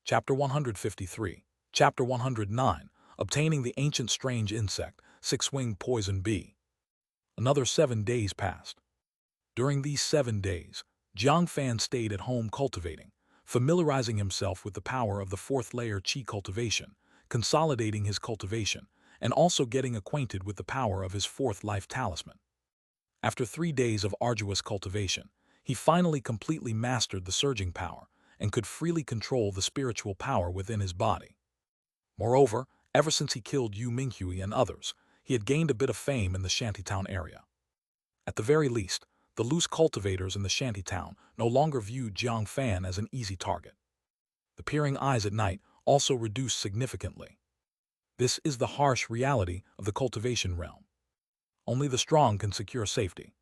Chapter 153. Chapter 109. Obtaining the ancient strange insect, six-winged poison bee. Another 7 days passed. During these 7 days, Jiang Fan stayed at home cultivating, familiarizing himself with the power of the fourth layer qi cultivation, consolidating his cultivation, and also getting acquainted with the power of his fourth life talisman. After 3 days of arduous cultivation, he finally completely mastered the surging power and could freely control the spiritual power within his body. Moreover, ever since he killed Yu Minghui and others, he had gained a bit of fame in the shantytown area. At the very least, the loose cultivators in the shantytown no longer viewed Jiang Fan as an easy target. The peering eyes at night also reduced significantly. This is the harsh reality of the cultivation realm. Only the strong can secure safety.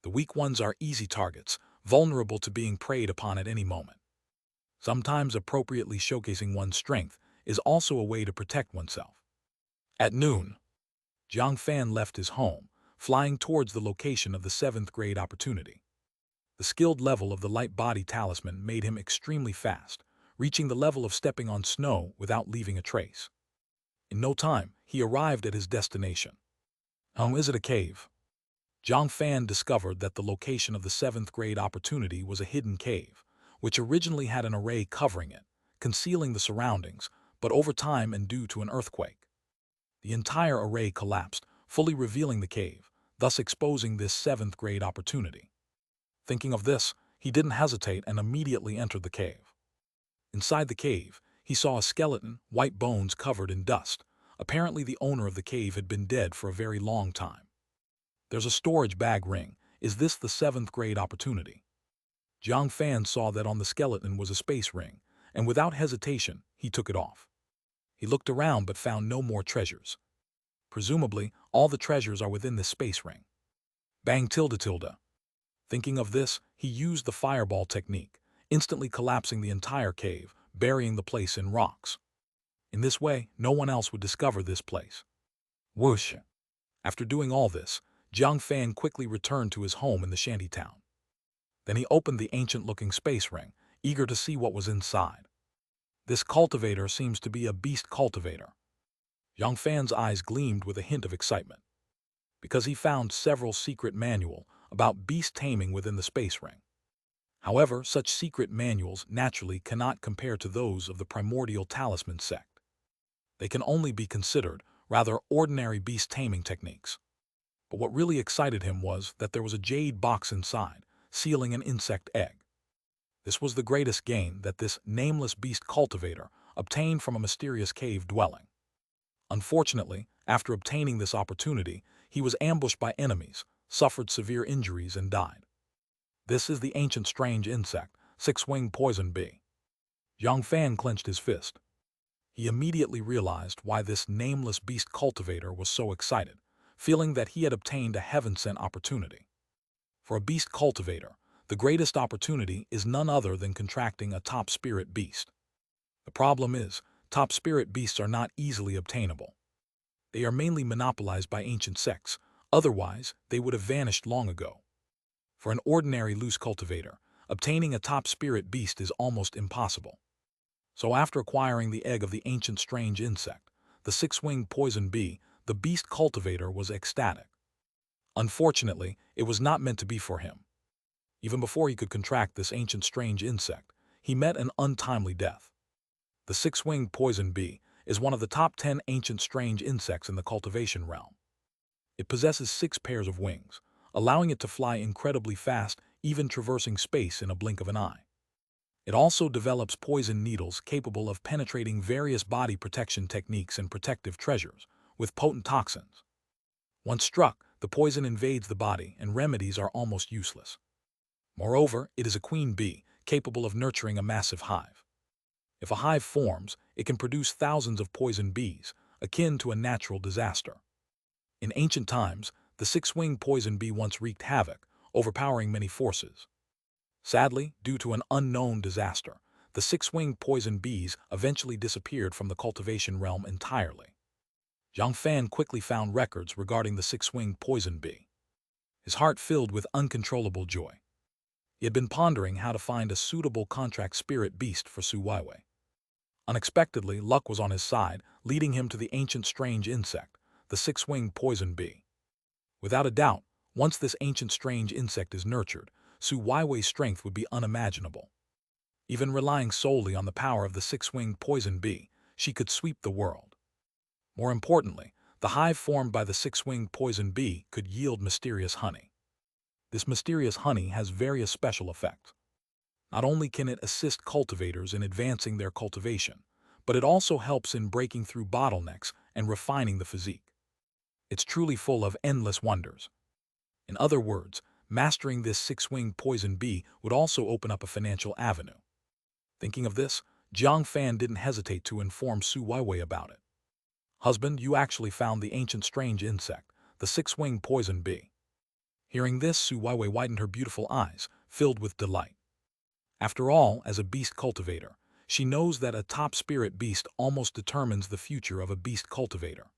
The weak ones are easy targets, vulnerable to being preyed upon at any moment. Sometimes appropriately showcasing one's strength is also a way to protect oneself. At noon, Jiang Fan left his home, flying towards the location of the 7th grade opportunity. The skilled level of the light body talisman made him extremely fast, reaching the level of stepping on snow without leaving a trace. In no time, he arrived at his destination. Is it a cave? Jiang Fan discovered that the location of the 7th grade opportunity was a hidden cave, which originally had an array covering it, concealing the surroundings, but over time and due to an earthquake, the entire array collapsed, fully revealing the cave, thus exposing this 7th grade opportunity. Thinking of this, he didn't hesitate and immediately entered the cave. Inside the cave, he saw a skeleton, white bones covered in dust. Apparently the owner of the cave had been dead for a very long time. There's a storage bag ring. Is this the 7th grade opportunity? Jiang Fan saw that on the skeleton was a space ring, and without hesitation, he took it off. He looked around but found no more treasures. Presumably, all the treasures are within this space ring. Bang tilde tilde. Thinking of this, he used the fireball technique, instantly collapsing the entire cave, burying the place in rocks. In this way, no one else would discover this place. Whoosh! After doing all this, Jiang Fan quickly returned to his home in the shantytown. Then he opened the ancient-looking space ring, eager to see what was inside. This cultivator seems to be a beast cultivator. Jiang Fan's eyes gleamed with a hint of excitement, because he found several secret manuals about beast taming within the space ring. However, such secret manuals naturally cannot compare to those of the primordial talisman sect. They can only be considered rather ordinary beast taming techniques. But what really excited him was that there was a jade box inside, sealing an insect egg. This was the greatest gain that this nameless beast cultivator obtained from a mysterious cave dwelling. Unfortunately, after obtaining this opportunity, he was ambushed by enemies, suffered severe injuries, and died. This is the ancient strange insect, six-winged poison bee. Jiang Fan clenched his fist. He immediately realized why this nameless beast cultivator was so excited, feeling that he had obtained a heaven-sent opportunity. For a beast cultivator, the greatest opportunity is none other than contracting a top spirit beast. The problem is, top spirit beasts are not easily obtainable. They are mainly monopolized by ancient sects, otherwise they would have vanished long ago. For an ordinary loose cultivator, obtaining a top spirit beast is almost impossible. So after acquiring the egg of the ancient strange insect, the six-winged poison bee, the beast cultivator was ecstatic. Unfortunately, it was not meant to be for him. Even before he could contract this ancient strange insect, he met an untimely death. The six-winged poison bee is one of the top 10 ancient strange insects in the cultivation realm. It possesses 6 pairs of wings, allowing it to fly incredibly fast, even traversing space in a blink of an eye. It also develops poison needles capable of penetrating various body protection techniques and protective treasures with potent toxins. Once struck, the poison invades the body and remedies are almost useless. Moreover, it is a queen bee capable of nurturing a massive hive. If a hive forms, it can produce thousands of poison bees, akin to a natural disaster. In ancient times, the six-winged poison bee once wreaked havoc, overpowering many forces. Sadly, due to an unknown disaster, the six-winged poison bees eventually disappeared from the cultivation realm entirely. Jiang Fan quickly found records regarding the six-winged poison bee. His heart filled with uncontrollable joy. He had been pondering how to find a suitable contract spirit beast for Su Weiwei. Unexpectedly, luck was on his side, leading him to the ancient strange insect, the six-winged poison bee. Without a doubt, once this ancient strange insect is nurtured, Su Weiwei's strength would be unimaginable. Even relying solely on the power of the six-winged poison bee, she could sweep the world. More importantly, the hive formed by the six-winged poison bee could yield mysterious honey. This mysterious honey has various special effects. Not only can it assist cultivators in advancing their cultivation, but it also helps in breaking through bottlenecks and refining the physique. It's truly full of endless wonders. In other words, mastering this six-winged poison bee would also open up a financial avenue. Thinking of this, Jiang Fan didn't hesitate to inform Su Weiwei about it. "Husband, you actually found the ancient strange insect, the six-winged poison bee." Hearing this, Su Weiwei widened her beautiful eyes, filled with delight. After all, as a beast cultivator, she knows that a top spirit beast almost determines the future of a beast cultivator.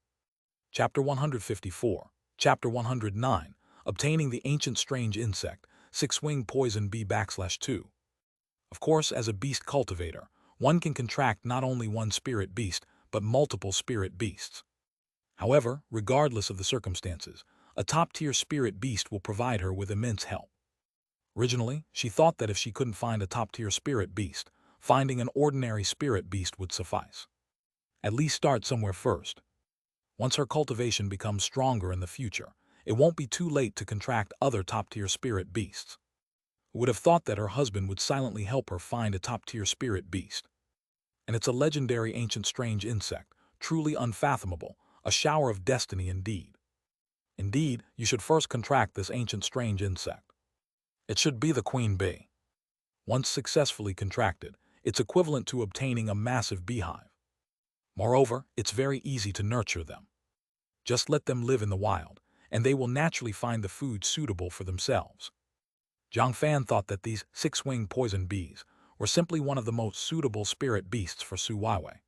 Chapter 154. Chapter 109. Obtaining the ancient strange insect, six-winged poison bee /2. Of course, as a beast cultivator, one can contract not only one spirit beast, but multiple spirit beasts. However, regardless of the circumstances, a top-tier spirit beast will provide her with immense help. Originally, she thought that if she couldn't find a top-tier spirit beast, finding an ordinary spirit beast would suffice. At least start somewhere first. Once her cultivation becomes stronger in the future, it won't be too late to contract other top-tier spirit beasts. Who would have thought that her husband would silently help her find a top-tier spirit beast? And it's a legendary ancient strange insect, truly unfathomable, a shower of destiny indeed. Indeed, you should first contract this ancient strange insect. It should be the queen bee. Once successfully contracted, it's equivalent to obtaining a massive beehive. Moreover, it's very easy to nurture them. Just let them live in the wild, and they will naturally find the food suitable for themselves. Jiang Fan thought that these six-winged poison bees were simply one of the most suitable spirit beasts for Su Weiwei.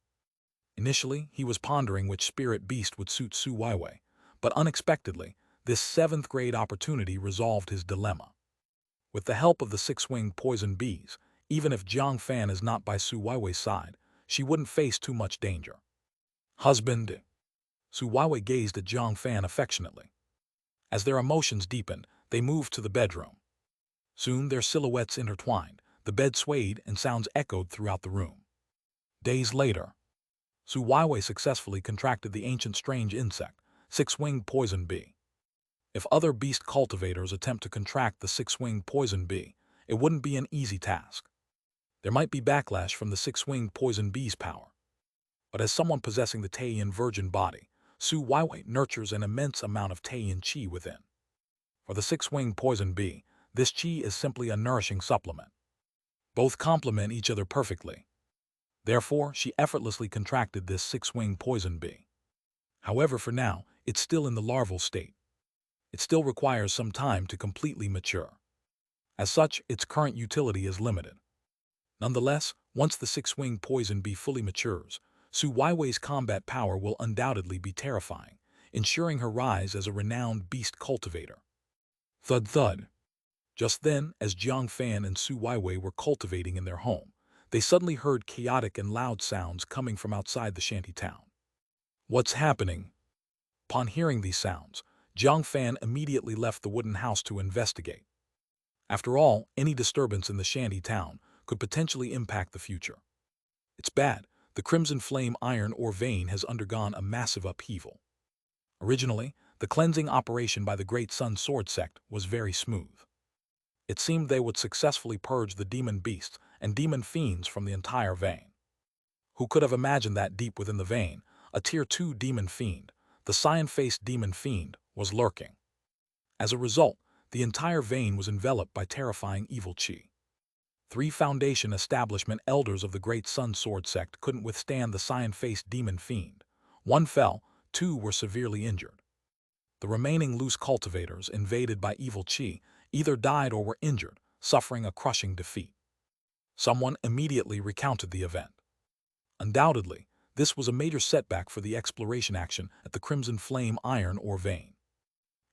Initially, he was pondering which spirit beast would suit Su Weiwei, but unexpectedly, this seventh-grade opportunity resolved his dilemma. With the help of the six-winged poison bees, even if Jiang Fan is not by Su Weiwei's side, she wouldn't face too much danger. "Husband." Su Weiwei gazed at Jiang Fan affectionately. As their emotions deepened, they moved to the bedroom. Soon their silhouettes intertwined, the bed swayed, and sounds echoed throughout the room. Days later, Su Weiwei successfully contracted the ancient strange insect, six-winged poison bee. If other beast cultivators attempt to contract the six-winged poison bee, it wouldn't be an easy task. There might be backlash from the six-winged poison bee's power. But as someone possessing the Taiyan virgin body, Su Weiwei nurtures an immense amount of Taiyan qi within. For the six-winged poison bee, this qi is simply a nourishing supplement. Both complement each other perfectly. Therefore, she effortlessly contracted this six-winged poison bee. However, for now, it's still in the larval state. It still requires some time to completely mature. As such, its current utility is limited. Nonetheless, once the six-winged poison bee fully matures, Su Weiwei's combat power will undoubtedly be terrifying, ensuring her rise as a renowned beast cultivator. Thud thud. Just then, as Jiang Fan and Su Weiwei were cultivating in their home, they suddenly heard chaotic and loud sounds coming from outside the shanty town. "What's happening?" Upon hearing these sounds, Jiang Fan immediately left the wooden house to investigate. After all, any disturbance in the shanty town could potentially impact the future. It's bad. The Crimson Flame iron ore vein has undergone a massive upheaval. Originally, the cleansing operation by the Great Sun Sword sect was very smooth. It seemed they would successfully purge the demon beasts and demon fiends from the entire vein. Who could have imagined that deep within the vein, a Tier 2 demon fiend, the cyan-faced demon fiend, was lurking? As a result, the entire vein was enveloped by terrifying evil qi. 3 Foundation establishment elders of the Great Sun Sword sect couldn't withstand the cyan-faced demon fiend. 1 fell, 2 were severely injured. The remaining loose cultivators, invaded by evil qi, either died or were injured, suffering a crushing defeat. Someone immediately recounted the event. Undoubtedly, this was a major setback for the exploration action at the Crimson Flame iron ore vein.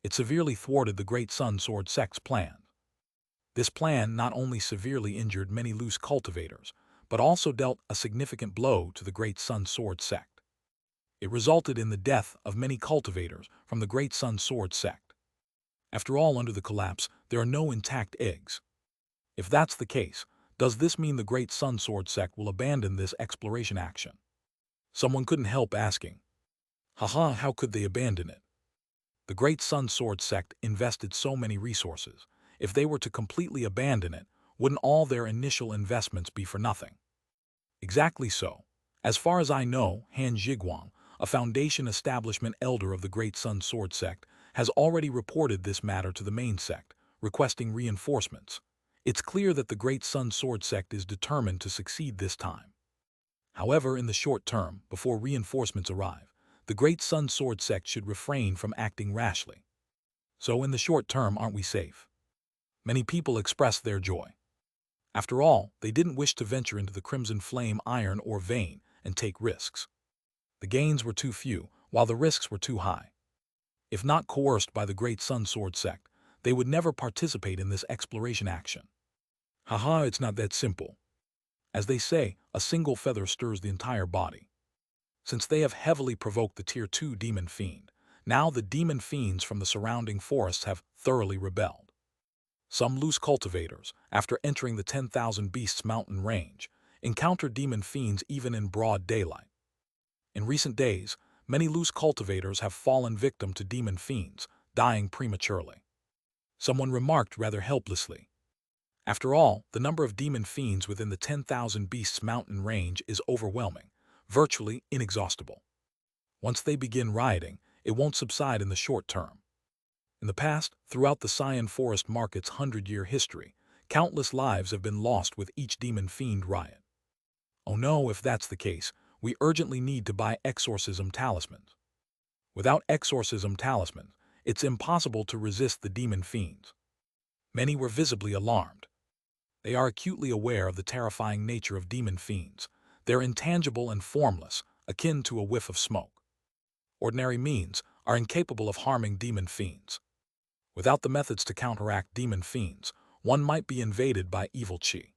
It severely thwarted the Great Sun Sword sect's plan. This plan not only severely injured many loose cultivators, but also dealt a significant blow to the Great Sun Sword sect. It resulted in the death of many cultivators from the Great Sun Sword sect. After all, under the collapse, there are no intact eggs. If that's the case, does this mean the Great Sun Sword sect will abandon this exploration action? Someone couldn't help asking. Haha, how could they abandon it? The Great Sun Sword sect invested so many resources. If they were to completely abandon it, wouldn't all their initial investments be for nothing? Exactly so. As far as I know, Han Zhiguang, a foundation establishment elder of the Great Sun Sword sect, has already reported this matter to the main sect, requesting reinforcements. It's clear that the Great Sun Sword sect is determined to succeed this time. However, in the short term, before reinforcements arrive, the Great Sun Sword sect should refrain from acting rashly. So in the short term, aren't we safe? Many people expressed their joy. After all, they didn't wish to venture into the Crimson Flame iron ore vein and take risks. The gains were too few, while the risks were too high. If not coerced by the Great Sun Sword sect, they would never participate in this exploration action. Haha, it's not that simple. As they say, a single feather stirs the entire body. Since they have heavily provoked the Tier 2 Demon Fiend, now the Demon Fiends from the surrounding forests have thoroughly rebelled. Some loose cultivators, after entering the 10,000 Beasts mountain range, encounter Demon Fiends even in broad daylight. In recent days, many loose cultivators have fallen victim to Demon Fiends, dying prematurely. Someone remarked rather helplessly. After all, the number of Demon Fiends within the 10,000 Beasts mountain range is overwhelming, virtually inexhaustible. Once they begin rioting, it won't subside in the short term. In the past, throughout the Cyan Forest Market's 100-year history, countless lives have been lost with each Demon Fiend riot. Oh no, if that's the case, we urgently need to buy exorcism talismans. Without exorcism talismans, it's impossible to resist the Demon Fiends. Many were visibly alarmed. They are acutely aware of the terrifying nature of Demon Fiends. They're intangible and formless, akin to a whiff of smoke. Ordinary means are incapable of harming Demon Fiends. Without the methods to counteract Demon Fiends, one might be invaded by evil chi.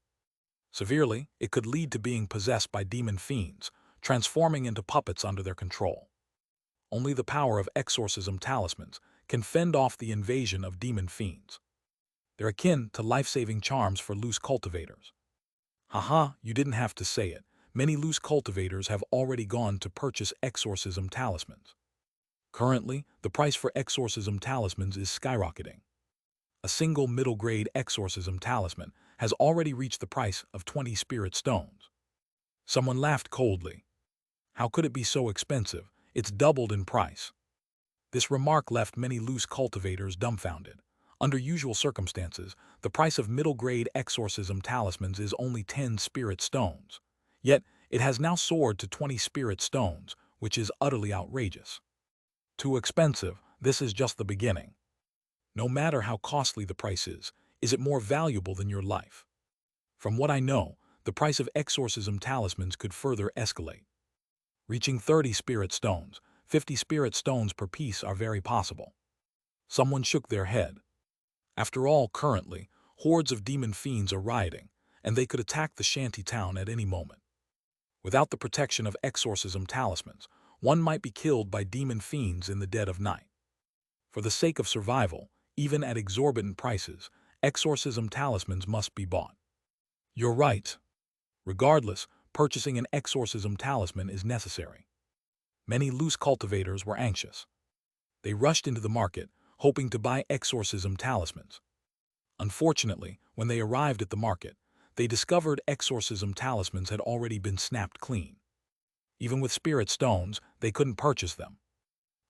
Severely, it could lead to being possessed by Demon Fiends, transforming into puppets under their control. Only the power of exorcism talismans can fend off the invasion of Demon Fiends. They're akin to life-saving charms for loose cultivators. Haha, you didn't have to say it. Many loose cultivators have already gone to purchase exorcism talismans. Currently, the price for exorcism talismans is skyrocketing. A single middle-grade exorcism talisman has already reached the price of 20 spirit stones. Someone laughed coldly. How could it be so expensive? It's doubled in price. This remark left many loose cultivators dumbfounded. Under usual circumstances, the price of middle-grade exorcism talismans is only 10 spirit stones. Yet, it has now soared to 20 spirit stones, which is utterly outrageous. Too expensive, this is just the beginning. No matter how costly the price is it more valuable than your life? From what I know, the price of exorcism talismans could further escalate. Reaching 30 spirit stones, 50 spirit stones per piece are very possible. Someone shook their head. After all, currently, hordes of Demon Fiends are rioting, and they could attack the shanty town at any moment. Without the protection of exorcism talismans, one might be killed by Demon Fiends in the dead of night. For the sake of survival, even at exorbitant prices, exorcism talismans must be bought. You're right. Regardless, purchasing an exorcism talisman is necessary. Many loose cultivators were anxious. They rushed into the market, hoping to buy exorcism talismans. Unfortunately, when they arrived at the market, they discovered exorcism talismans had already been snapped clean. Even with spirit stones, they couldn't purchase them.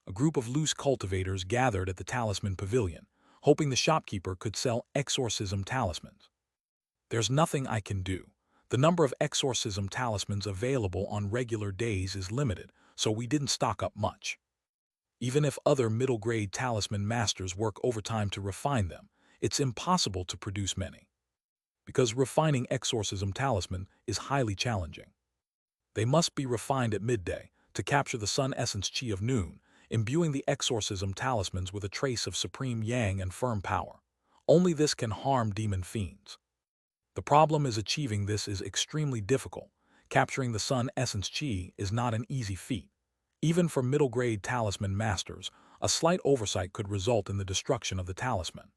A group of loose cultivators gathered at the talisman pavilion, hoping the shopkeeper could sell exorcism talismans. There's nothing I can do. The number of exorcism talismans available on regular days is limited, so we didn't stock up much. Even if other middle-grade talisman masters work overtime to refine them, it's impossible to produce many. Because refining exorcism talisman is highly challenging. They must be refined at midday to capture the sun essence chi of noon, imbuing the exorcism talismans with a trace of supreme yang and firm power. Only this can harm Demon Fiends. The problem is achieving this is extremely difficult. Capturing the sun essence chi is not an easy feat. Even for middle-grade talisman masters, a slight oversight could result in the destruction of the talisman.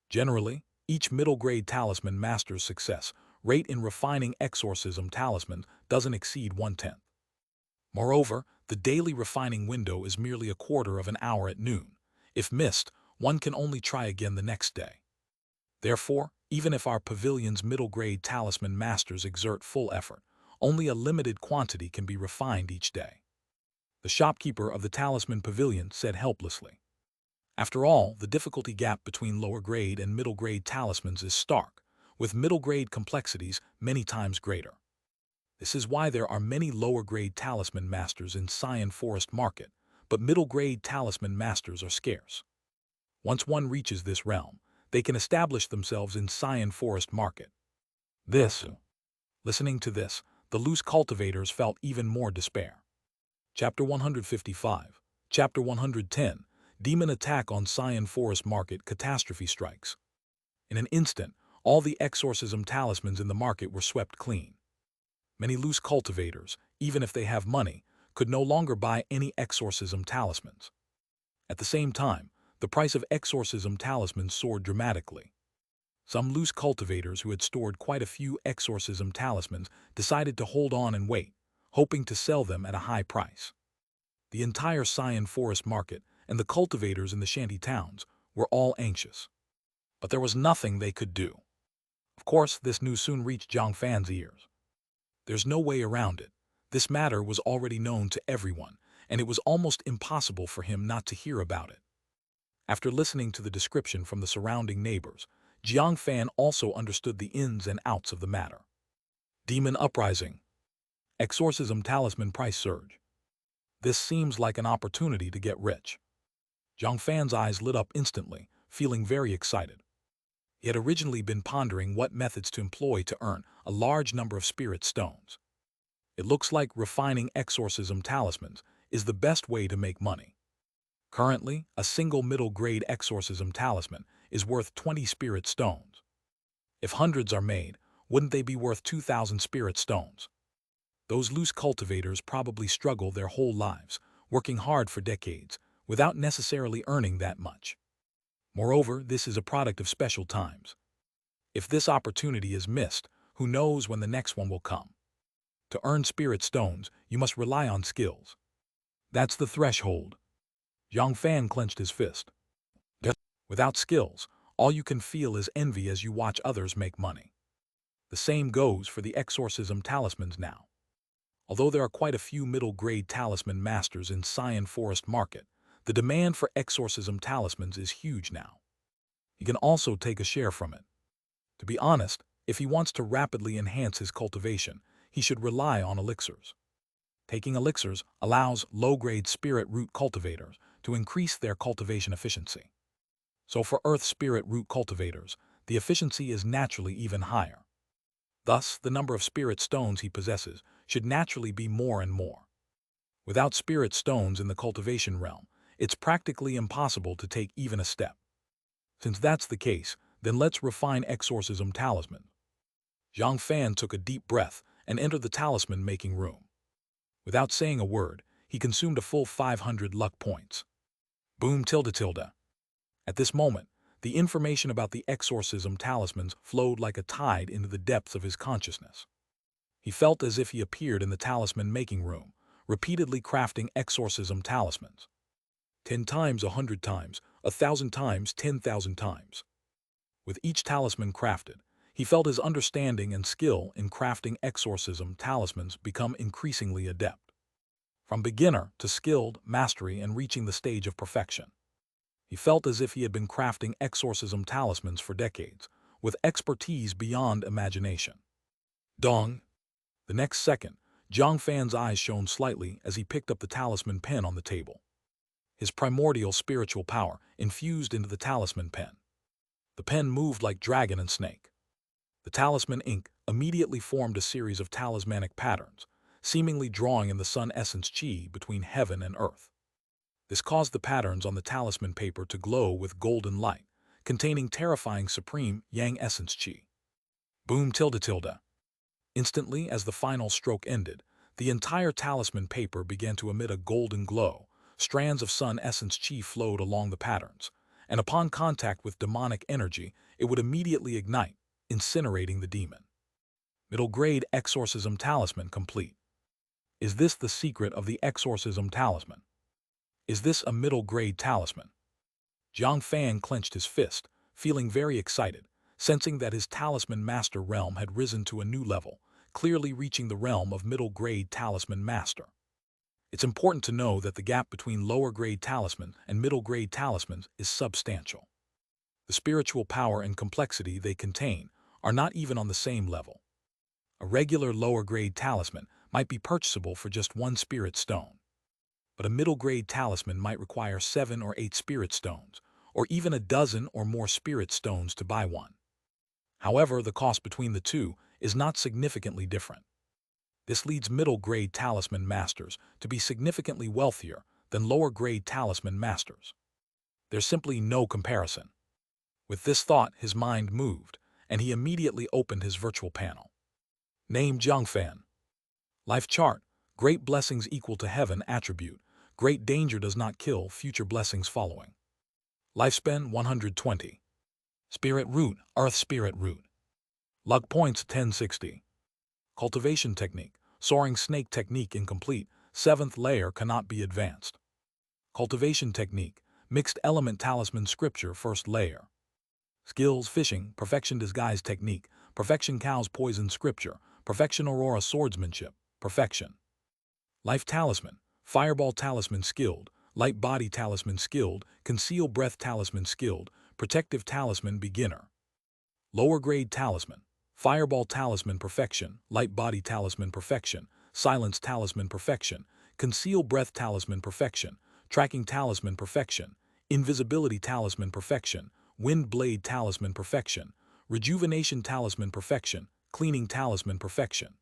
Generally, each middle-grade talisman master's success rate in refining exorcism talismans doesn't exceed 1/10. Moreover, the daily refining window is merely a quarter of an hour at noon. If missed, one can only try again the next day. Therefore, even if our pavilion's middle-grade talisman masters exert full effort, only a limited quantity can be refined each day. The shopkeeper of the talisman pavilion said helplessly. After all, the difficulty gap between lower-grade and middle-grade talismans is stark, with middle-grade complexities many times greater. This is why there are many lower-grade talisman masters in Xian Forest Market, but middle-grade talisman masters are scarce. Once one reaches this realm, they can establish themselves in Xian Forest Market. Listening to this, the loose cultivators felt even more despair. Chapter 155. Chapter 110. Demon attack on Xian Forest Market, catastrophe strikes. In an instant, all the exorcism talismans in the market were swept clean. Many loose cultivators, even if they have money, could no longer buy any exorcism talismans. At the same time, the price of exorcism talismans soared dramatically. Some loose cultivators who had stored quite a few exorcism talismans decided to hold on and wait, hoping to sell them at a high price. The entire Xian Forest Market and the cultivators in the shanty towns were all anxious. But there was nothing they could do. Of course, this news soon reached Jiang Fan's ears. There's no way around it. This matter was already known to everyone, and it was almost impossible for him not to hear about it. After listening to the description from the surrounding neighbors, Jiang Fan also understood the ins and outs of the matter. Demon uprising. Exorcism talisman price surge. This seems like an opportunity to get rich. Jiang Fan's eyes lit up instantly, feeling very excited. He had originally been pondering what methods to employ to earn a large number of spirit stones. It looks like refining exorcism talismans is the best way to make money. Currently, a single middle-grade exorcism talisman is worth 20 spirit stones. If hundreds are made, wouldn't they be worth 2,000 spirit stones? Those loose cultivators probably struggle their whole lives, working hard for decades, without necessarily earning that much. Moreover, this is a product of special times. If this opportunity is missed, who knows when the next one will come? To earn spirit stones, you must rely on skills. That's the threshold. Jiang Fan clenched his fist. Without skills, all you can feel is envy as you watch others make money. The same goes for the exorcism talismans now. Although there are quite a few middle-grade talisman masters in Xian Forest Market, the demand for exorcism talismans is huge now. He can also take a share from it. To be honest, if he wants to rapidly enhance his cultivation, he should rely on elixirs. Taking elixirs allows low-grade spirit root cultivators to increase their cultivation efficiency. So for earth spirit root cultivators, the efficiency is naturally even higher. Thus, the number of spirit stones he possesses should naturally be more and more. Without spirit stones in the cultivation realm, it's practically impossible to take even a step. Since that's the case, then let's refine exorcism talisman. Jiang Fan took a deep breath and entered the talisman-making room. Without saying a word, he consumed a full 500 luck points. Boom tilde tilde. At this moment, the information about the exorcism talismans flowed like a tide into the depths of his consciousness. He felt as if he appeared in the talisman-making room, repeatedly crafting exorcism talismans. 10 times, 100 times, 1,000 times, 10,000 times. With each talisman crafted, he felt his understanding and skill in crafting exorcism talismans become increasingly adept. From beginner to skilled, mastery, and reaching the stage of perfection. He felt as if he had been crafting exorcism talismans for decades, with expertise beyond imagination. Dong! The next second, Jiang Fan's eyes shone slightly as he picked up the talisman pen on the table. His primordial spiritual power infused into the talisman pen. The pen moved like dragon and snake. The talisman ink immediately formed a series of talismanic patterns, seemingly drawing in the sun essence chi between heaven and earth. This caused the patterns on the talisman paper to glow with golden light, containing terrifying supreme yang essence chi. Boom tilde tilde. Instantly, as the final stroke ended, the entire talisman paper began to emit a golden glow. Strands of sun essence chi flowed along the patterns, and upon contact with demonic energy, it would immediately ignite, incinerating the demon. Middle grade exorcism talisman complete. Is this the secret of the exorcism talisman? Is this a middle grade talisman? Jiang Fan clenched his fist, feeling very excited, sensing that his talisman master realm had risen to a new level, clearly reaching the realm of middle grade talisman master. It's important to know that the gap between lower grade talisman and middle grade talismans is substantial. The spiritual power and complexity they contain are not even on the same level. A regular lower grade talisman might be purchasable for just 1 spirit stone, but a middle grade talisman might require 7 or 8 spirit stones, or even a dozen or more spirit stones to buy one. However, the cost between the two is not significantly different. This leads middle-grade talisman masters to be significantly wealthier than lower-grade talisman masters. There's simply no comparison. With this thought, his mind moved, and he immediately opened his virtual panel. Name Jiang Fan. Life chart: great blessings equal to heaven attribute. Great danger does not kill, future blessings following. Lifespan 120. Spirit root, earth spirit root. Luck points 1060. Cultivation technique, soaring snake technique incomplete, 7th layer cannot be advanced. Cultivation technique, mixed element talisman scripture 1st layer. Skills fishing, perfection disguise technique, perfection cows poison scripture, perfection aurora swordsmanship, perfection. Life talisman, fireball talisman skilled, light body talisman skilled, conceal breath talisman skilled, protective talisman beginner. Lower grade talisman, fireball talisman perfection, light body talisman perfection, silence talisman perfection, conceal breath talisman perfection, tracking talisman perfection, invisibility talisman perfection, wind blade talisman perfection, rejuvenation talisman perfection, cleaning talisman perfection.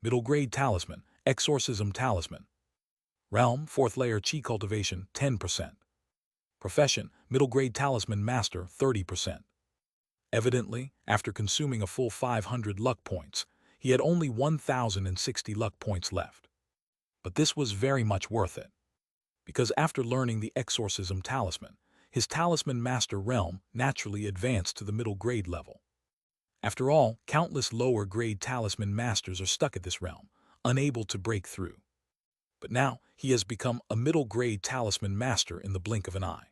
Middle grade talisman, exorcism talisman. Realm, 4th layer chi cultivation, 10%. Profession, middle grade talisman master, 30%. Evidently, after consuming a full 500 luck points, he had only 1,060 luck points left. But this was very much worth it, because after learning the exorcism talisman, his talisman master realm naturally advanced to the middle grade level. After all, countless lower grade talisman masters are stuck at this realm, unable to break through. But now, he has become a middle grade talisman master in the blink of an eye.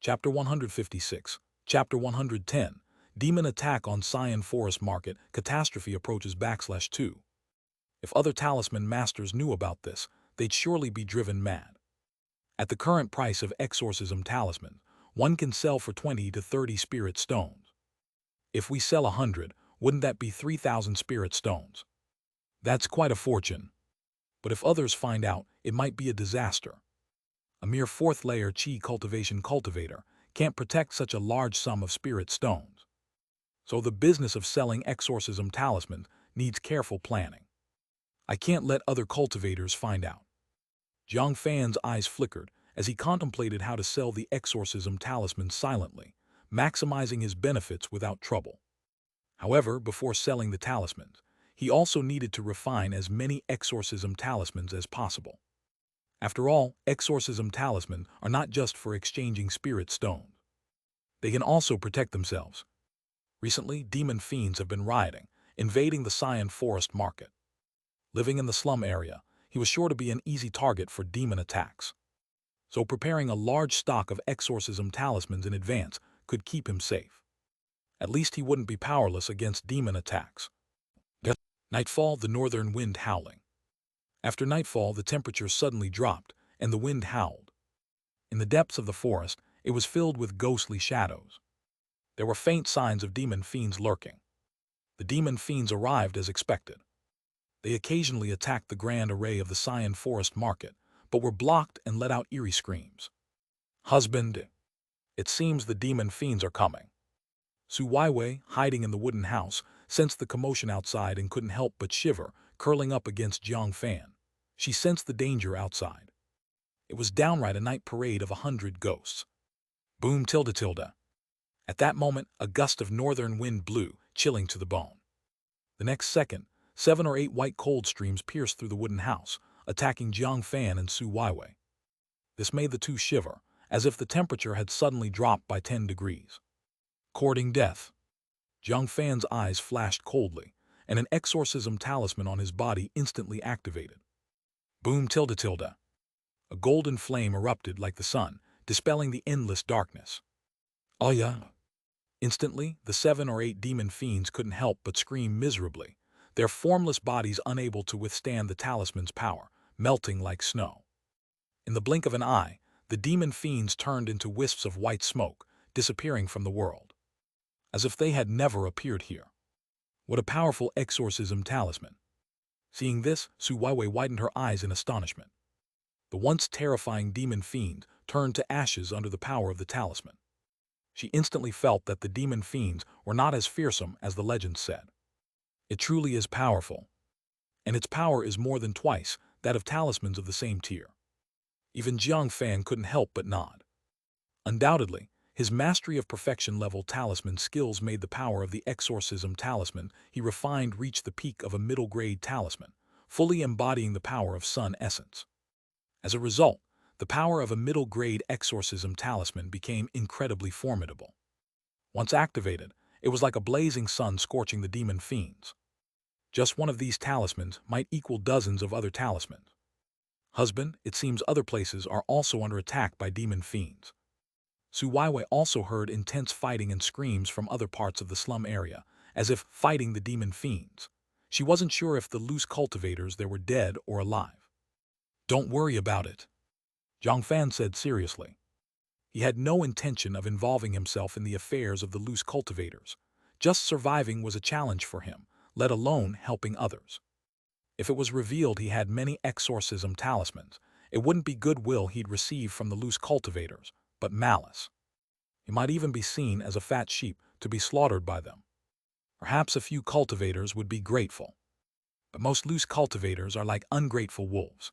Chapter 156, Chapter 110, Demon attack on Xian Forest Market, catastrophe approaches /2. If other talisman masters knew about this, they'd surely be driven mad. At the current price of exorcism talisman, one can sell for 20 to 30 spirit stones. If we sell 100, wouldn't that be 3,000 spirit stones? That's quite a fortune. But if others find out, it might be a disaster. A mere 4th layer chi cultivation cultivator can't protect such a large sum of spirit stones. So the business of selling exorcism talismans needs careful planning. I can't let other cultivators find out. Jiang Fan's eyes flickered as he contemplated how to sell the exorcism talisman silently, maximizing his benefits without trouble. However, before selling the talismans, he also needed to refine as many exorcism talismans as possible. After all, exorcism talismans are not just for exchanging spirit stones. They can also protect themselves. Recently, demon fiends have been rioting, invading the Xian Forest Market. Living in the slum area, he was sure to be an easy target for demon attacks. So preparing a large stock of exorcism talismans in advance could keep him safe. At least he wouldn't be powerless against demon attacks. Nightfall, the northern wind howling. After nightfall, the temperature suddenly dropped, and the wind howled. In the depths of the forest, it was filled with ghostly shadows. There were faint signs of demon fiends lurking. The demon fiends arrived as expected. They occasionally attacked the grand array of the Xian Forest Market, but were blocked and let out eerie screams. Husband! It seems the demon fiends are coming. Su Weiwei, hiding in the wooden house, sensed the commotion outside and couldn't help but shiver, curling up against Jiang Fan. She sensed the danger outside. It was downright a night parade of 100 ghosts. Boom tilde tilde. At that moment, a gust of northern wind blew, chilling to the bone. The next second, 7 or 8 white cold streams pierced through the wooden house, attacking Jiang Fan and Su Weiwei. This made the two shiver, as if the temperature had suddenly dropped by 10 degrees. Courting death. Jiang Fan's eyes flashed coldly, and an exorcism talisman on his body instantly activated. Boom tilde tilde. A golden flame erupted like the sun, dispelling the endless darkness. Oh yeah. Instantly, the 7 or 8 demon fiends couldn't help but scream miserably, their formless bodies unable to withstand the talisman's power, melting like snow. In the blink of an eye, the demon fiends turned into wisps of white smoke, disappearing from the world, as if they had never appeared here. What a powerful exorcism talisman! Seeing this, Su Weiwei widened her eyes in astonishment. The once terrifying demon fiend turned to ashes under the power of the talisman. She instantly felt that the demon fiends were not as fearsome as the legends said. It truly is powerful, and its power is more than twice that of talismans of the same tier. Even Jiang Fan couldn't help but nod. Undoubtedly, his mastery of perfection-level talisman skills made the power of the exorcism talisman he refined reach the peak of a middle-grade talisman, fully embodying the power of sun essence. As a result, the power of a middle-grade exorcism talisman became incredibly formidable. Once activated, it was like a blazing sun scorching the demon fiends. Just one of these talismans might equal dozens of other talismans. Husband, it seems other places are also under attack by demon fiends. Su Weiwei also heard intense fighting and screams from other parts of the slum area, as if fighting the demon fiends. She wasn't sure if the loose cultivators there were dead or alive. Don't worry about it, Jiang Fan said seriously. He had no intention of involving himself in the affairs of the loose cultivators. Just surviving was a challenge for him, let alone helping others. If it was revealed he had many exorcism talismans, it wouldn't be goodwill he'd receive from the loose cultivators, but malice. He might even be seen as a fat sheep to be slaughtered by them. Perhaps a few cultivators would be grateful. But most loose cultivators are like ungrateful wolves.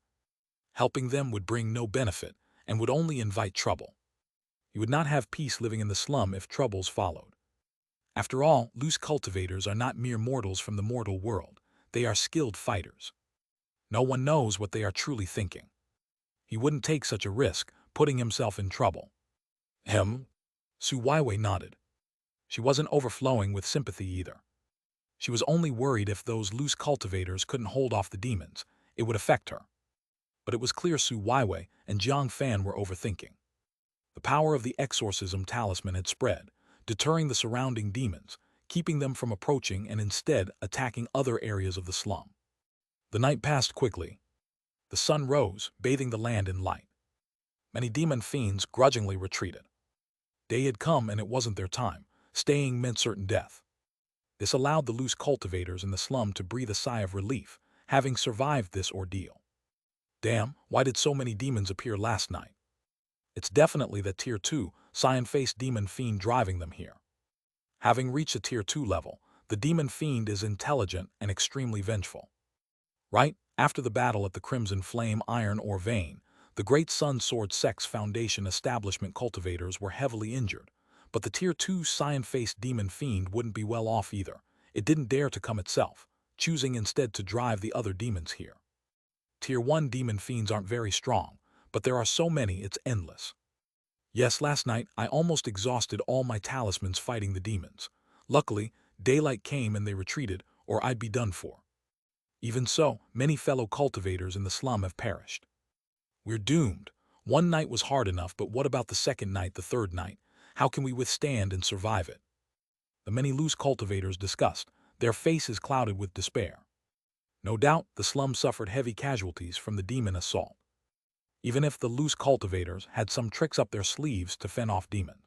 Helping them would bring no benefit and would only invite trouble. He would not have peace living in the slum if troubles followed. After all, loose cultivators are not mere mortals from the mortal world. They are skilled fighters. No one knows what they are truly thinking. He wouldn't take such a risk, putting himself in trouble. Su Weiwei nodded. She wasn't overflowing with sympathy either. She was only worried if those loose cultivators couldn't hold off the demons, it would affect her. But it was clear Su Weiwei and Jiang Fan were overthinking. The power of the exorcism talisman had spread, deterring the surrounding demons, keeping them from approaching and instead attacking other areas of the slum. The night passed quickly. The sun rose, bathing the land in light. Many demon fiends grudgingly retreated. Day had come and it wasn't their time. Staying meant certain death. This allowed the loose cultivators in the slum to breathe a sigh of relief, having survived this ordeal. Damn, why did so many demons appear last night? It's definitely that Tier 2, cyan-faced demon fiend driving them here. Having reached a Tier 2 level, the demon fiend is intelligent and extremely vengeful. Right after the battle at the Crimson Flame Iron Ore Vein, the Great Sun Sword Sex Foundation establishment cultivators were heavily injured, but the Tier 2 cyan-faced demon fiend wouldn't be well off either. It didn't dare to come itself, choosing instead to drive the other demons here. Tier 1 demon fiends aren't very strong, but there are so many it's endless. Yes, last night I almost exhausted all my talismans fighting the demons. Luckily, daylight came and they retreated, or I'd be done for. Even so, many fellow cultivators in the slum have perished. We're doomed. One night was hard enough, but what about the second night, the third night? How can we withstand and survive it? The many loose cultivators discussed, their faces clouded with despair. No doubt, the slum suffered heavy casualties from the demon assault. Even if the loose cultivators had some tricks up their sleeves to fend off demons.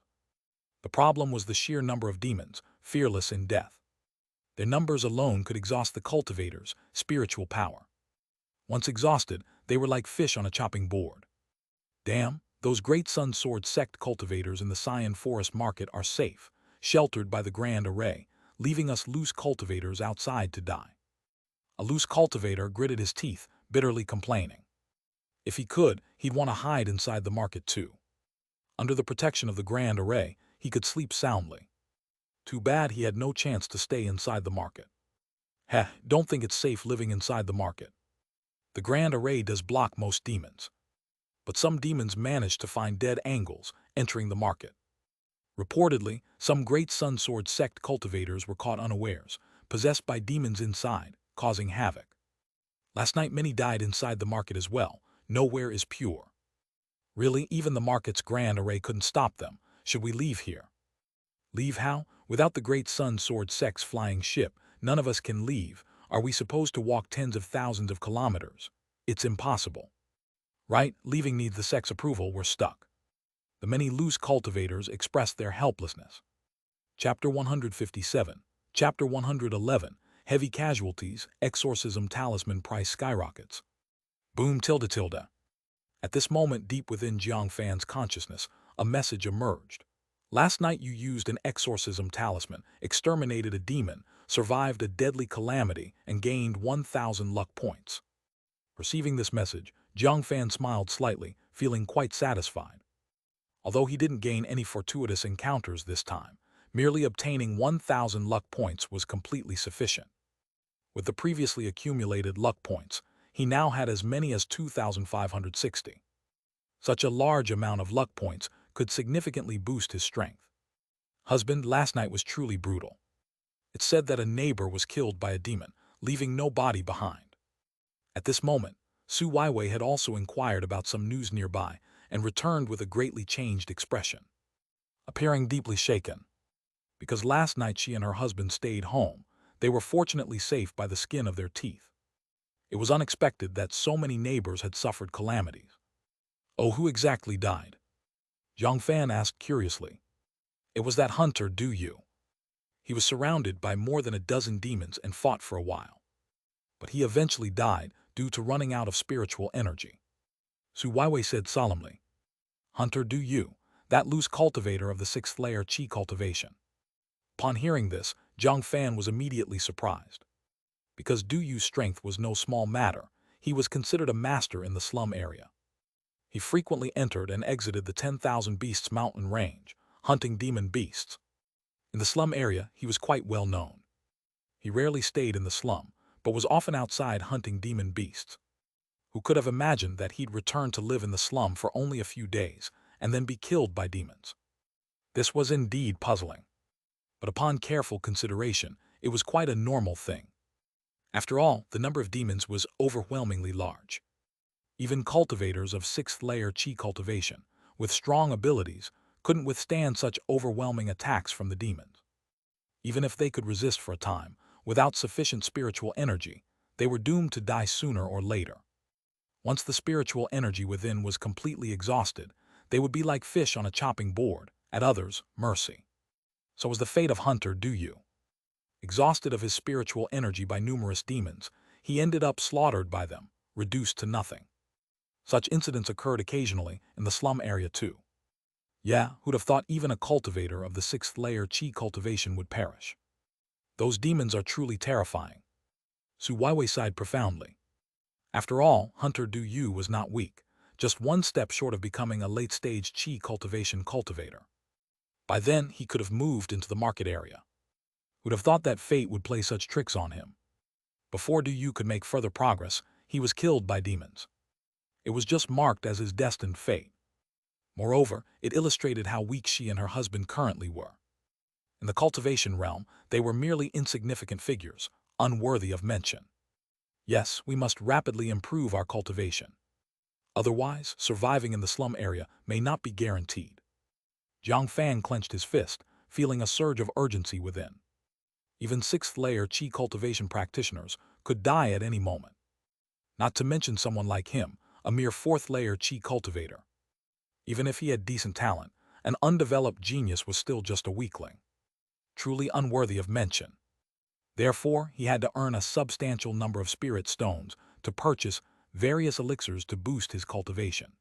The problem was the sheer number of demons, fearless in death. Their numbers alone could exhaust the cultivators' spiritual power. Once exhausted, they were like fish on a chopping board. Damn, those Great Sun Sword sect cultivators in the Cyan Forest Market are safe, sheltered by the Grand Array, leaving us loose cultivators outside to die. A loose cultivator gritted his teeth, bitterly complaining. If he could, he'd want to hide inside the market too. Under the protection of the Grand Array, he could sleep soundly. Too bad he had no chance to stay inside the market. Heh, don't think it's safe living inside the market. The Grand Array does block most demons. But some demons manage to find dead angles entering the market. Reportedly, some great Sun Sword sect cultivators were caught unawares, possessed by demons inside, causing havoc. Last night many died inside the market as well. Nowhere is pure. Really, even the market's Grand Array couldn't stop them. Should we leave here? Leave how? Without the great Sun Sword sect's flying ship, none of us can leave. Are we supposed to walk tens of thousands of kilometers? It's impossible. Right? Leaving needs the sect's approval. We're stuck. The many loose cultivators expressed their helplessness. Chapter 157. Chapter 111. Heavy casualties, exorcism talisman price skyrockets. Boom tilde tilde. At this moment, deep within Jiang Fan's consciousness, a message emerged. Last night you used an exorcism talisman, exterminated a demon, survived a deadly calamity, and gained 1,000 luck points. Receiving this message, Jiang Fan smiled slightly, feeling quite satisfied. Although he didn't gain any fortuitous encounters this time, merely obtaining 1,000 luck points was completely sufficient. With the previously accumulated luck points, he now had as many as 2,560. Such a large amount of luck points could significantly boost his strength. Husband, last night was truly brutal. It's said that a neighbor was killed by a demon, leaving no body behind. At this moment, Su Weiwei had also inquired about some news nearby and returned with a greatly changed expression, appearing deeply shaken. Because last night she and her husband stayed home, they were fortunately safe by the skin of their teeth. It was unexpected that so many neighbors had suffered calamities. Oh, who exactly died? Jiang Fan asked curiously. It was that hunter Du Yu. He was surrounded by more than a dozen demons and fought for a while. But he eventually died due to running out of spiritual energy. Su Weiwei said solemnly. Hunter Du Yu, that loose cultivator of the 6th layer Qi cultivation. Upon hearing this, Jiang Fan was immediately surprised. Because Du Yu's strength was no small matter, he was considered a master in the slum area. He frequently entered and exited the 10,000 Beasts mountain range, hunting demon beasts. In the slum area, he was quite well known. He rarely stayed in the slum, but was often outside hunting demon beasts. Who could have imagined that he'd return to live in the slum for only a few days and then be killed by demons? This was indeed puzzling. But upon careful consideration, it was quite a normal thing. After all, the number of demons was overwhelmingly large. Even cultivators of 6th layer Qi cultivation, with strong abilities, couldn't withstand such overwhelming attacks from the demons. Even if they could resist for a time, without sufficient spiritual energy, they were doomed to die sooner or later. Once the spiritual energy within was completely exhausted, they would be like fish on a chopping board, at others' mercy. So was the fate of Hunter Du Yu. Exhausted of his spiritual energy by numerous demons, he ended up slaughtered by them, reduced to nothing. Such incidents occurred occasionally in the slum area too. Yeah, who'd have thought even a cultivator of the 6th layer Qi cultivation would perish? Those demons are truly terrifying. Su Weiwei sighed profoundly. After all, Hunter Du Yu was not weak, just one step short of becoming a late-stage Qi cultivation cultivator. By then, he could have moved into the market area. Who'd have thought that fate would play such tricks on him? Before Du Yu could make further progress, he was killed by demons. It was just marked as his destined fate. Moreover, it illustrated how weak she and her husband currently were. In the cultivation realm, they were merely insignificant figures, unworthy of mention. Yes, we must rapidly improve our cultivation. Otherwise, surviving in the slum area may not be guaranteed. Jiang Fan clenched his fist, feeling a surge of urgency within. Even 6th layer Qi cultivation practitioners could die at any moment. Not to mention someone like him, a mere 4th layer Qi cultivator. Even if he had decent talent, an undeveloped genius was still just a weakling. Truly unworthy of mention. Therefore, he had to earn a substantial number of spirit stones to purchase various elixirs to boost his cultivation.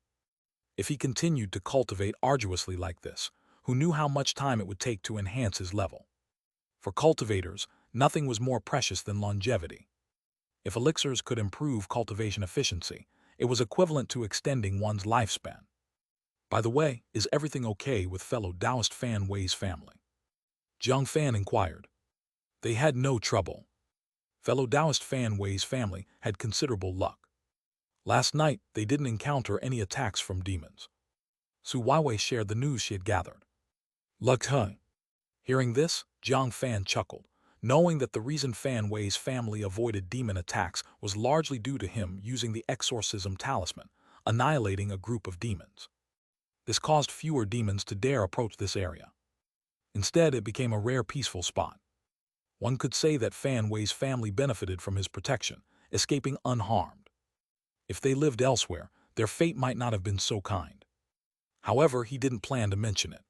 If he continued to cultivate arduously like this, who knew how much time it would take to enhance his level? For cultivators, nothing was more precious than longevity. If elixirs could improve cultivation efficiency, it was equivalent to extending one's lifespan. By the way, is everything okay with fellow Taoist Fan Wei's family? Jiang Fan inquired. They had no trouble. Fellow Taoist Fan Wei's family had considerable luck. Last night, they didn't encounter any attacks from demons. Su Weiwei shared the news she had gathered. Luck, huh? Hearing this, Jiang Fan chuckled, knowing that the reason Fan Wei's family avoided demon attacks was largely due to him using the exorcism talisman, annihilating a group of demons. This caused fewer demons to dare approach this area. Instead, it became a rare peaceful spot. One could say that Fan Wei's family benefited from his protection, escaping unharmed. If they lived elsewhere, their fate might not have been so kind. However, he didn't plan to mention it.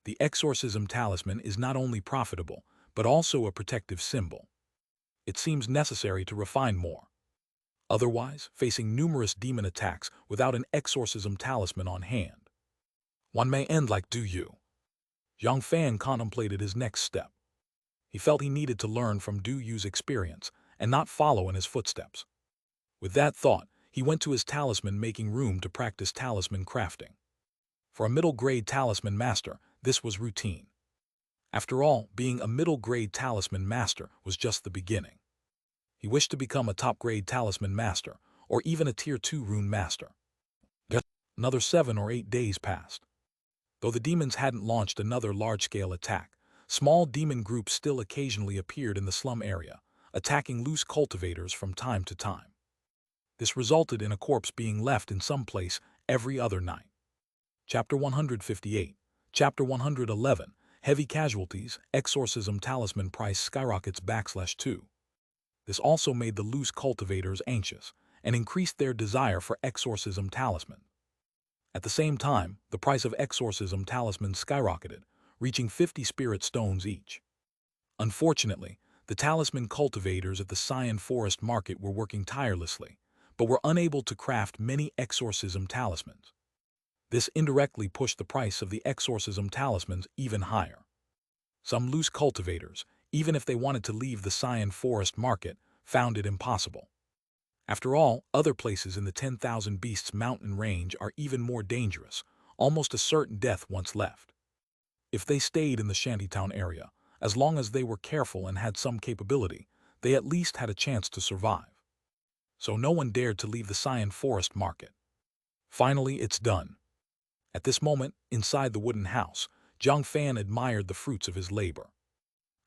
The exorcism talisman is not only profitable, but also a protective symbol. It seems necessary to refine more. Otherwise, facing numerous demon attacks without an exorcism talisman on hand, one may end like Do You. Jiang Fan contemplated his next step. He felt he needed to learn from Du Yu's experience and not follow in his footsteps. With that thought, he went to his talisman-making room to practice talisman crafting. For a middle-grade talisman master, this was routine. After all, being a middle-grade talisman master was just the beginning. He wished to become a top-grade talisman master, or even a Tier 2 rune master. Another 7 or 8 days passed. Though the demons hadn't launched another large-scale attack, small demon groups still occasionally appeared in the slum area, attacking loose cultivators from time to time. This resulted in a corpse being left in some place every other night. Chapter 158. Chapter 111. Heavy Casualties, Exorcism Talisman Price Skyrockets /2. This also made the loose cultivators anxious and increased their desire for exorcism talisman. At the same time, the price of exorcism talismans skyrocketed, reaching 50 spirit stones each. Unfortunately, the talisman cultivators at the Xian Forest Market were working tirelessly, but were unable to craft many exorcism talismans. This indirectly pushed the price of the exorcism talismans even higher. Some loose cultivators, even if they wanted to leave the Xian Forest Market, found it impossible. After all, other places in the 10,000 Beasts mountain range are even more dangerous, almost a certain death once left. If they stayed in the shantytown area, as long as they were careful and had some capability, they at least had a chance to survive. So no one dared to leave the Xian Forest Market. Finally, it's done. At this moment, inside the wooden house, Jiang Fan admired the fruits of his labor.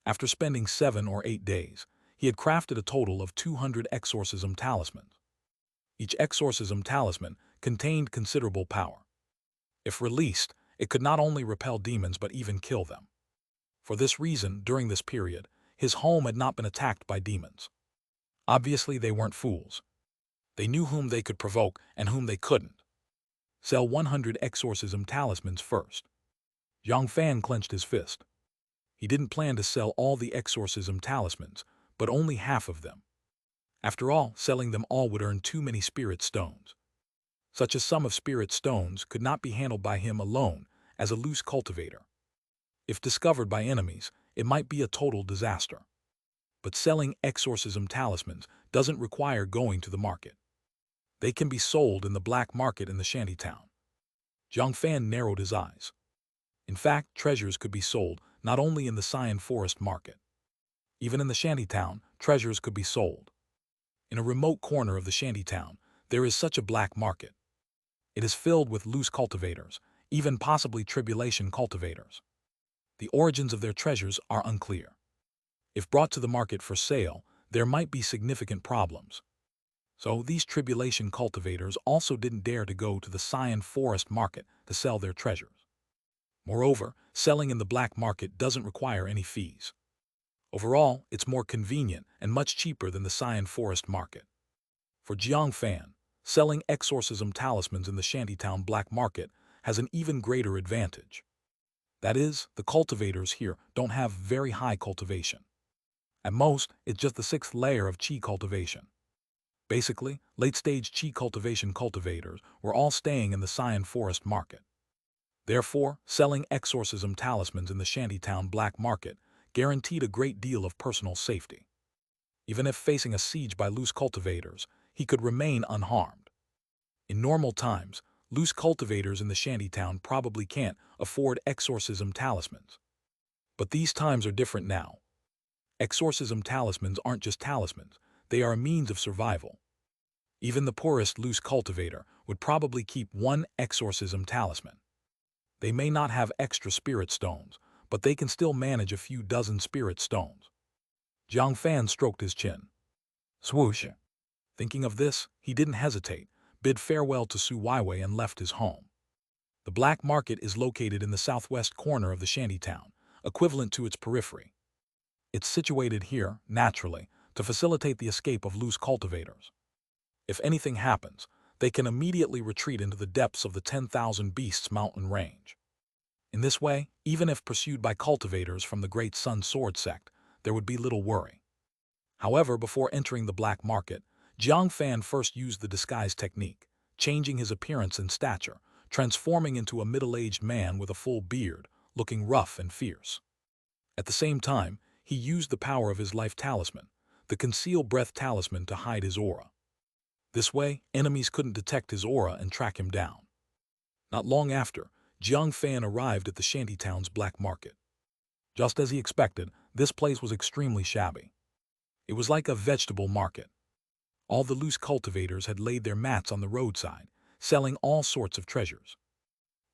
After spending 7 or 8 days, he had crafted a total of 200 exorcism talismans. Each exorcism talisman contained considerable power. If released, it could not only repel demons but even kill them. For this reason, during this period, his home had not been attacked by demons. Obviously, they weren't fools. They knew whom they could provoke and whom they couldn't. Sell 100 exorcism talismans first. Jiang Fan clenched his fist. He didn't plan to sell all the exorcism talismans, but only half of them. After all, selling them all would earn too many spirit stones. Such a sum of spirit stones could not be handled by him alone as a loose cultivator. If discovered by enemies, it might be a total disaster. But selling exorcism talismans doesn't require going to the market. They can be sold in the black market in the shantytown. Jiang Fan narrowed his eyes. In fact, treasures could be sold not only in the Xian Forest Market. Even in the shantytown, treasures could be sold. In a remote corner of the shantytown, there is such a black market. It is filled with loose cultivators, even possibly tribulation cultivators. The origins of their treasures are unclear. If brought to the market for sale, there might be significant problems. So these tribulation cultivators also didn't dare to go to the Xian Forest Market to sell their treasures. Moreover, selling in the black market doesn't require any fees. Overall, it's more convenient and much cheaper than the Xian Forest Market. For Jiang Fan, selling exorcism talismans in the shantytown black market has an even greater advantage. That is, the cultivators here don't have very high cultivation. At most, it's just the 6th layer of Qi cultivation. Basically, late-stage Qi cultivation cultivators were all staying in the Xian Forest Market. Therefore, selling exorcism talismans in the shantytown black market guaranteed a great deal of personal safety. Even if facing a siege by loose cultivators, he could remain unharmed. In normal times, loose cultivators in the shantytown probably can't afford exorcism talismans. But these times are different now. Exorcism talismans aren't just talismans, they are a means of survival. Even the poorest loose cultivator would probably keep one exorcism talisman. They may not have extra spirit stones, but they can still manage a few dozen spirit stones. Jiang Fan stroked his chin. Swoosh. Thinking of this, he didn't hesitate, bid farewell to Su Weiwei and left his home. The black market is located in the southwest corner of the shantytown, equivalent to its periphery. It's situated here, naturally, to facilitate the escape of loose cultivators. If anything happens, they can immediately retreat into the depths of the 10,000 Beasts mountain range. In this way, even if pursued by cultivators from the Great Sun Sword sect, there would be little worry. However, before entering the black market, Jiang Fan first used the disguise technique, changing his appearance and stature, transforming into a middle-aged man with a full beard, looking rough and fierce. At the same time, he used the power of his life talisman, the Conceal Breath talisman, to hide his aura. This way, enemies couldn't detect his aura and track him down. Not long after, Jiang Fan arrived at the shantytown's black market. Just as he expected, this place was extremely shabby. It was like a vegetable market. All the loose cultivators had laid their mats on the roadside, selling all sorts of treasures.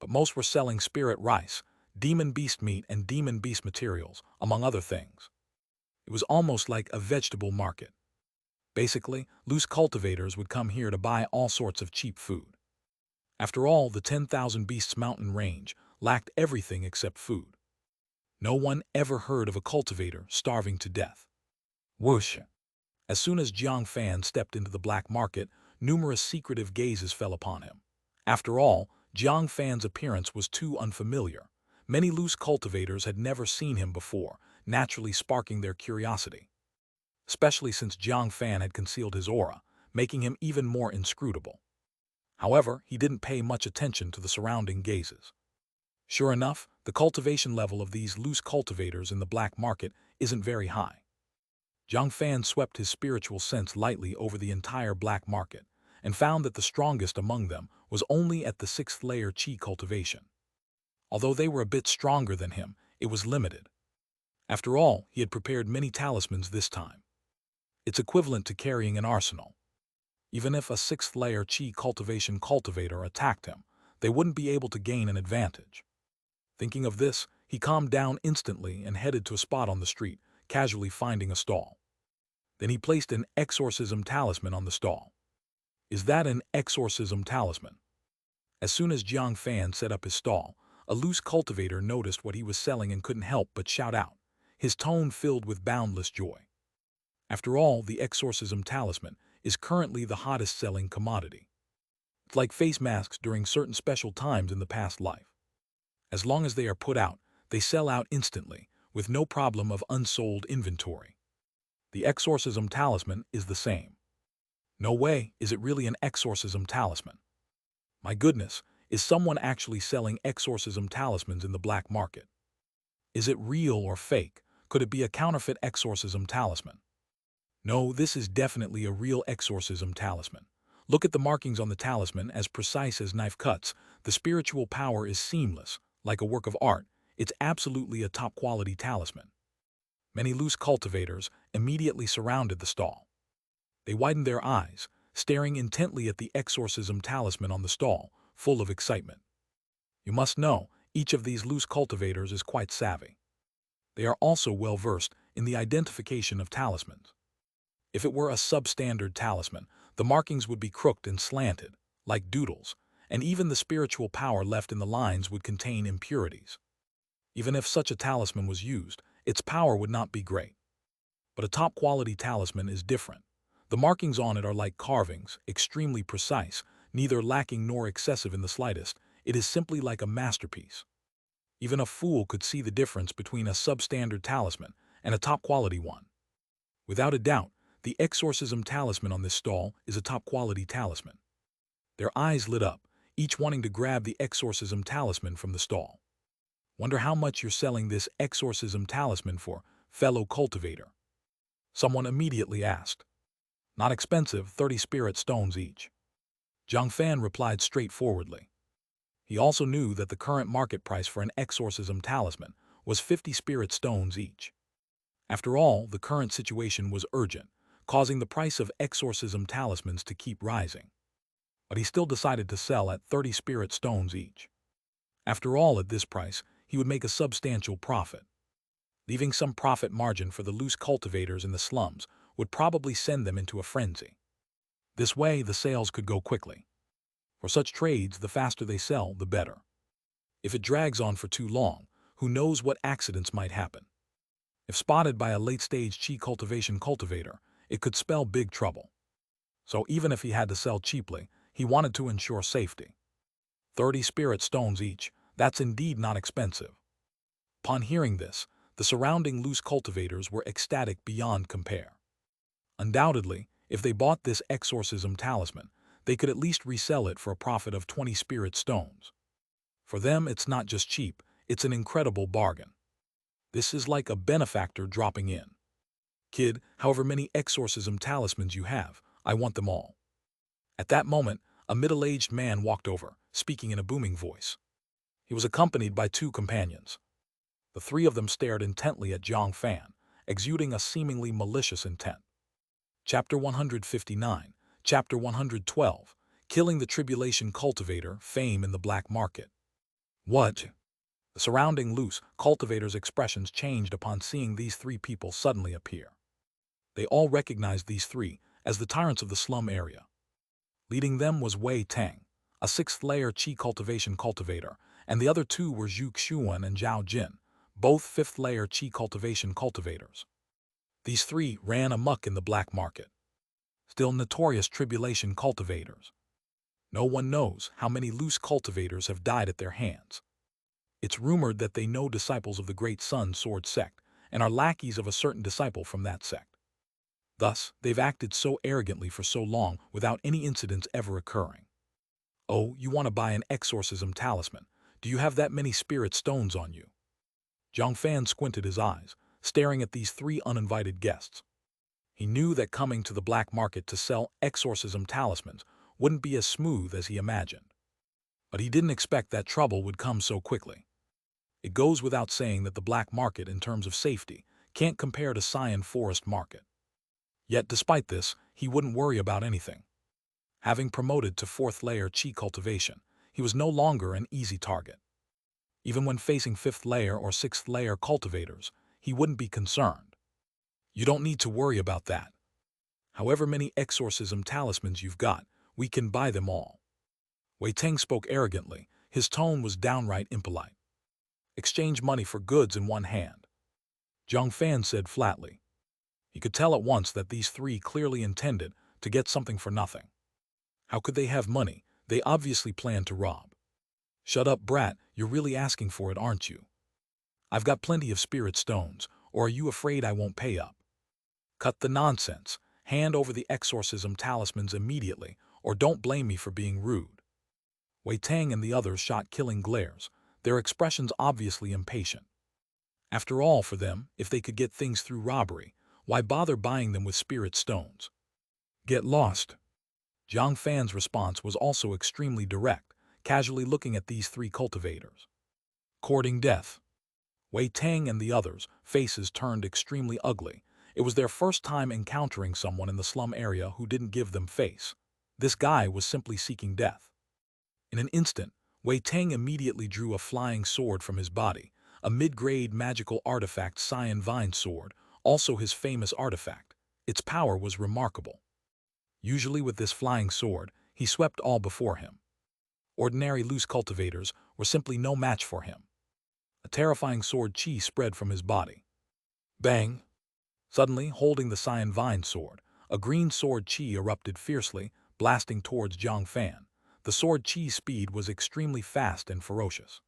But most were selling spirit rice, demon beast meat, and demon beast materials, among other things. It was almost like a vegetable market. Basically, loose cultivators would come here to buy all sorts of cheap food. After all, the 10,000 Beasts mountain range lacked everything except food. No one ever heard of a cultivator starving to death. Whoosh! As soon as Jiang Fan stepped into the black market, numerous secretive gazes fell upon him. After all, Jiang Fan's appearance was too unfamiliar. Many loose cultivators had never seen him before, naturally sparking their curiosity. Especially since Jiang Fan had concealed his aura, making him even more inscrutable. However, he didn't pay much attention to the surrounding gazes. Sure enough, the cultivation level of these loose cultivators in the black market isn't very high. Jiang Fan swept his spiritual sense lightly over the entire black market and found that the strongest among them was only at the 6th layer Qi cultivation. Although they were a bit stronger than him, it was limited. After all, he had prepared many talismans this time. It's equivalent to carrying an arsenal. Even if a 6th layer Qi cultivation cultivator attacked him, they wouldn't be able to gain an advantage. Thinking of this, he calmed down instantly and headed to a spot on the street, casually finding a stall. Then he placed an exorcism talisman on the stall. Is that an exorcism talisman? As soon as Jiang Fan set up his stall, a loose cultivator noticed what he was selling and couldn't help but shout out, his tone filled with boundless joy. After all, the exorcism talisman is currently the hottest selling commodity. It's like face masks during certain special times in the past life. As long as they are put out, they sell out instantly, with no problem of unsold inventory. The exorcism talisman is the same. No way is it really an exorcism talisman. My goodness, is someone actually selling exorcism talismans in the black market? Is it real or fake? Could it be a counterfeit exorcism talisman? No, this is definitely a real exorcism talisman. Look at the markings on the talisman, as precise as knife cuts. The spiritual power is seamless, like a work of art. It's absolutely a top-quality talisman. Many loose cultivators immediately surrounded the stall. They widened their eyes, staring intently at the exorcism talisman on the stall, full of excitement. You must know, each of these loose cultivators is quite savvy. They are also well-versed in the identification of talismans. If it were a substandard talisman, the markings would be crooked and slanted, like doodles, and even the spiritual power left in the lines would contain impurities. Even if such a talisman was used, its power would not be great. But a top-quality talisman is different. The markings on it are like carvings, extremely precise, neither lacking nor excessive in the slightest. It is simply like a masterpiece. Even a fool could see the difference between a substandard talisman and a top-quality one. Without a doubt, the exorcism talisman on this stall is a top-quality talisman. Their eyes lit up, each wanting to grab the exorcism talisman from the stall. Wonder how much you're selling this exorcism talisman for, fellow cultivator? Someone immediately asked. Not expensive, 30 spirit stones each. Jiang Fan replied straightforwardly. He also knew that the current market price for an exorcism talisman was 50 spirit stones each. After all, the current situation was urgent, causing the price of exorcism talismans to keep rising. But he still decided to sell at 30 spirit stones each. After all, at this price, he would make a substantial profit. Leaving some profit margin for the loose cultivators in the slums would probably send them into a frenzy. This way, the sales could go quickly. For such trades, the faster they sell, the better. If it drags on for too long, who knows what accidents might happen. If spotted by a late-stage chi cultivation cultivator, it could spell big trouble. So even if he had to sell cheaply, he wanted to ensure safety. 30 spirit stones each, that's indeed not expensive. Upon hearing this, the surrounding loose cultivators were ecstatic beyond compare. Undoubtedly, if they bought this exorcism talisman, they could at least resell it for a profit of 20 spirit stones. For them, it's not just cheap, it's an incredible bargain. This is like a benefactor dropping in. Kid, however many exorcism talismans you have, I want them all. At that moment, a middle-aged man walked over, speaking in a booming voice. He was accompanied by 2 companions. The 3 of them stared intently at Jiang Fan, exuding a seemingly malicious intent. Chapter 159, Chapter 112, Killing the Tribulation Cultivator, Fame in the Black Market. What? The surrounding loose cultivators' expressions changed upon seeing these 3 people suddenly appear. They all recognized these 3 as the tyrants of the slum area. Leading them was Wei Tang, a 6th-layer Qi cultivation cultivator, and the other 2 were Zhu Xuan and Zhao Jin, both 5th-layer Qi cultivation cultivators. These 3 ran amok in the black market. Still notorious tribulation cultivators. No one knows how many loose cultivators have died at their hands. It's rumored that they know disciples of the Great Sun Sword sect and are lackeys of a certain disciple from that sect. Thus, they've acted so arrogantly for so long without any incidents ever occurring. Oh, you want to buy an exorcism talisman. Do you have that many spirit stones on you? Jiang Fan squinted his eyes, staring at these 3 uninvited guests. He knew that coming to the black market to sell exorcism talismans wouldn't be as smooth as he imagined. But he didn't expect that trouble would come so quickly. It goes without saying that the black market, in terms of safety, can't compare to Xian Forest Market. Yet despite this, he wouldn't worry about anything. Having promoted to 4th-layer Qi cultivation, he was no longer an easy target. Even when facing 5th-layer or 6th-layer cultivators, he wouldn't be concerned. You don't need to worry about that. However many exorcism talismans you've got, we can buy them all. Wei Teng spoke arrogantly, his tone was downright impolite. Exchange money for goods in one hand. Jiang Fan said flatly. He could tell at once that these 3 clearly intended to get something for nothing. How could they have money? They obviously planned to rob. Shut up, brat, you're really asking for it, aren't you? I've got plenty of spirit stones, or are you afraid I won't pay up? Cut the nonsense, hand over the exorcism talismans immediately, or don't blame me for being rude. Wei Tang and the others shot killing glares, their expressions obviously impatient. After all, for them, if they could get things through robbery, why bother buying them with spirit stones? Get lost. Jiang Fan's response was also extremely direct, casually looking at these 3 cultivators. Courting death. Wei Tang and the others' faces turned extremely ugly. It was their first time encountering someone in the slum area who didn't give them face. This guy was simply seeking death. In an instant, Wei Tang immediately drew a flying sword from his body, a mid-grade magical artifact Xian Vine sword, also his famous artifact. Its power was remarkable. Usually with this flying sword, he swept all before him. Ordinary loose cultivators were simply no match for him. A terrifying sword chi spread from his body. Bang! Suddenly, holding the Xian Vine sword, a green sword chi erupted fiercely, blasting towards Jiang Fan. The sword chi's speed was extremely fast and ferocious.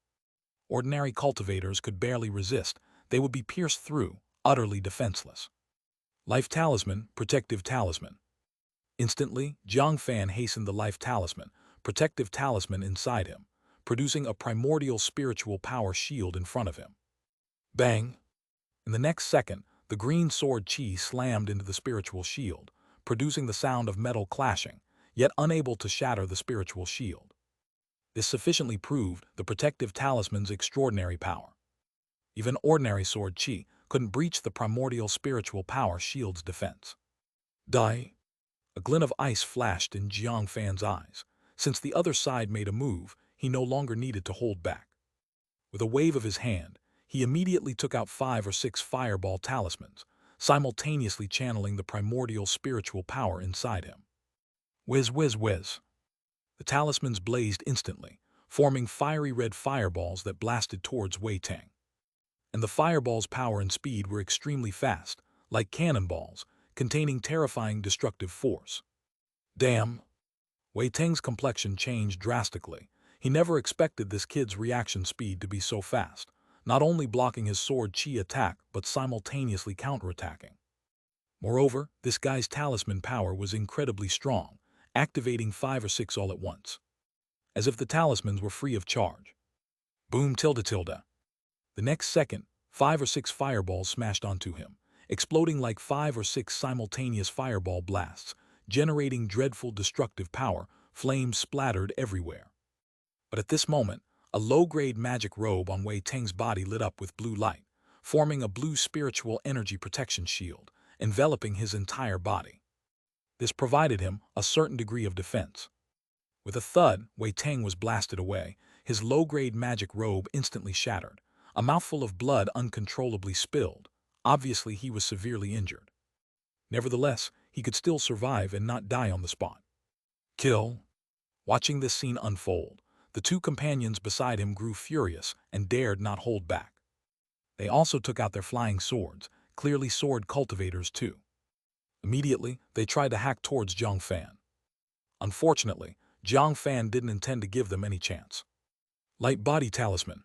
Ordinary cultivators could barely resist, they would be pierced through, utterly defenseless. Life Talisman, Protective Talisman. Instantly, Jiang Fan hastened the life talisman, protective talisman inside him, producing a primordial spiritual power shield in front of him. Bang! In the next second, the green sword chi slammed into the spiritual shield, producing the sound of metal clashing, yet unable to shatter the spiritual shield. This sufficiently proved the protective talisman's extraordinary power. Even ordinary sword chi couldn't breach the primordial spiritual power shield's defense. Die! A glint of ice flashed in Jiang Fan's eyes. Since the other side made a move, he no longer needed to hold back. With a wave of his hand, he immediately took out 5 or 6 fireball talismans, simultaneously channeling the primordial spiritual power inside him. Whiz, whiz, whiz. The talismans blazed instantly, forming fiery red fireballs that blasted towards Wei Tang. And the fireballs' power and speed were extremely fast, like cannonballs, containing terrifying destructive force. Damn! Wei Tang's complexion changed drastically. He never expected this kid's reaction speed to be so fast, not only blocking his sword chi attack but simultaneously counterattacking. Moreover, this guy's talisman power was incredibly strong, activating 5 or 6 all at once, as if the talismans were free of charge. Boom tilde tilde. The next second, 5 or 6 fireballs smashed onto him, exploding like 5 or 6 simultaneous fireball blasts, generating dreadful destructive power. Flames splattered everywhere. But at this moment, a low-grade magic robe on Wei Tang's body lit up with blue light, forming a blue spiritual energy protection shield, enveloping his entire body. This provided him a certain degree of defense. With a thud, Wei Tang was blasted away, his low-grade magic robe instantly shattered, a mouthful of blood uncontrollably spilled. Obviously, he was severely injured. Nevertheless, he could still survive and not die on the spot. Kill! Watching this scene unfold, the 2 companions beside him grew furious and dared not hold back. They also took out their flying swords, clearly sword cultivators too. Immediately, they tried to hack towards Jiang Fan. Unfortunately, Jiang Fan didn't intend to give them any chance. Light Body Talisman.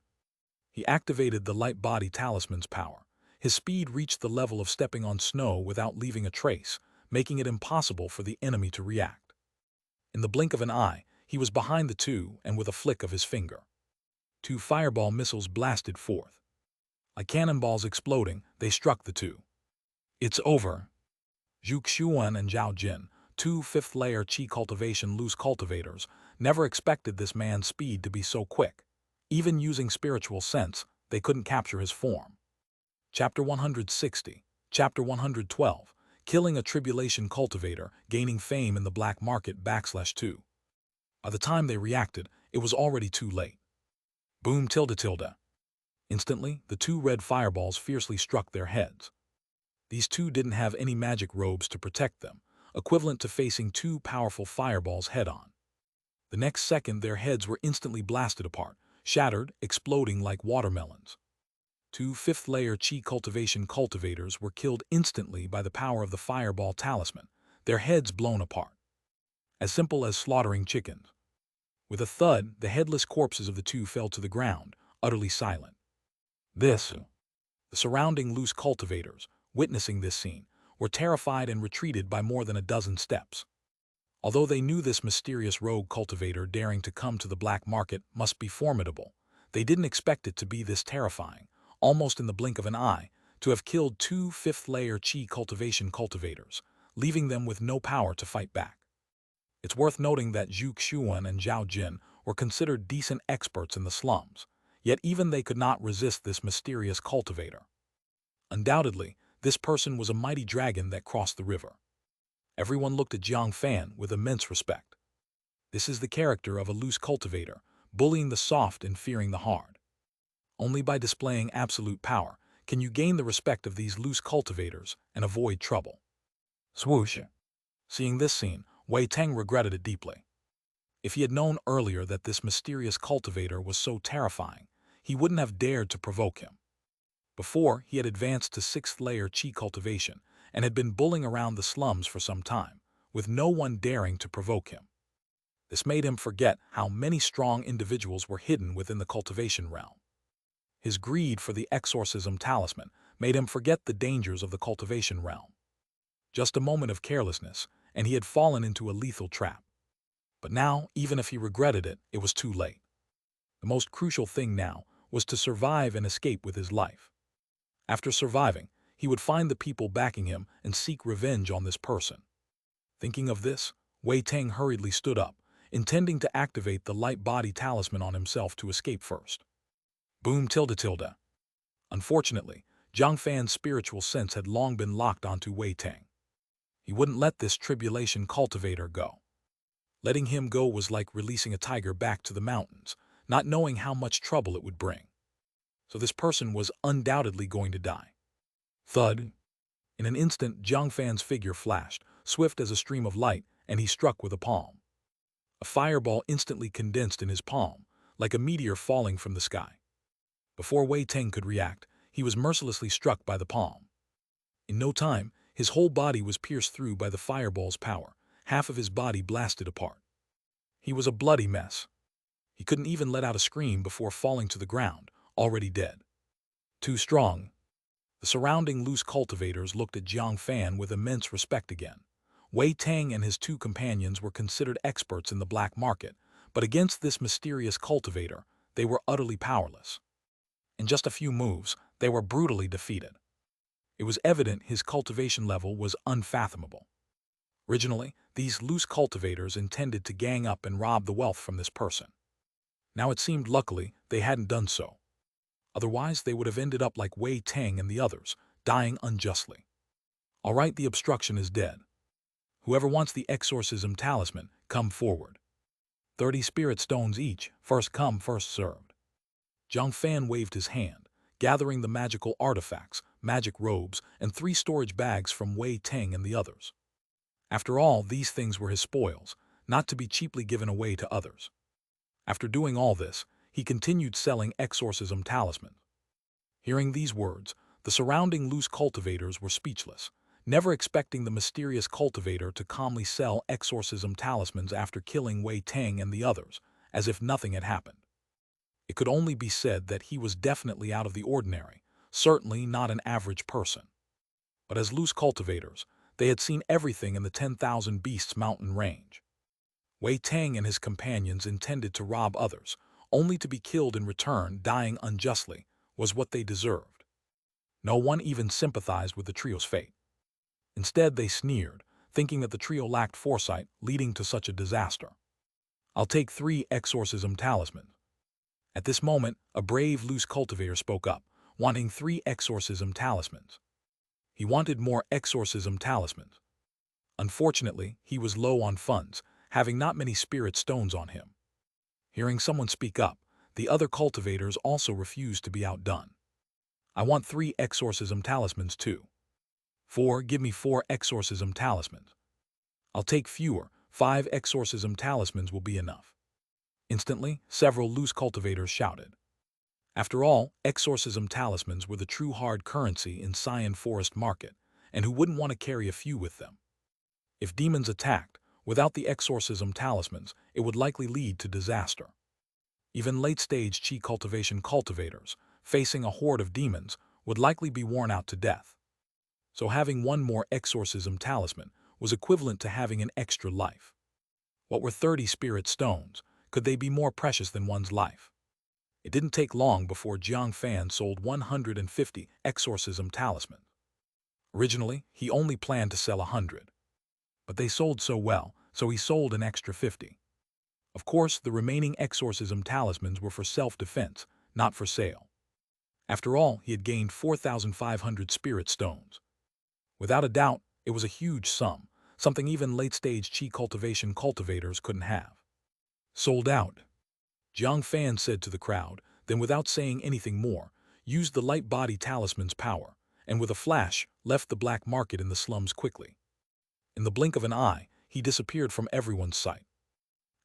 He activated the Light Body Talisman's power. His speed reached the level of stepping on snow without leaving a trace, making it impossible for the enemy to react. In the blink of an eye, he was behind the 2 and with a flick of his finger. 2 fireball missiles blasted forth. Like cannonballs exploding, they struck the 2. It's over. Zhu Xuan and Zhao Jin, 2 5th-layer Qi Cultivation loose cultivators, never expected this man's speed to be so quick. Even using spiritual sense, they couldn't capture his form. Chapter 160, Chapter 112, Killing a Tribulation Cultivator, Gaining Fame in the Black Market /2. By the time they reacted, it was already too late. Boom tilde tilde. Instantly, the 2 red fireballs fiercely struck their heads. These 2 didn't have any magic robes to protect them, equivalent to facing 2 powerful fireballs head-on. The next second, their heads were instantly blasted apart, shattered, exploding like watermelons. 2 5th-layer Qi Cultivation cultivators were killed instantly by the power of the fireball talisman, their heads blown apart. As simple as slaughtering chickens. With a thud, the headless corpses of the 2 fell to the ground, utterly silent. The surrounding loose cultivators, witnessing this scene, were terrified and retreated by more than a dozen steps. Although they knew this mysterious rogue cultivator daring to come to the black market must be formidable, they didn't expect it to be this terrifying, almost in the blink of an eye, to have killed 2 5th-layer Qi Cultivation cultivators, leaving them with no power to fight back. It's worth noting that Zhu Xuan and Zhao Jin were considered decent experts in the slums, yet even they could not resist this mysterious cultivator. Undoubtedly, this person was a mighty dragon that crossed the river. Everyone looked at Jiang Fan with immense respect. This is the character of a loose cultivator, bullying the soft and fearing the hard. Only by displaying absolute power can you gain the respect of these loose cultivators and avoid trouble. Swoosh! Seeing this scene, Wei Tang regretted it deeply. If he had known earlier that this mysterious cultivator was so terrifying, he wouldn't have dared to provoke him. Before, he had advanced to 6th-layer Qi Cultivation and had been bullying around the slums for some time, with no one daring to provoke him. This made him forget how many strong individuals were hidden within the cultivation realm. His greed for the exorcism talisman made him forget the dangers of the cultivation realm. Just a moment of carelessness, and he had fallen into a lethal trap. But now, even if he regretted it, it was too late. The most crucial thing now was to survive and escape with his life. After surviving, he would find the people backing him and seek revenge on this person. Thinking of this, Wei Tang hurriedly stood up, intending to activate the light body talisman on himself to escape first. Boom tilde tilde. Unfortunately, Jiang Fan's spiritual sense had long been locked onto Wei Tang. He wouldn't let this tribulation cultivator go. Letting him go was like releasing a tiger back to the mountains, not knowing how much trouble it would bring. So this person was undoubtedly going to die. Thud! In an instant, Jiang Fan's figure flashed, swift as a stream of light, and he struck with a palm. A fireball instantly condensed in his palm, like a meteor falling from the sky. Before Wei Tang could react, he was mercilessly struck by the palm. In no time, his whole body was pierced through by the fireball's power, half of his body blasted apart. He was a bloody mess. He couldn't even let out a scream before falling to the ground, already dead. Too strong. The surrounding loose cultivators looked at Jiang Fan with immense respect again. Wei Tang and his two companions were considered experts in the black market, but against this mysterious cultivator, they were utterly powerless. In just a few moves, they were brutally defeated. It was evident his cultivation level was unfathomable. Originally, these loose cultivators intended to gang up and rob the wealth from this person. Now it seemed luckily they hadn't done so. Otherwise, they would have ended up like Wei Tang and the others, dying unjustly. All right, the obstruction is dead. Whoever wants the exorcism talisman, come forward. 30 spirit stones each, first come, first served. Jiang Fan waved his hand, gathering the magical artifacts, magic robes, and 3 storage bags from Wei Tang and the others. After all, these things were his spoils, not to be cheaply given away to others. After doing all this, he continued selling exorcism talismans. Hearing these words, the surrounding loose cultivators were speechless, never expecting the mysterious cultivator to calmly sell exorcism talismans after killing Wei Tang and the others, as if nothing had happened. It could only be said that he was definitely out of the ordinary, certainly not an average person. But as loose cultivators, they had seen everything in the 10,000 Beasts mountain range. Wei Tang and his companions intended to rob others, only to be killed in return, dying unjustly, was what they deserved. No one even sympathized with the trio's fate. Instead, they sneered, thinking that the trio lacked foresight, leading to such a disaster. I'll take 3 exorcism talismans. At this moment, a brave loose cultivator spoke up, wanting 3 exorcism talismans. He wanted more exorcism talismans. Unfortunately, he was low on funds, having not many spirit stones on him. Hearing someone speak up, the other cultivators also refused to be outdone. I want 3 exorcism talismans too. 4, give me 4 exorcism talismans. I'll take fewer, 5 exorcism talismans will be enough. Instantly, several loose cultivators shouted. After all, exorcism talismans were the true hard currency in Xian Forest Market, and who wouldn't want to carry a few with them? If demons attacked, without the exorcism talismans, it would likely lead to disaster. Even late-stage Qi cultivation cultivators, facing a horde of demons, would likely be worn out to death. So having one more exorcism talisman was equivalent to having an extra life. What were 30 spirit stones? Could they be more precious than one's life? It didn't take long before Jiang Fan sold 150 exorcism talismans. Originally, he only planned to sell 100. But they sold so well, so he sold an extra 50. Of course, the remaining exorcism talismans were for self-defense, not for sale. After all, he had gained 4,500 spirit stones. Without a doubt, it was a huge sum, something even late-stage Qi cultivation cultivators couldn't have. Sold out. Jiang Fan said to the crowd, then without saying anything more, used the light body talisman's power, and with a flash, left the black market in the slums quickly. In the blink of an eye, he disappeared from everyone's sight.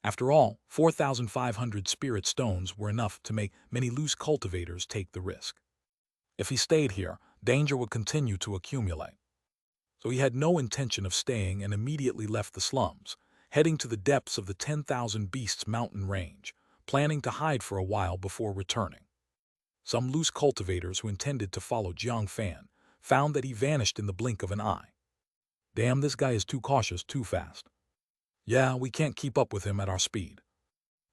After all, 4,500 spirit stones were enough to make many loose cultivators take the risk. If he stayed here, danger would continue to accumulate. So he had no intention of staying and immediately left the slums, heading to the depths of the 10,000 Beasts mountain range, planning to hide for a while before returning. Some loose cultivators who intended to follow Jiang Fan found that he vanished in the blink of an eye. Damn, this guy is too cautious, too fast. Yeah, we can't keep up with him at our speed.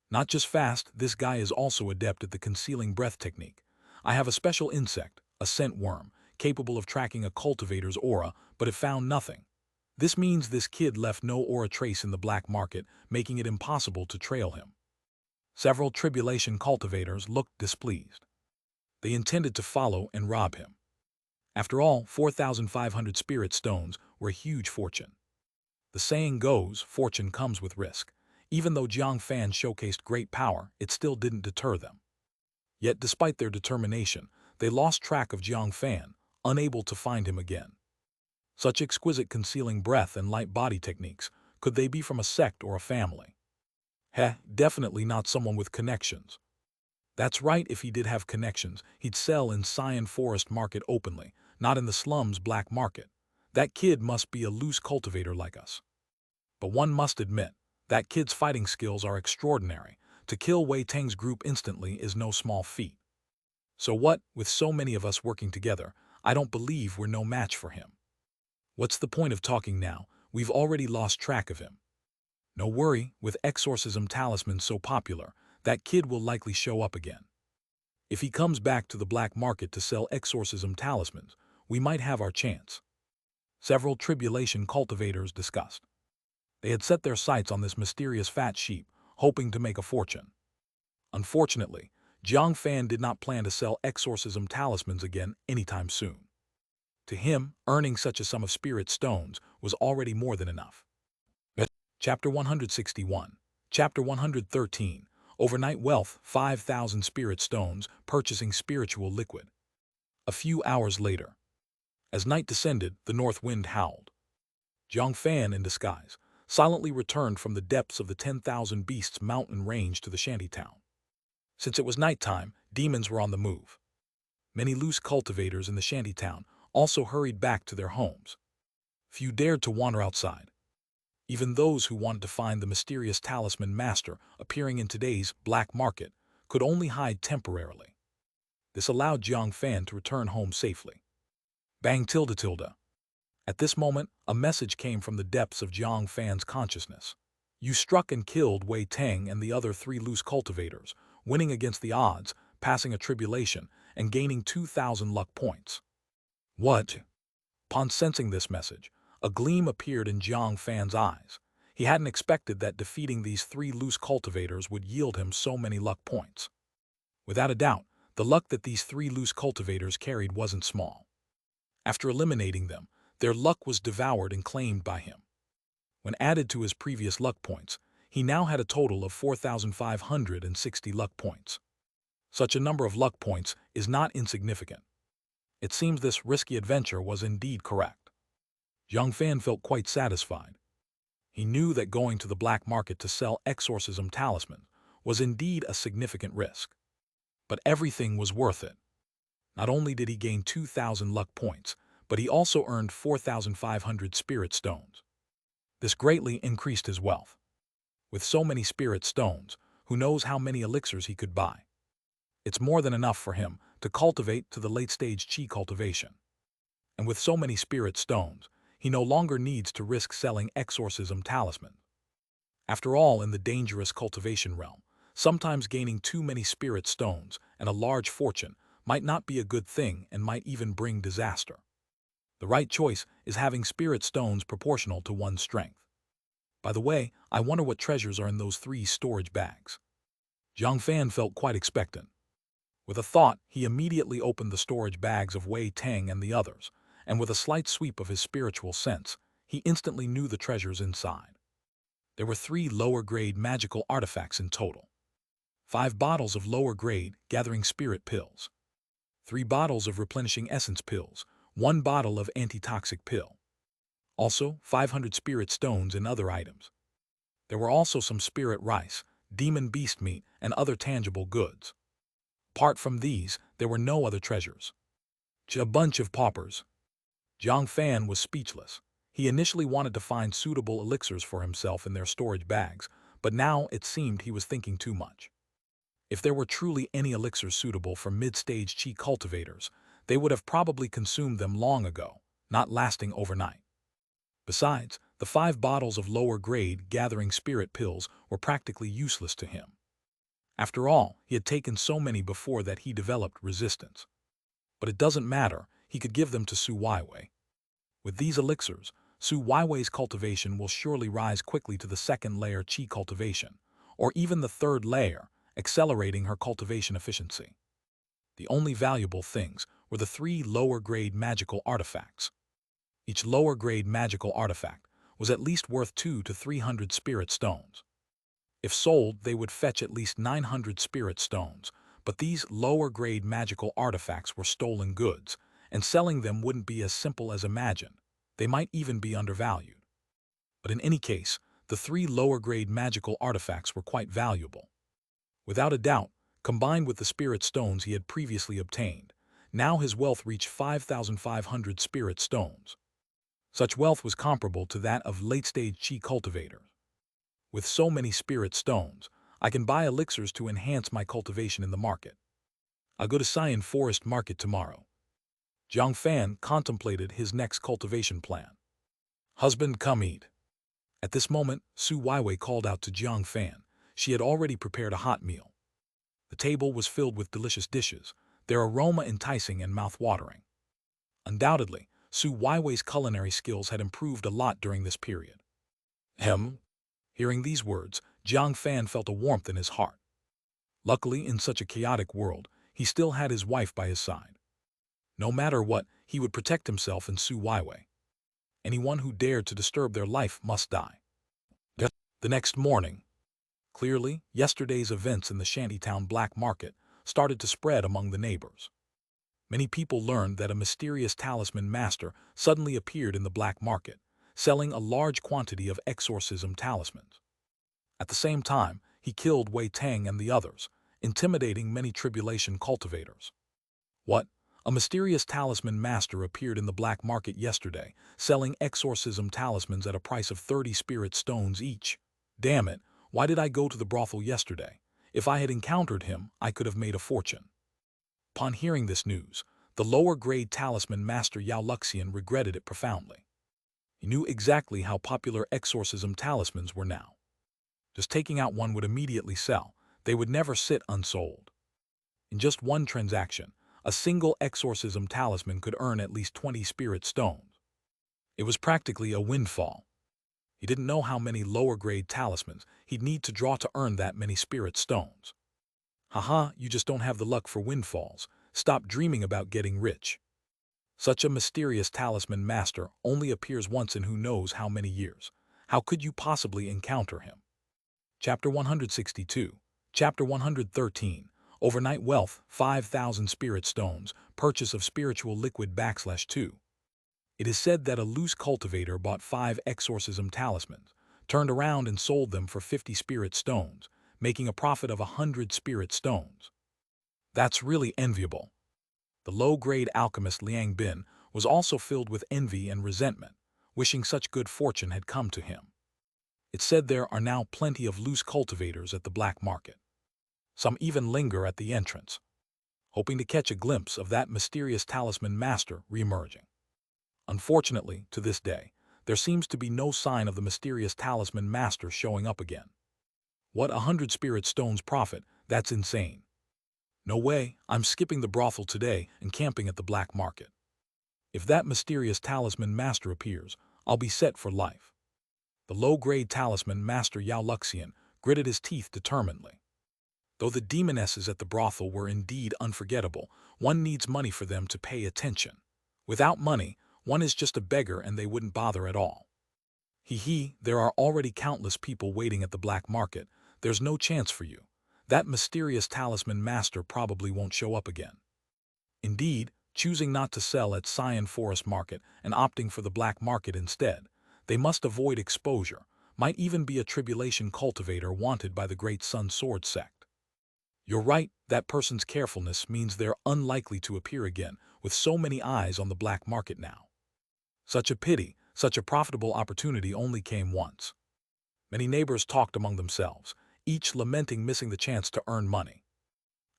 Not just fast, this guy is also adept at the concealing breath technique. I have a special insect, a scent worm, capable of tracking a cultivator's aura, but it found nothing. This means this kid left no aura trace in the black market, making it impossible to trail him. Several tribulation cultivators looked displeased. They intended to follow and rob him. After all, 4,500 spirit stones were a huge fortune. The saying goes, fortune comes with risk. Even though Jiang Fan showcased great power, it still didn't deter them. Yet despite their determination, they lost track of Jiang Fan, unable to find him again. Such exquisite concealing breath and light body techniques, could they be from a sect or a family? Definitely not someone with connections. That's right, if he did have connections, he'd sell in Cyan Forest Market openly, not in the slums black market. That kid must be a loose cultivator like us. But one must admit, that kid's fighting skills are extraordinary. To kill Wei Teng's group instantly is no small feat. So what, with so many of us working together, I don't believe we're no match for him. What's the point of talking now? We've already lost track of him. No worry, with exorcism talismans so popular, that kid will likely show up again. If he comes back to the black market to sell exorcism talismans, we might have our chance. Several tribulation cultivators discussed. They had set their sights on this mysterious fat sheep, hoping to make a fortune. Unfortunately, Jiang Fan did not plan to sell exorcism talismans again anytime soon. To him, earning such a sum of spirit stones was already more than enough. Chapter 161. Chapter 113. Overnight wealth, 5,000 spirit stones, purchasing spiritual liquid. A few hours later. As night descended, the north wind howled. Jiang Fan, in disguise, silently returned from the depths of the 10,000 Beasts mountain range to the shantytown. Since it was nighttime, demons were on the move. Many loose cultivators in the shantytown also hurried back to their homes. Few dared to wander outside. Even those who wanted to find the mysterious talisman master appearing in today's black market could only hide temporarily. This allowed Jiang Fan to return home safely. Bang tilde tilde. At this moment, a message came from the depths of Jiang Fan's consciousness. You struck and killed Wei Teng and the other 3 loose cultivators, winning against the odds, passing a tribulation, and gaining 2,000 luck points. What? Upon sensing this message, a gleam appeared in Jiang Fan's eyes. He hadn't expected that defeating these 3 loose cultivators would yield him so many luck points. Without a doubt, the luck that these 3 loose cultivators carried wasn't small. After eliminating them, their luck was devoured and claimed by him. When added to his previous luck points, he now had a total of 4,560 luck points. Such a number of luck points is not insignificant. It seems this risky adventure was indeed correct. Jiang Fan felt quite satisfied. He knew that going to the black market to sell exorcism talisman was indeed a significant risk. But everything was worth it. Not only did he gain 2,000 luck points, but he also earned 4,500 spirit stones. This greatly increased his wealth. With so many spirit stones, who knows how many elixirs he could buy. It's more than enough for him to cultivate to the late-stage Qi cultivation. And with so many spirit stones, he no longer needs to risk selling exorcism talisman. After all, in the dangerous cultivation realm, sometimes gaining too many spirit stones and a large fortune might not be a good thing and might even bring disaster. The right choice is having spirit stones proportional to one's strength. By the way, I wonder what treasures are in those 3 storage bags. Jiang Fan felt quite expectant. With a thought, he immediately opened the storage bags of Wei Teng and the others, and with a slight sweep of his spiritual sense, he instantly knew the treasures inside. There were 3 lower-grade magical artifacts in total. 5 bottles of lower-grade gathering spirit pills. 3 bottles of replenishing essence pills, 1 bottle of antitoxic pill. Also, 500 spirit stones and other items. There were also some spirit rice, demon beast meat, and other tangible goods. Apart from these, there were no other treasures. A bunch of paupers. Jiang Fan was speechless. He initially wanted to find suitable elixirs for himself in their storage bags, but now it seemed he was thinking too much. If there were truly any elixirs suitable for mid-stage Qi cultivators, they would have probably consumed them long ago, not lasting overnight. Besides, the 5 bottles of lower-grade gathering spirit pills were practically useless to him. After all, he had taken so many before that he developed resistance. But it doesn't matter, he could give them to Su Weiwei. With these elixirs, Su Weiwei's cultivation will surely rise quickly to the 2nd layer Qi cultivation, or even the 3rd layer, accelerating her cultivation efficiency. The only valuable things were the 3 lower-grade magical artifacts. Each lower-grade magical artifact was at least worth 200 to 300 spirit stones. If sold, they would fetch at least 900 spirit stones, but these lower-grade magical artifacts were stolen goods, and selling them wouldn't be as simple as imagined. They might even be undervalued. But in any case, the 3 lower-grade magical artifacts were quite valuable. Without a doubt, combined with the spirit stones he had previously obtained, now his wealth reached 5,500 spirit stones. Such wealth was comparable to that of late-stage chi cultivators. With so many spirit stones, I can buy elixirs to enhance my cultivation in the market. I'll go to Xian Forest Market tomorrow. Jiang Fan contemplated his next cultivation plan. Husband, come eat. At this moment, Su Weiwei called out to Jiang Fan. She had already prepared a hot meal. The table was filled with delicious dishes, their aroma enticing and mouth-watering. Undoubtedly, Su Weiwei's culinary skills had improved a lot during this period. Hearing these words, Jiang Fan felt a warmth in his heart. Luckily, in such a chaotic world, he still had his wife by his side. No matter what, he would protect himself and Su Weiwei. Anyone who dared to disturb their life must die. The next morning, clearly, yesterday's events in the shantytown black market started to spread among the neighbors. Many people learned that a mysterious talisman master suddenly appeared in the black market, selling a large quantity of exorcism talismans. At the same time, he killed Wei Tang and the others, intimidating many tribulation cultivators. What? A mysterious talisman master appeared in the black market yesterday, selling exorcism talismans at a price of 30 spirit stones each. Damn it, why did I go to the brothel yesterday? If I had encountered him, I could have made a fortune. Upon hearing this news, the lower-grade talisman master Yao Luxian regretted it profoundly. He knew exactly how popular exorcism talismans were now. Just taking out one would immediately sell. They would never sit unsold. In just one transaction, a single exorcism talisman could earn at least 20 spirit stones. It was practically a windfall. He didn't know how many lower-grade talismans he'd need to draw to earn that many spirit stones. Haha, you just don't have the luck for windfalls. Stop dreaming about getting rich. Such a mysterious talisman master only appears once in who knows how many years. How could you possibly encounter him? Chapter 162. Chapter 113. Overnight Wealth, 5,000 Spirit Stones, Purchase of Spiritual Liquid /2. It is said that a loose cultivator bought 5 exorcism talismans, turned around and sold them for 50 spirit stones, making a profit of 100 spirit stones. That's really enviable. The low-grade alchemist Liang Bin was also filled with envy and resentment, wishing such good fortune had come to him. It's said there are now plenty of loose cultivators at the black market. Some even linger at the entrance, hoping to catch a glimpse of that mysterious talisman master re-emerging. Unfortunately, to this day, there seems to be no sign of the mysterious talisman master showing up again. What 100 spirit stones profit? That's insane. No way, I'm skipping the brothel today and camping at the black market. If that mysterious talisman master appears, I'll be set for life. The low-grade talisman master Yao Luxian gritted his teeth determinedly. Though the demonesses at the brothel were indeed unforgettable, one needs money for them to pay attention. Without money, one is just a beggar and they wouldn't bother at all. There are already countless people waiting at the black market. There's no chance for you. That mysterious talisman master probably won't show up again. Indeed, choosing not to sell at Xian Forest Market and opting for the black market instead, they must avoid exposure, might even be a tribulation cultivator wanted by the Great Sun Sword sect. You're right, that person's carefulness means they're unlikely to appear again with so many eyes on the black market now. Such a pity, such a profitable opportunity only came once. Many neighbors talked among themselves, each lamenting missing the chance to earn money.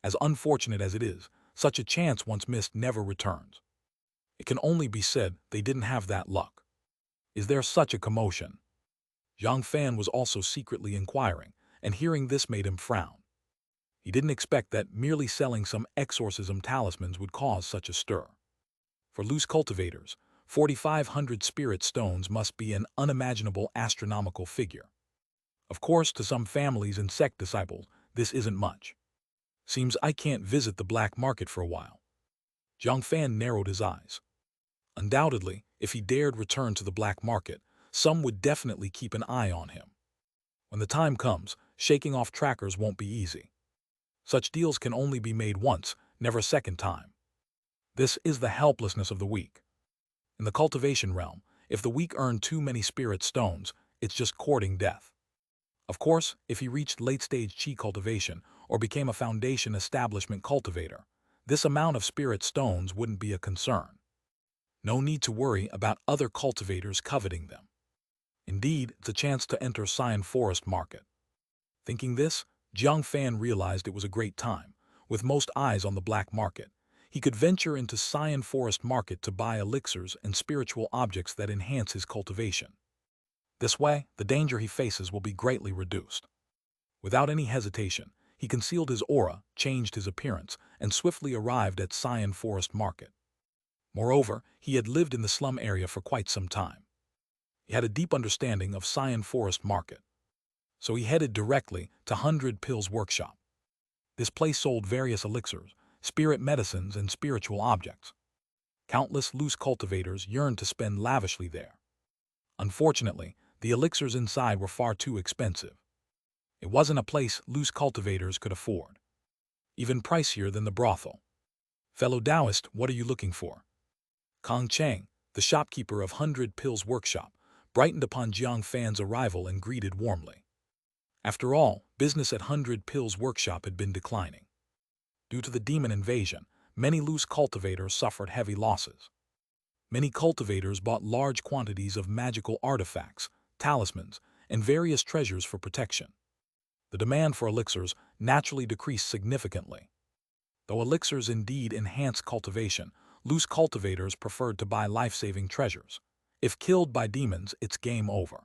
As unfortunate as it is, such a chance once missed never returns. It can only be said they didn't have that luck. Is there such a commotion? Jiang Fan was also secretly inquiring, and hearing this made him frown. He didn't expect that merely selling some exorcism talismans would cause such a stir. For loose cultivators, 4,500 spirit stones must be an unimaginable astronomical figure. Of course, to some families and sect disciples, this isn't much. Seems I can't visit the black market for a while. Jiang Fan narrowed his eyes. Undoubtedly, if he dared return to the black market, some would definitely keep an eye on him. When the time comes, shaking off trackers won't be easy. Such deals can only be made once, never a second time. This is the helplessness of the weak. In the cultivation realm, if the weak earn too many spirit stones, it's just courting death. Of course, if he reached late-stage chi cultivation or became a foundation establishment cultivator, this amount of spirit stones wouldn't be a concern. No need to worry about other cultivators coveting them. Indeed, it's a chance to enter Xian Forest Market. Thinking this, Jiang Fan realized it was a great time. With most eyes on the black market, he could venture into Xian Forest Market to buy elixirs and spiritual objects that enhance his cultivation. This way, the danger he faces will be greatly reduced. Without any hesitation, he concealed his aura, changed his appearance, and swiftly arrived at Xian Forest Market. Moreover, he had lived in the slum area for quite some time. He had a deep understanding of Xian Forest Market. So he headed directly to 100 Pills Workshop. This place sold various elixirs, spirit medicines, and spiritual objects. Countless loose cultivators yearned to spend lavishly there. Unfortunately, the elixirs inside were far too expensive. It wasn't a place loose cultivators could afford. Even pricier than the brothel. Fellow Taoist, what are you looking for? Kong Chang, the shopkeeper of 100 Pills Workshop, brightened upon Jiang Fan's arrival and greeted warmly. After all, business at 100 Pills Workshop had been declining. Due to the demon invasion, many loose cultivators suffered heavy losses. Many cultivators bought large quantities of magical artifacts, talismans, and various treasures for protection. The demand for elixirs naturally decreased significantly. Though elixirs indeed enhance cultivation, loose cultivators preferred to buy life-saving treasures. If killed by demons, it's game over.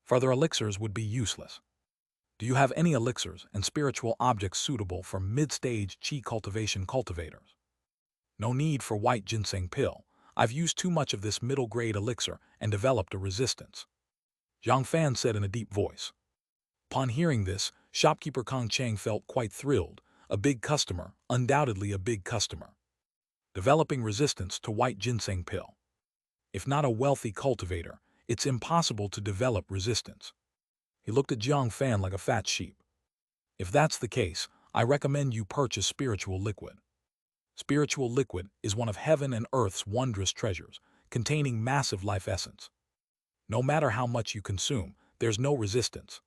Further elixirs would be useless. Do you have any elixirs and spiritual objects suitable for mid-stage chi cultivation cultivators? No need for white ginseng pill. I've used too much of this middle-grade elixir and developed a resistance. Jiang Fan said in a deep voice. Upon hearing this, shopkeeper Kong Chang felt quite thrilled. A big customer, undoubtedly a big customer. Developing resistance to white ginseng pill. If not a wealthy cultivator, it's impossible to develop resistance. He looked at Jiang Fan like a fat sheep. If that's the case, I recommend you purchase spiritual liquid. Spiritual liquid is one of heaven and earth's wondrous treasures, containing massive life essence. No matter how much you consume, there's no resistance.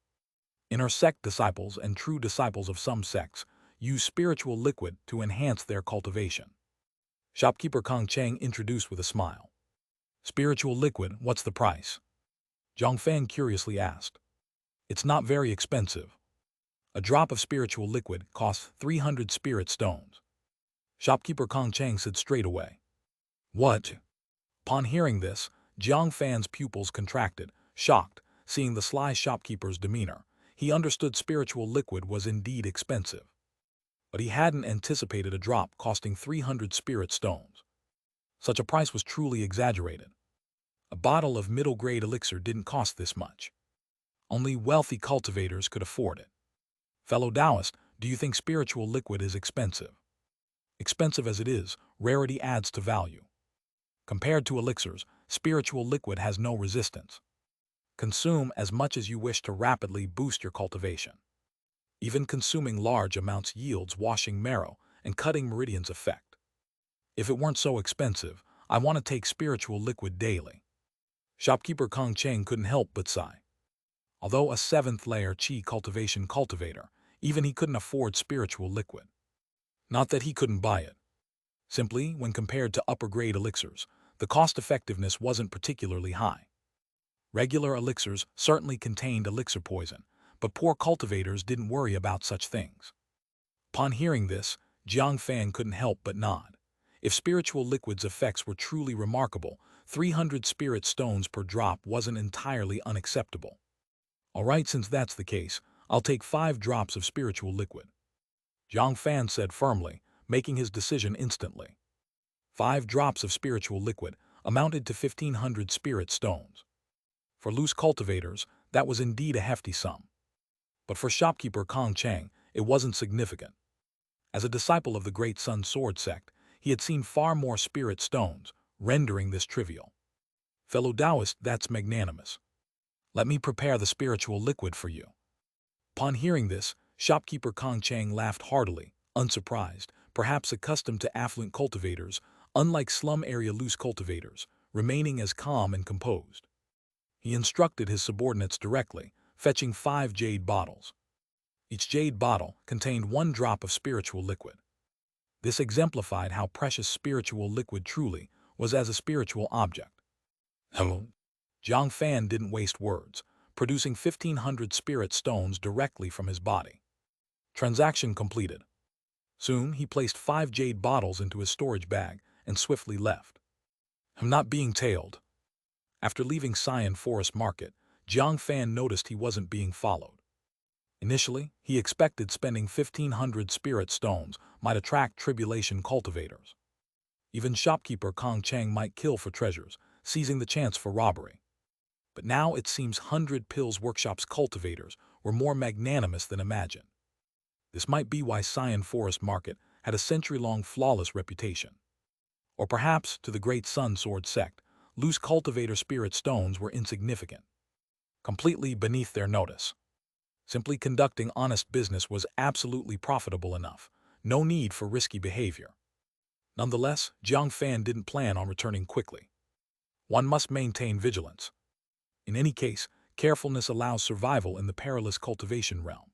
Inner sect disciples and true disciples of some sects use spiritual liquid to enhance their cultivation. Shopkeeper Kong Chang introduced with a smile. Spiritual liquid, what's the price? Jiang Fan curiously asked. It's not very expensive. A drop of spiritual liquid costs 300 spirit stones. Shopkeeper Kong Chang said straight away. What? Upon hearing this, Jiang Fan's pupils contracted, shocked, seeing the sly shopkeeper's demeanor. He understood spiritual liquid was indeed expensive. But he hadn't anticipated a drop costing 300 spirit stones. Such a price was truly exaggerated. A bottle of middle-grade elixir didn't cost this much. Only wealthy cultivators could afford it. Fellow Taoist, do you think spiritual liquid is expensive? Expensive as it is, rarity adds to value. Compared to elixirs, spiritual liquid has no resistance. Consume as much as you wish to rapidly boost your cultivation. Even consuming large amounts yields washing marrow and cutting meridians effect. If it weren't so expensive, I want to take spiritual liquid daily. Shopkeeper Kong Chang couldn't help but sigh. Although a 7th-layer chi cultivation cultivator, even he couldn't afford spiritual liquid. Not that he couldn't buy it. Simply, when compared to upper-grade elixirs, the cost-effectiveness wasn't particularly high. Regular elixirs certainly contained elixir poison, but poor cultivators didn't worry about such things. Upon hearing this, Jiang Fan couldn't help but nod. If spiritual liquid's effects were truly remarkable, 300 spirit stones per drop wasn't entirely unacceptable. Alright, since that's the case, I'll take 5 drops of spiritual liquid. Jiang Fan said firmly, making his decision instantly. 5 drops of spiritual liquid amounted to 1,500 spirit stones. For loose cultivators, that was indeed a hefty sum. But for shopkeeper Kong Chang, it wasn't significant. As a disciple of the Great Sun Sword sect, he had seen far more spirit stones, rendering this trivial. Fellow Taoist, that's magnanimous. Let me prepare the spiritual liquid for you. Upon hearing this, shopkeeper Kong Chang laughed heartily, unsurprised, perhaps accustomed to affluent cultivators, unlike slum area loose cultivators, remaining as calm and composed. He instructed his subordinates directly, fetching 5 jade bottles. Each jade bottle contained 1 drop of spiritual liquid. This exemplified how precious spiritual liquid truly was as a spiritual object. Jiang Fan didn't waste words, producing 1,500 spirit stones directly from his body. Transaction completed. Soon, he placed 5 jade bottles into his storage bag and swiftly left. I'm not being tailed. After leaving Xian Forest Market, Jiang Fan noticed he wasn't being followed. Initially, he expected spending 1,500 spirit stones might attract tribulation cultivators. Even shopkeeper Kong Chang might kill for treasures, seizing the chance for robbery. But now it seems 100 Pills Workshop's cultivators were more magnanimous than imagined. This might be why Xian Forest Market had a century-long flawless reputation. Or perhaps, to the Great Sun Sword sect, loose cultivator spirit stones were insignificant, completely beneath their notice. Simply conducting honest business was absolutely profitable enough, no need for risky behavior. Nonetheless, Jiang Fan didn't plan on returning quickly. One must maintain vigilance. In any case, carefulness allows survival in the perilous cultivation realm.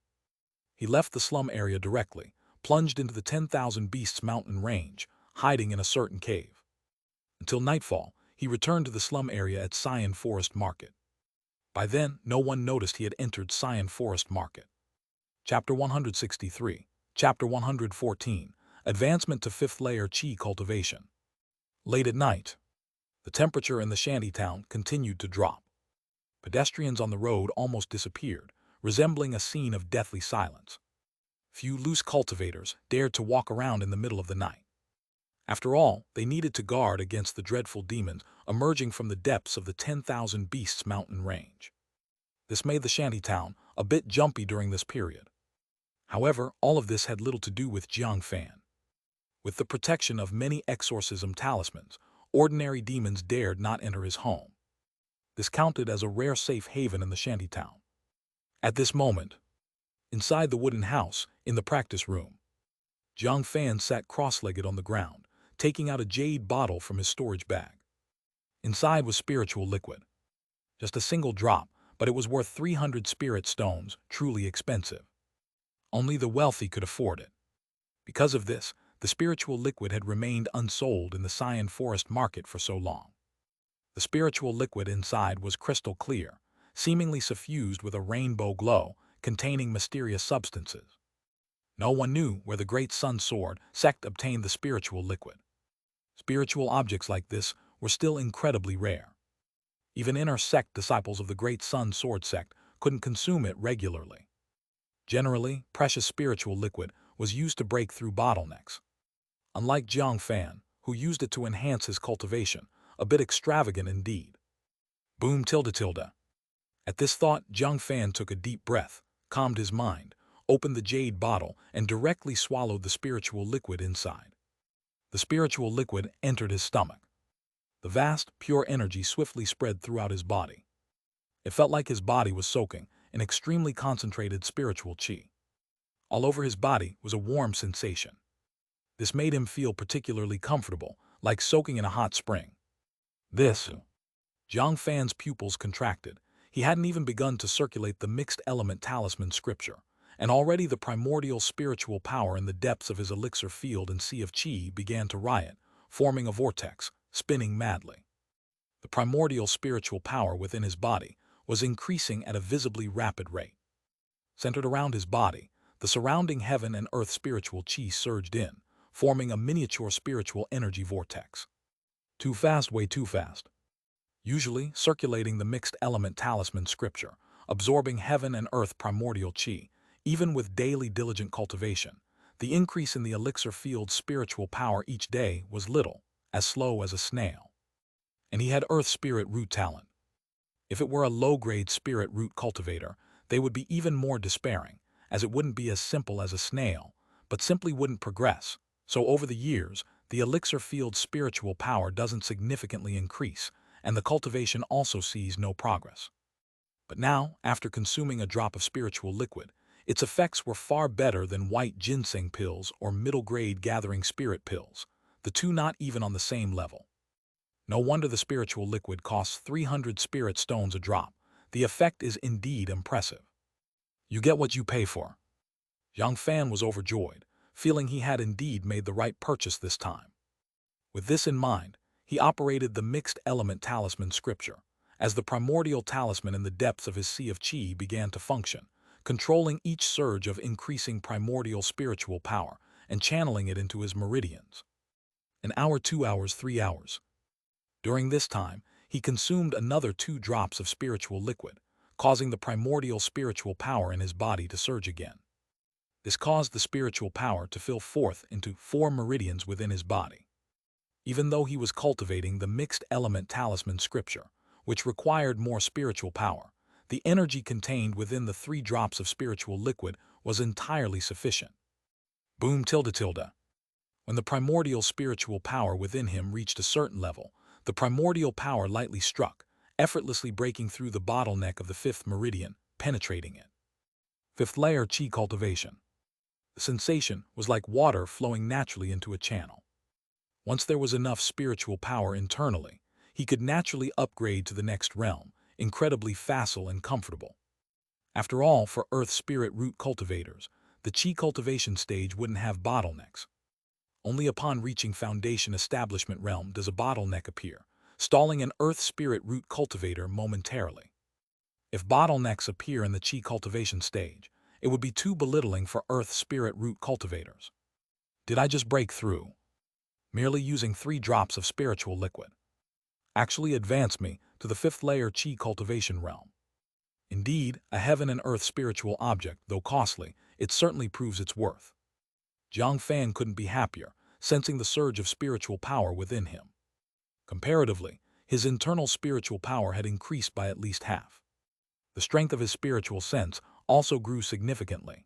He left the slum area directly, plunged into the 10,000 Beasts mountain range, hiding in a certain cave. Until nightfall, he returned to the slum area at Xian Forest Market. By then, no one noticed he had entered Xian Forest Market. Chapter 163, Chapter 114, Advancement to 5th Layer Qi Cultivation. Late at night, the temperature in the shantytown continued to drop. Pedestrians on the road almost disappeared, resembling a scene of deathly silence. Few loose cultivators dared to walk around in the middle of the night. After all, they needed to guard against the dreadful demons emerging from the depths of the 10,000 Beasts mountain range. This made the shantytown a bit jumpy during this period. However, all of this had little to do with Jiang Fan. With the protection of many exorcism talismans, ordinary demons dared not enter his home. This counted as a rare safe haven in the shantytown. At this moment, inside the wooden house, in the practice room, Jiang Fan sat cross-legged on the ground, taking out a jade bottle from his storage bag. Inside was spiritual liquid. Just a single drop, but it was worth 300 spirit stones, truly expensive. Only the wealthy could afford it. Because of this, the spiritual liquid had remained unsold in the Xian Forest Market for so long. The spiritual liquid inside was crystal clear, seemingly suffused with a rainbow glow, containing mysterious substances. No one knew where the Great Sun Sword sect obtained the spiritual liquid. Spiritual objects like this were still incredibly rare. Even inner sect disciples of the Great Sun Sword sect couldn't consume it regularly. Generally, precious spiritual liquid was used to break through bottlenecks. Unlike Jiang Fan, who used it to enhance his cultivation, a bit extravagant indeed. Boom tilde tilde. At this thought, Jiang Fan took a deep breath, calmed his mind, opened the jade bottle, and directly swallowed the spiritual liquid inside. The spiritual liquid entered his stomach. The vast, pure energy swiftly spread throughout his body. It felt like his body was soaking in extremely concentrated spiritual qi. All over his body was a warm sensation. This made him feel particularly comfortable, like soaking in a hot spring. Jiang Fan's pupils contracted. He hadn't even begun to circulate the mixed element talisman scripture, and already the primordial spiritual power in the depths of his elixir field and sea of qi began to riot, forming a vortex, spinning madly. The primordial spiritual power within his body was increasing at a visibly rapid rate. Centered around his body, the surrounding heaven and earth spiritual qi surged in, forming a miniature spiritual energy vortex. Too fast, way too fast. Usually circulating the mixed element talisman scripture, absorbing heaven and earth primordial qi, even with daily diligent cultivation, the increase in the elixir field's spiritual power each day was little, as slow as a snail. And he had earth spirit root talent. If it were a low-grade spirit root cultivator, they would be even more despairing, as it wouldn't be as simple as a snail, but simply wouldn't progress. So over the years, the elixir field's spiritual power doesn't significantly increase, and the cultivation also sees no progress. But now, after consuming a drop of spiritual liquid, its effects were far better than white ginseng pills or middle-grade gathering spirit pills, the two not even on the same level. No wonder the spiritual liquid costs 300 spirit stones a drop. The effect is indeed impressive. You get what you pay for. Jiang Fan was overjoyed, feeling he had indeed made the right purchase this time. With this in mind, he operated the mixed element talisman scripture, as the primordial talisman in the depths of his sea of qi began to function, controlling each surge of increasing primordial spiritual power and channeling it into his meridians. An hour, 2 hours, 3 hours. During this time, he consumed another 2 drops of spiritual liquid, causing the primordial spiritual power in his body to surge again. This caused the spiritual power to fill forth into 4 meridians within his body. Even though he was cultivating the mixed element talisman scripture, which required more spiritual power, the energy contained within the 3 drops of spiritual liquid was entirely sufficient. Boom tilde tilde. When the primordial spiritual power within him reached a certain level, the primordial power lightly struck, effortlessly breaking through the bottleneck of the 5th meridian, penetrating it. 5th layer qi cultivation. The sensation was like water flowing naturally into a channel. Once there was enough spiritual power internally, he could naturally upgrade to the next realm, incredibly facile and comfortable. After all, for Earth spirit root cultivators, the qi cultivation stage wouldn't have bottlenecks. Only upon reaching foundation establishment realm does a bottleneck appear, stalling an Earth spirit root cultivator momentarily. If bottlenecks appear in the qi cultivation stage, it would be too belittling for Earth spirit root cultivators. Did I just break through? Merely using 3 drops of spiritual liquid actually advanced me to the 5th layer qi cultivation realm. Indeed, a heaven and earth spiritual object, though costly, it certainly proves its worth. Jiang Fan couldn't be happier, sensing the surge of spiritual power within him. Comparatively, his internal spiritual power had increased by at least half. The strength of his spiritual sense also grew significantly.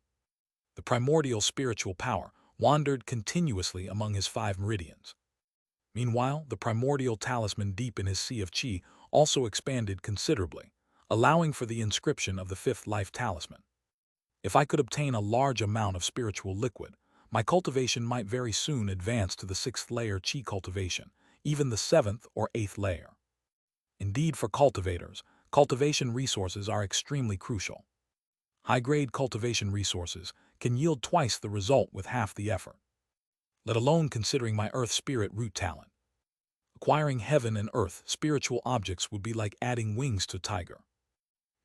The primordial spiritual power wandered continuously among his 5 meridians. Meanwhile, the primordial talisman deep in his sea of qi also expanded considerably, allowing for the inscription of the 5th life talisman. If I could obtain a large amount of spiritual liquid, my cultivation might very soon advance to the 6th layer qi cultivation, even the 7th or 8th layer. Indeed, for cultivators, cultivation resources are extremely crucial. High-grade cultivation resources can yield twice the result with half the effort. Let alone considering my earth spirit root talent. Acquiring heaven and earth spiritual objects would be like adding wings to a tiger.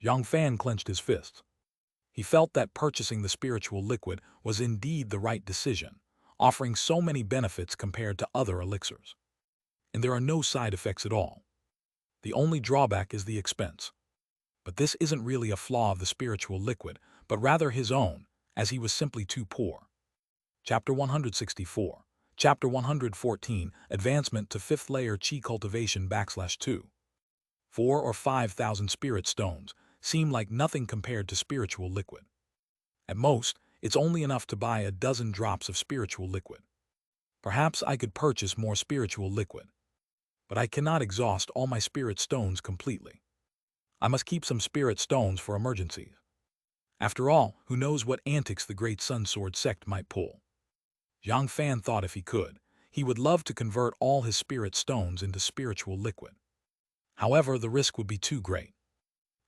Jiang Fan clenched his fists. He felt that purchasing the spiritual liquid was indeed the right decision, offering so many benefits compared to other elixirs. And there are no side effects at all. The only drawback is the expense. But this isn't really a flaw of the spiritual liquid, but rather his own, as he was simply too poor. Chapter 164. Chapter 114. Advancement to 5th layer qi cultivation /2. 4 or 5,000 spirit stones seem like nothing compared to spiritual liquid. At most, it's only enough to buy a dozen drops of spiritual liquid. Perhaps I could purchase more spiritual liquid. But I cannot exhaust all my spirit stones completely. I must keep some spirit stones for emergencies. After all, who knows what antics the great Sun Sword sect might pull. Jiang Fan thought if he could, he would love to convert all his spirit stones into spiritual liquid. However, the risk would be too great.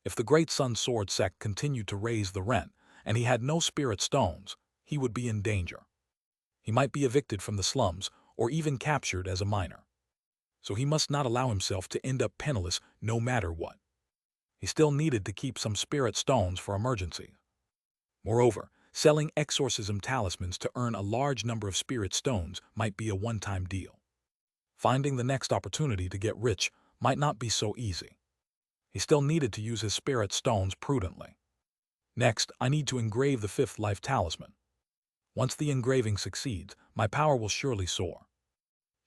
If the great Sun Sword sect continued to raise the rent, and he had no spirit stones, he would be in danger. He might be evicted from the slums, or even captured as a minor. So he must not allow himself to end up penniless no matter what. He still needed to keep some spirit stones for emergencies. Moreover, selling exorcism talismans to earn a large number of spirit stones might be a one-time deal. Finding the next opportunity to get rich might not be so easy. He still needed to use his spirit stones prudently. Next, I need to engrave the 5th life talisman. Once the engraving succeeds, my power will surely soar.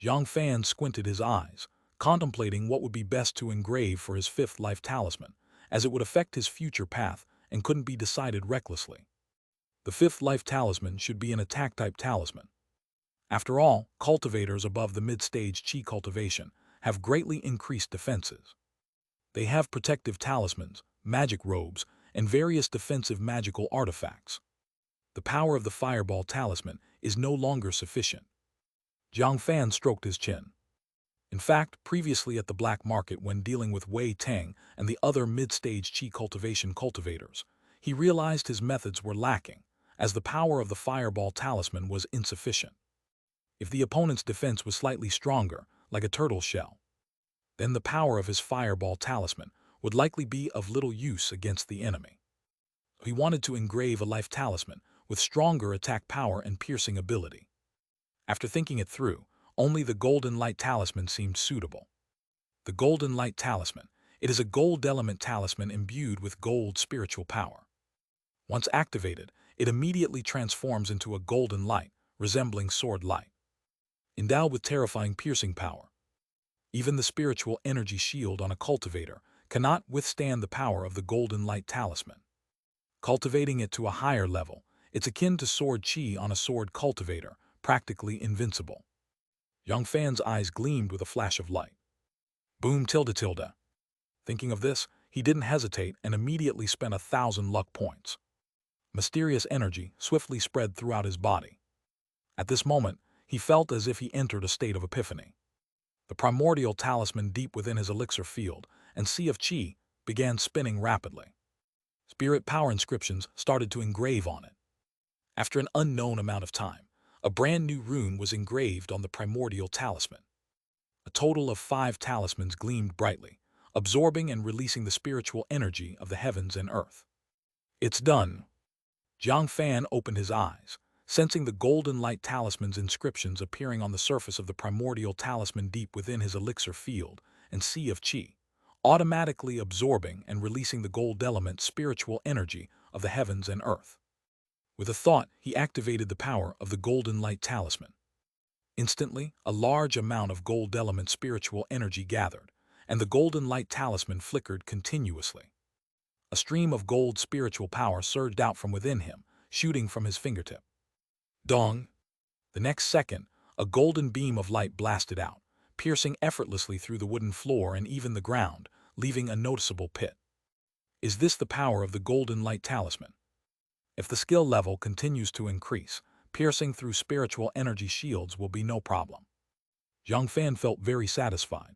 Jiang Fan squinted his eyes, contemplating what would be best to engrave for his 5th life talisman, as it would affect his future path and couldn't be decided recklessly. The fifth life talisman should be an attack-type talisman. After all, cultivators above the mid-stage Qi cultivation have greatly increased defenses. They have protective talismans, magic robes, and various defensive magical artifacts. The power of the fireball talisman is no longer sufficient. Jiang Fan stroked his chin. In fact, previously at the black market when dealing with Wei Tang and the other mid-stage Qi cultivation cultivators, he realized his methods were lacking, as the power of the fireball talisman was insufficient. If the opponent's defense was slightly stronger, like a turtle shell, then the power of his fireball talisman would likely be of little use against the enemy. He wanted to engrave a life talisman with stronger attack power and piercing ability. After thinking it through, only the Golden Light Talisman seemed suitable. The Golden Light Talisman. It is a gold element talisman imbued with gold spiritual power. Once activated, it immediately transforms into a golden light, resembling sword light. Endowed with terrifying piercing power. Even the spiritual energy shield on a cultivator cannot withstand the power of the Golden Light Talisman. Cultivating it to a higher level, it's akin to sword Qi on a sword cultivator, practically invincible. Jiang Fan's eyes gleamed with a flash of light. Boom tilde tilde. Thinking of this, he didn't hesitate and immediately spent 1,000 luck points. Mysterious energy swiftly spread throughout his body. At this moment, he felt as if he entered a state of epiphany. The primordial talisman deep within his elixir field and sea of Qi began spinning rapidly. Spirit power inscriptions started to engrave on it. After an unknown amount of time, a brand new rune was engraved on the primordial talisman. A total of 5 talismans gleamed brightly, absorbing and releasing the spiritual energy of the heavens and earth. It's done. Jiang Fan opened his eyes, sensing the Golden Light Talisman's inscriptions appearing on the surface of the primordial talisman deep within his elixir field and sea of Qi, automatically absorbing and releasing the gold element spiritual energy of the heavens and earth. With a thought, he activated the power of the Golden Light Talisman. Instantly, a large amount of gold element spiritual energy gathered, and the Golden Light Talisman flickered continuously. A stream of gold spiritual power surged out from within him, shooting from his fingertip. Dong! The next second, a golden beam of light blasted out, piercing effortlessly through the wooden floor and even the ground, leaving a noticeable pit. Is this the power of the Golden Light Talisman? If the skill level continues to increase, piercing through spiritual energy shields will be no problem. Jiang Fan felt very satisfied.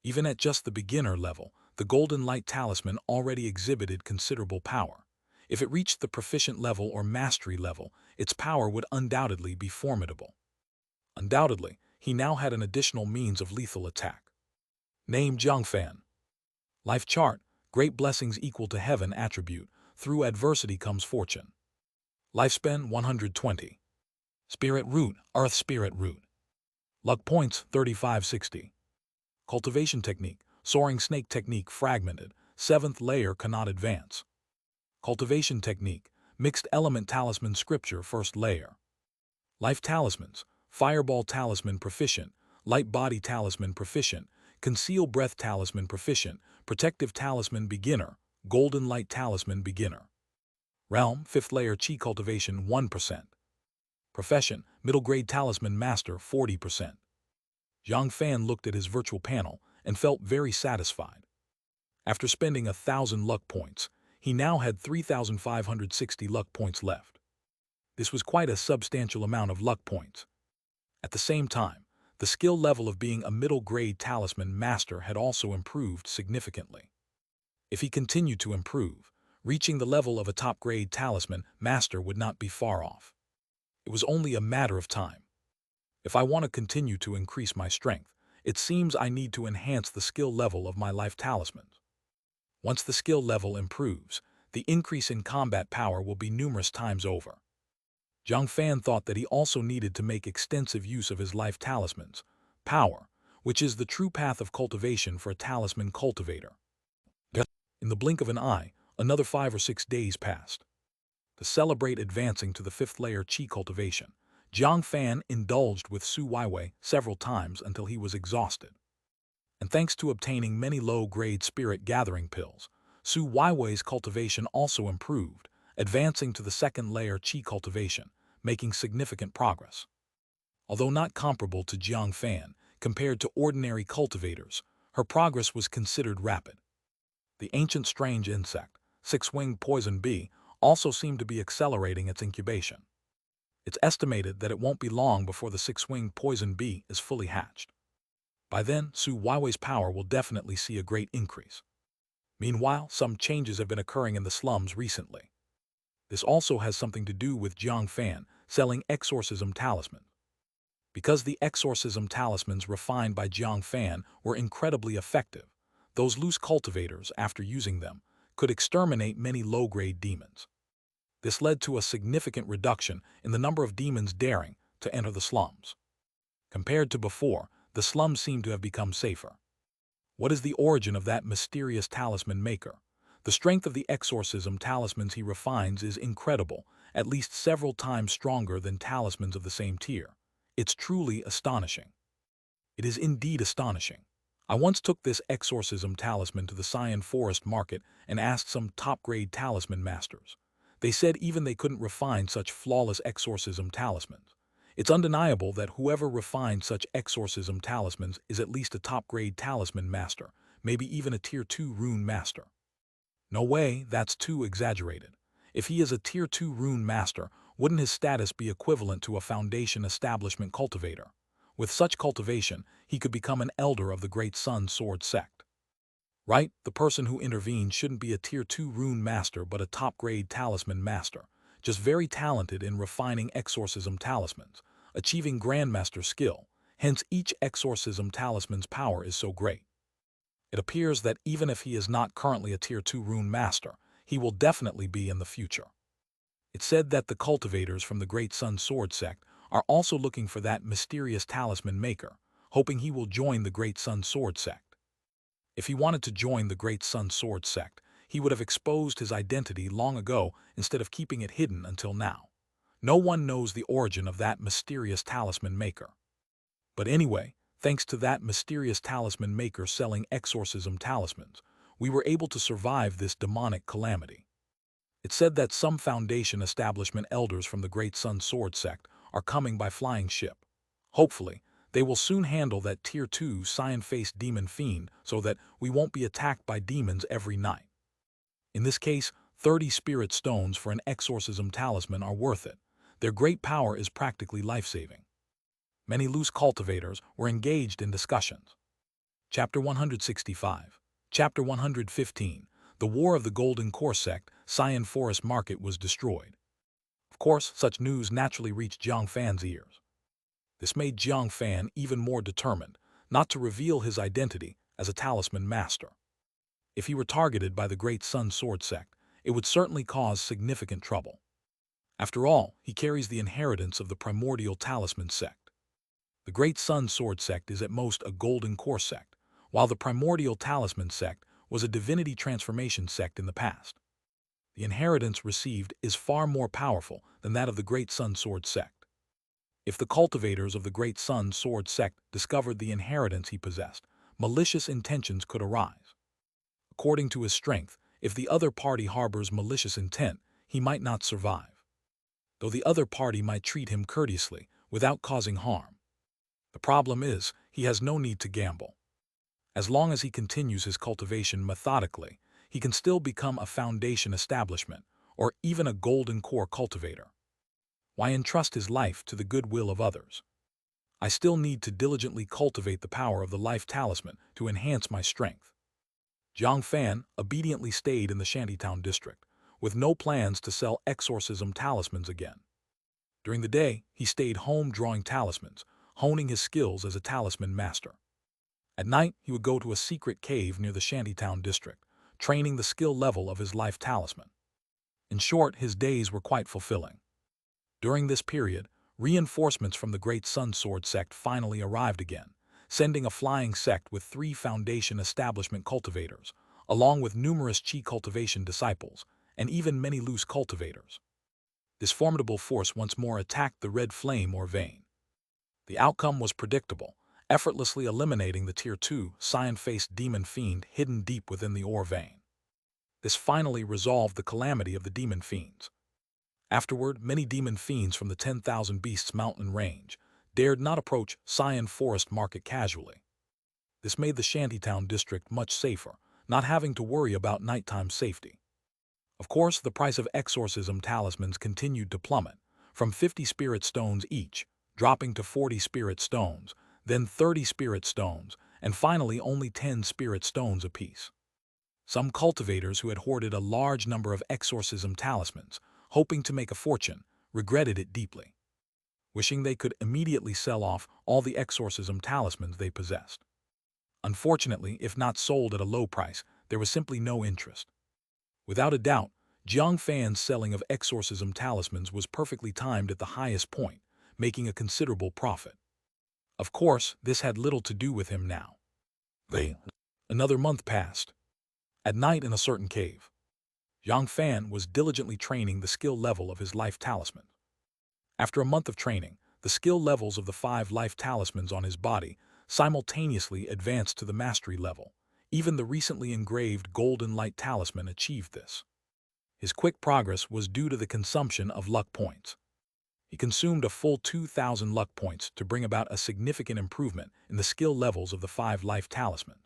Even at just the beginner level, the Golden Light Talisman already exhibited considerable power. If it reached the proficient level or mastery level, its power would undoubtedly be formidable. Undoubtedly, he now had an additional means of lethal attack. Name Jiang Fan. Life chart, great blessings equal to heaven attribute, through adversity comes fortune. Lifespan 120. Spirit root, earth spirit root. Luck points 3560. Cultivation technique, soaring snake technique fragmented, 7th layer cannot advance. Cultivation technique, mixed element talisman scripture 1st layer. Life talismans, fireball talisman proficient, light body talisman proficient, conceal breath talisman proficient, protective talisman beginner, golden light talisman beginner. Realm, 5th layer Qi cultivation 1%. Profession, middle grade talisman master 40%. Jiang Fan looked at his virtual panel and felt very satisfied. After spending 1,000 luck points, he now had 3,560 luck points left. This was quite a substantial amount of luck points. At the same time, the skill level of being a middle grade talisman master had also improved significantly. If he continued to improve, reaching the level of a top-grade talisman master would not be far off. It was only a matter of time. If I want to continue to increase my strength, it seems I need to enhance the skill level of my life talismans. Once the skill level improves, the increase in combat power will be numerous times over. Jiang Fan thought that he also needed to make extensive use of his life talismans, power, which is the true path of cultivation for a talisman cultivator. In the blink of an eye, another 5 or 6 days passed. To celebrate advancing to the 5th layer Qi cultivation, Jiang Fan indulged with Su Weiwei several times until he was exhausted. And thanks to obtaining many low-grade spirit gathering pills, Su Weiwei's cultivation also improved, advancing to the second layer Qi cultivation, making significant progress. Although not comparable to Jiang Fan, compared to ordinary cultivators, her progress was considered rapid. The ancient strange insect, six-winged poison bee, also seemed to be accelerating its incubation. It's estimated that it won't be long before the six-winged poison bee is fully hatched. By then, Su Weiwei's power will definitely see a great increase. Meanwhile, some changes have been occurring in the slums recently. This also has something to do with Jiang Fan selling exorcism talismans. Because the exorcism talismans refined by Jiang Fan were incredibly effective, those loose cultivators, after using them, could exterminate many low-grade demons. This led to a significant reduction in the number of demons daring to enter the slums. Compared to before, the slums seem to have become safer. What is the origin of that mysterious talisman maker? The strength of the exorcism talismans he refines is incredible, at least several times stronger than talismans of the same tier. It's truly astonishing. It is indeed astonishing. I once took this exorcism talisman to the Xian Forest Market and asked some top-grade talisman masters. They said even they couldn't refine such flawless exorcism talismans. It's undeniable that whoever refined such exorcism talismans is at least a top-grade talisman master, maybe even a Tier 2 rune master. No way, that's too exaggerated. If he is a Tier 2 rune master, wouldn't his status be equivalent to a foundation establishment cultivator? With such cultivation, he could become an elder of the Great Sun Sword sect. Right, the person who intervened shouldn't be a Tier 2 rune master but a top-grade talisman master, just very talented in refining exorcism talismans, achieving grandmaster skill, hence each exorcism talisman's power is so great. It appears that even if he is not currently a Tier 2 rune master, he will definitely be in the future. It's said that the cultivators from the Great Sun Sword sect are also looking for that mysterious talisman maker, hoping he will join the Great Sun Sword sect. If he wanted to join the Great Sun Sword sect, he would have exposed his identity long ago instead of keeping it hidden until now. No one knows the origin of that mysterious talisman maker. But anyway, thanks to that mysterious talisman maker selling exorcism talismans, we were able to survive this demonic calamity. It's said that some Foundation establishment elders from the Great Sun Sword sect are coming by flying ship. Hopefully, they will soon handle that Tier 2 cyan-faced demon fiend so that we won't be attacked by demons every night. In this case, 30 spirit stones for an exorcism talisman are worth it. Their great power is practically life-saving. Many loose cultivators were engaged in discussions. Chapter 165. Chapter 115. The War of the Golden Core Sect, Xian Forest Market was destroyed. Of course, such news naturally reached Jiang Fan's ears. This made Jiang Fan even more determined not to reveal his identity as a talisman master. If he were targeted by the Great Sun Sword sect, it would certainly cause significant trouble. After all, he carries the inheritance of the primordial talisman sect. The Great Sun Sword sect is at most a golden core sect, while the primordial talisman sect was a divinity transformation sect in the past. The inheritance received is far more powerful than that of the Great Sun Sword sect. If the cultivators of the Great Sun Sword sect discovered the inheritance he possessed, malicious intentions could arise. According to his strength, if the other party harbors malicious intent, he might not survive, though the other party might treat him courteously without causing harm. The problem is, he has no need to gamble. As long as he continues his cultivation methodically, he can still become a foundation establishment or even a golden core cultivator. Why entrust his life to the goodwill of others? I still need to diligently cultivate the power of the life talisman to enhance my strength. Jiang Fan obediently stayed in the shantytown district, with no plans to sell exorcism talismans again. During the day, he stayed home drawing talismans, honing his skills as a talisman master. At night, he would go to a secret cave near the shantytown district, training the skill level of his life talisman. In short, his days were quite fulfilling. During this period, reinforcements from the Great Sun Sword sect finally arrived again, sending a flying sect with 3 foundation establishment cultivators, along with numerous Qi cultivation disciples, and even many loose cultivators. This formidable force once more attacked the red flame or vein. The outcome was predictable, effortlessly eliminating the Tier 2 cyan-faced demon fiend hidden deep within the ore vein. This finally resolved the calamity of the demon fiends. Afterward, many demon fiends from the 10,000 Beasts mountain range dared not approach Xian Forest Market casually. This made the Shantytown district much safer, not having to worry about nighttime safety. Of course, the price of exorcism talismans continued to plummet, from 50 spirit stones each, dropping to 40 spirit stones, then 30 spirit stones, and finally only 10 spirit stones apiece. Some cultivators who had hoarded a large number of exorcism talismans, hoping to make a fortune, regretted it deeply, wishing they could immediately sell off all the exorcism talismans they possessed. Unfortunately, if not sold at a low price, there was simply no interest. Without a doubt, Jiang Fan's selling of exorcism talismans was perfectly timed at the highest point, making a considerable profit. Of course, this had little to do with him now. Another month passed. At night in a certain cave, Jiang Fan was diligently training the skill level of his life talisman. After a month of training, the skill levels of the 5 life talismans on his body simultaneously advanced to the mastery level. Even the recently engraved golden light talisman achieved this. His quick progress was due to the consumption of luck points. He consumed a full 2,000 luck points to bring about a significant improvement in the skill levels of the 5 life talismans.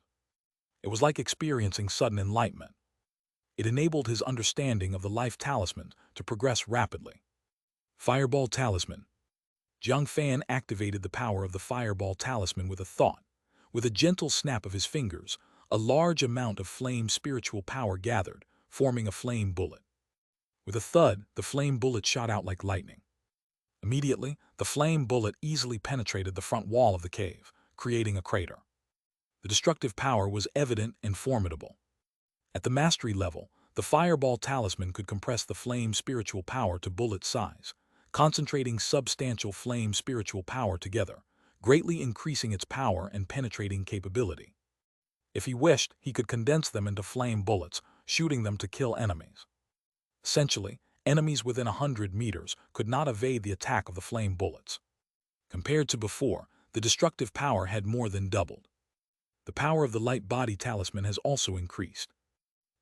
It was like experiencing sudden enlightenment. It enabled his understanding of the life talisman to progress rapidly. Fireball Talisman. Jiang Fan activated the power of the Fireball Talisman with a thought. With a gentle snap of his fingers, a large amount of flame spiritual power gathered, forming a flame bullet. With a thud, the flame bullet shot out like lightning. Immediately, the flame bullet easily penetrated the front wall of the cave, creating a crater. The destructive power was evident and formidable. At the mastery level, the Fireball Talisman could compress the flame spiritual power to bullet size, concentrating substantial flame spiritual power together, greatly increasing its power and penetrating capability. If he wished, he could condense them into flame bullets, shooting them to kill enemies. Essentially, enemies within 100 meters could not evade the attack of the flame bullets. Compared to before, the destructive power had more than doubled. The power of the light body talisman has also increased.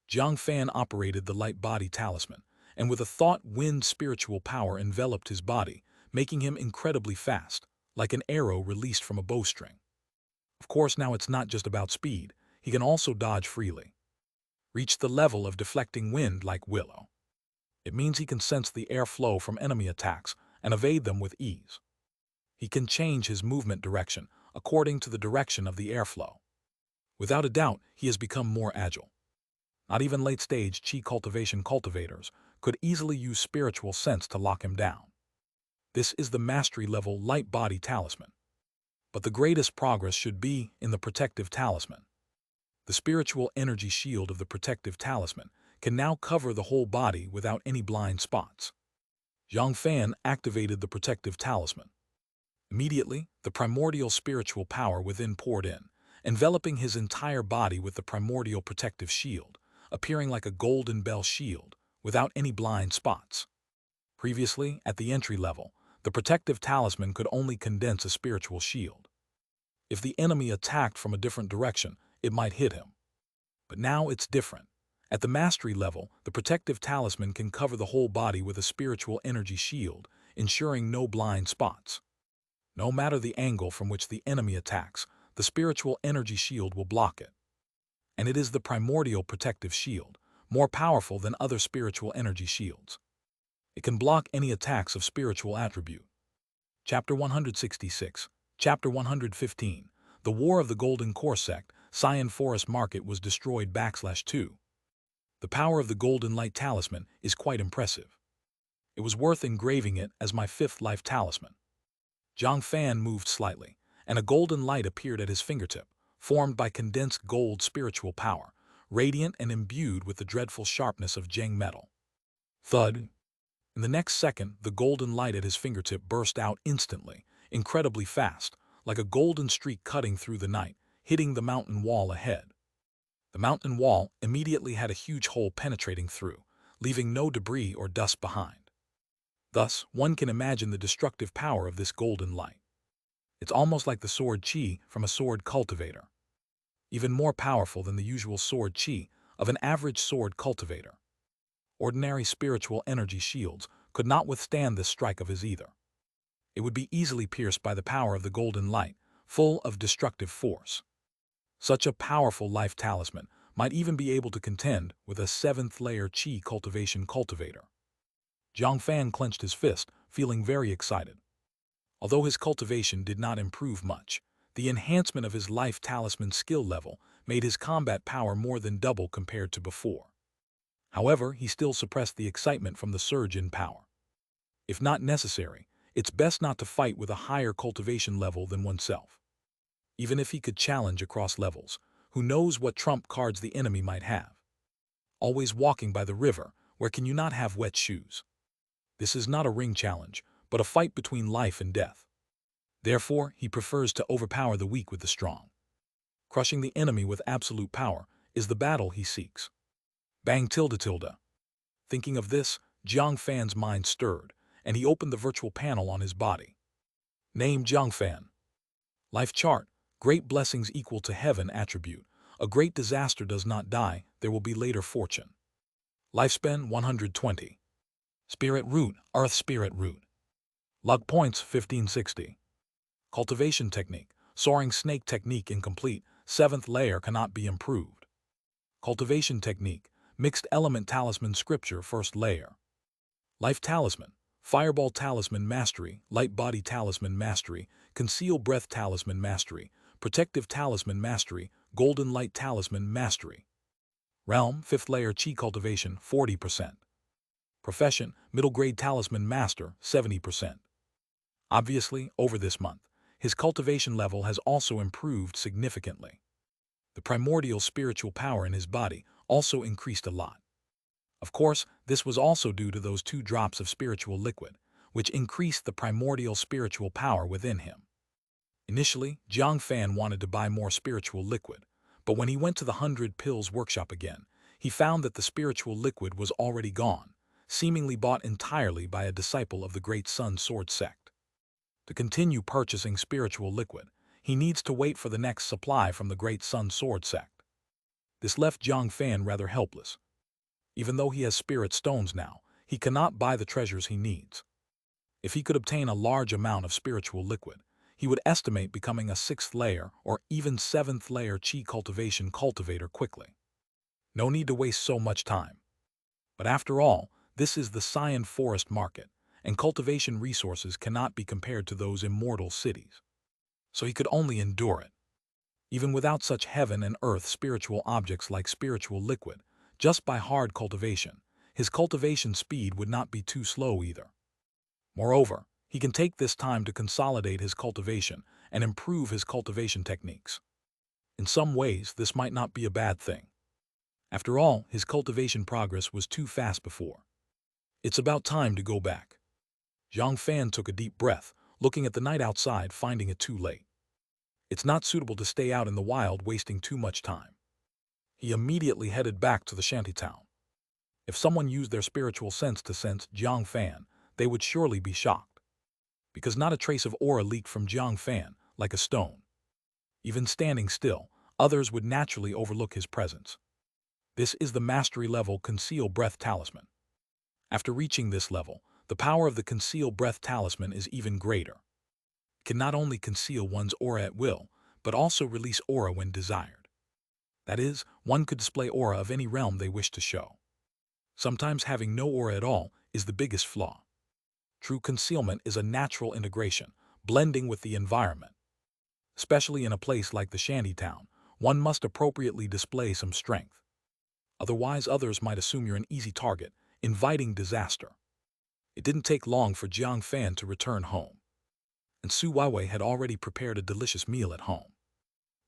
Jiang Fan operated the light body talisman, and with a thought wind spiritual power enveloped his body, making him incredibly fast, like an arrow released from a bowstring. Of course, now it's not just about speed, he can also dodge freely. Reach the level of deflecting wind like Willow. It means he can sense the airflow from enemy attacks and evade them with ease. He can change his movement direction according to the direction of the airflow. Without a doubt, he has become more agile. Not even late-stage Qi cultivation cultivators could easily use spiritual sense to lock him down. This is the mastery-level light body talisman. But the greatest progress should be in the protective talisman. The spiritual energy shield of the protective talisman can now cover the whole body without any blind spots. Jiang Fan activated the protective talisman. Immediately, the primordial spiritual power within poured in, enveloping his entire body with the primordial protective shield, appearing like a golden bell shield, without any blind spots. Previously, at the entry level, the protective talisman could only condense a spiritual shield. If the enemy attacked from a different direction, it might hit him. But now it's different. At the mastery level, the protective talisman can cover the whole body with a spiritual energy shield, ensuring no blind spots. No matter the angle from which the enemy attacks, the spiritual energy shield will block it. And it is the primordial protective shield, more powerful than other spiritual energy shields. It can block any attacks of spiritual attribute. Chapter 166, Chapter 115, The War of the Golden Core Sect, Xian Forest Market was destroyed /2. The power of the Golden Light Talisman is quite impressive. It was worth engraving it as my 5th life talisman. Jiang Fan moved slightly, and a golden light appeared at his fingertip, formed by condensed gold spiritual power, radiant and imbued with the dreadful sharpness of Zheng metal. Thud! In the next second, the golden light at his fingertip burst out instantly, incredibly fast, like a golden streak cutting through the night, hitting the mountain wall ahead. The mountain wall immediately had a huge hole penetrating through, leaving no debris or dust behind. Thus, one can imagine the destructive power of this golden light. It's almost like the sword Qi from a sword cultivator. Even more powerful than the usual sword Qi, of an average sword cultivator. Ordinary spiritual energy shields could not withstand this strike of his either. It would be easily pierced by the power of the golden light, full of destructive force. Such a powerful life talisman might even be able to contend with a 7th-layer Qi cultivation cultivator. Jiang Fan clenched his fist, feeling very excited. Although his cultivation did not improve much, the enhancement of his life talisman skill level made his combat power more than double compared to before. However, he still suppressed the excitement from the surge in power. If not necessary, it's best not to fight with a higher cultivation level than oneself. Even if he could challenge across levels, who knows what trump cards the enemy might have. Always walking by the river, where can you not have wet shoes? This is not a ring challenge, but a fight between life and death. Therefore, he prefers to overpower the weak with the strong. Crushing the enemy with absolute power is the battle he seeks. Bang tilde tilde. Thinking of this, Jiang Fan's mind stirred, and he opened the virtual panel on his body. Name Jiang Fan. Life chart, great blessings equal to heaven attribute. A great disaster does not die, there will be later fortune. Lifespan 120. Spirit root, earth spirit root. Luck points 1560. Cultivation technique, soaring snake technique incomplete, 7th layer cannot be improved. Cultivation technique, mixed element talisman scripture 1st layer. Life talisman, fireball talisman mastery, light body talisman mastery, conceal breath talisman mastery, protective talisman mastery, golden light talisman mastery. Realm, 5th layer Qi cultivation 40%. Profession, middle grade talisman master 70%. Obviously, over this month, his cultivation level has also improved significantly. The primordial spiritual power in his body also increased a lot. Of course, this was also due to those 2 drops of spiritual liquid, which increased the primordial spiritual power within him. Initially, Jiang Fan wanted to buy more spiritual liquid, but when he went to the 100 Pills workshop again, he found that the spiritual liquid was already gone, seemingly bought entirely by a disciple of the Great Sun Sword sect. To continue purchasing spiritual liquid, he needs to wait for the next supply from the Great Sun Sword sect. This left Jiang Fan rather helpless. Even though he has spirit stones now, he cannot buy the treasures he needs. If he could obtain a large amount of spiritual liquid, he would estimate becoming a 6th layer or even 7th layer Qi cultivation cultivator quickly. No need to waste so much time. But after all, this is the Xian forest market, and cultivation resources cannot be compared to those immortal cities. So he could only endure it. Even without such heaven and earth spiritual objects like spiritual liquid, just by hard cultivation, his cultivation speed would not be too slow either. Moreover, he can take this time to consolidate his cultivation and improve his cultivation techniques. In some ways, this might not be a bad thing. After all, his cultivation progress was too fast before. It's about time to go back. Jiang Fan took a deep breath, looking at the night outside, finding it too late. It's not suitable to stay out in the wild wasting too much time. He immediately headed back to the shantytown. If someone used their spiritual sense to sense Jiang Fan, they would surely be shocked. Because not a trace of aura leaked from Jiang Fan, like a stone. Even standing still, others would naturally overlook his presence. This is the mastery level Conceal Breath Talisman. After reaching this level, the power of the Conceal Breath Talisman is even greater. It can not only conceal one's aura at will, but also release aura when desired. That is, one could display aura of any realm they wish to show. Sometimes having no aura at all is the biggest flaw. True concealment is a natural integration, blending with the environment. Especially in a place like the shantytown, one must appropriately display some strength. Otherwise, others might assume you're an easy target, inviting disaster. It didn't take long for Jiang Fan to return home. And Su Weiwei had already prepared a delicious meal at home.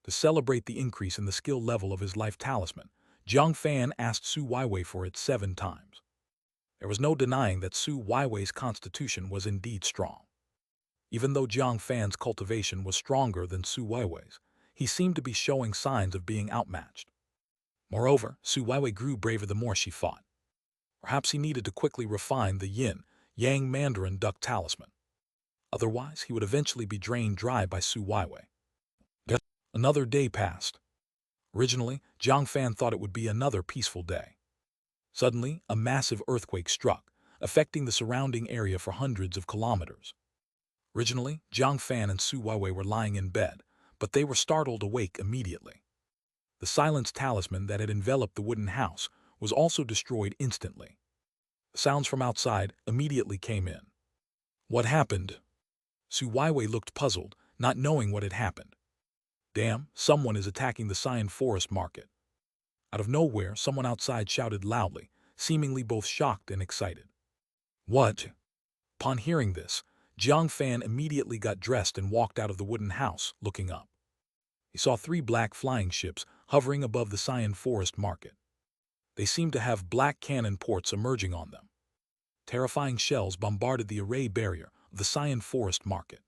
To celebrate the increase in the skill level of his life talisman, Jiang Fan asked Su Weiwei for it 7 times. There was no denying that Su Weiwei's constitution was indeed strong. Even though Jiang Fan's cultivation was stronger than Su Weiwei's, he seemed to be showing signs of being outmatched. Moreover, Su Weiwei grew braver the more she fought. Perhaps he needed to quickly refine the yin-yang mandarin duck talisman. Otherwise, he would eventually be drained dry by Su Weiwei. Another day passed. Originally, Jiang Fan thought it would be another peaceful day. Suddenly, a massive earthquake struck, affecting the surrounding area for hundreds of kilometers. Originally, Jiang Fan and Su Weiwei were lying in bed, but they were startled awake immediately. The silence talisman that had enveloped the wooden house was also destroyed instantly. The sounds from outside immediately came in. What happened? Su Weiwei looked puzzled, not knowing what had happened. Damn, someone is attacking the Xian Forest Market. Out of nowhere, someone outside shouted loudly, seemingly both shocked and excited. What? Upon hearing this, Jiang Fan immediately got dressed and walked out of the wooden house, looking up. He saw 3 black flying ships hovering above the Xian Forest Market. They seemed to have black cannon ports emerging on them. Terrifying shells bombarded the array barrier of the Xian Forest Market.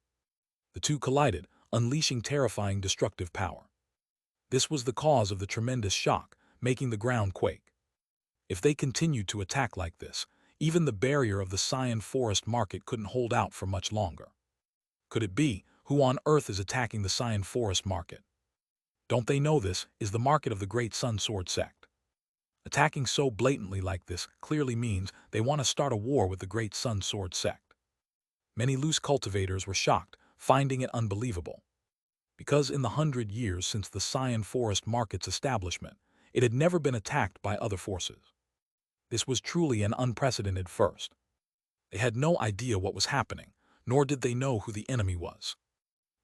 The two collided, unleashing terrifying destructive power. This was the cause of the tremendous shock, making the ground quake. If they continued to attack like this, even the barrier of the Xian Forest Market couldn't hold out for much longer. Could it be, who on earth is attacking the Xian Forest Market? Don't they know this is the market of the Great Sun Sword sect? Attacking so blatantly like this clearly means they want to start a war with the Great Sun Sword sect. Many loose cultivators were shocked, finding it unbelievable. Because in the 100 years since the Xian Forest Market's establishment, it had never been attacked by other forces. This was truly an unprecedented first. They had no idea what was happening, nor did they know who the enemy was.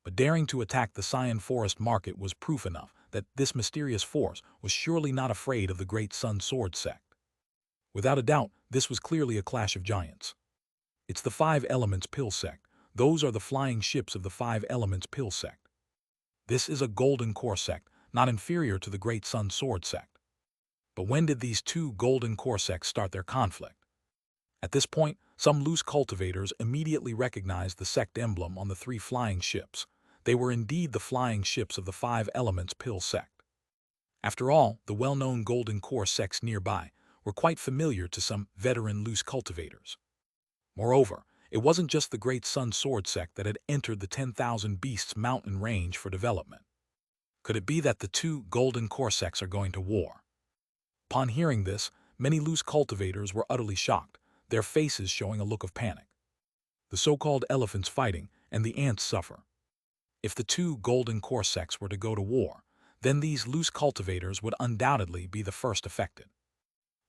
But daring to attack the Xian Forest Market was proof enough that this mysterious force was surely not afraid of the Great Sun Sword sect. Without a doubt, this was clearly a clash of giants. It's the 5 Elements Pill sect. Those are the flying ships of the 5 Elements Pill sect. This is a golden core sect, not inferior to the Great Sun Sword sect. But when did these 2 golden core sects start their conflict? At this point, some loose cultivators immediately recognized the sect emblem on the 3 flying ships. They were indeed the flying ships of the 5 Elements Pill sect. After all, the well-known golden core sects nearby were quite familiar to some veteran loose cultivators. Moreover, it wasn't just the Great Sun Sword sect that had entered the 10,000 Beasts mountain range for development. Could it be that the 2 golden core sects are going to war? Upon hearing this, many loose cultivators were utterly shocked, their faces showing a look of panic. The so-called elephants fighting, and the ants suffer. If the 2 golden core sects were to go to war, then these loose cultivators would undoubtedly be the first affected.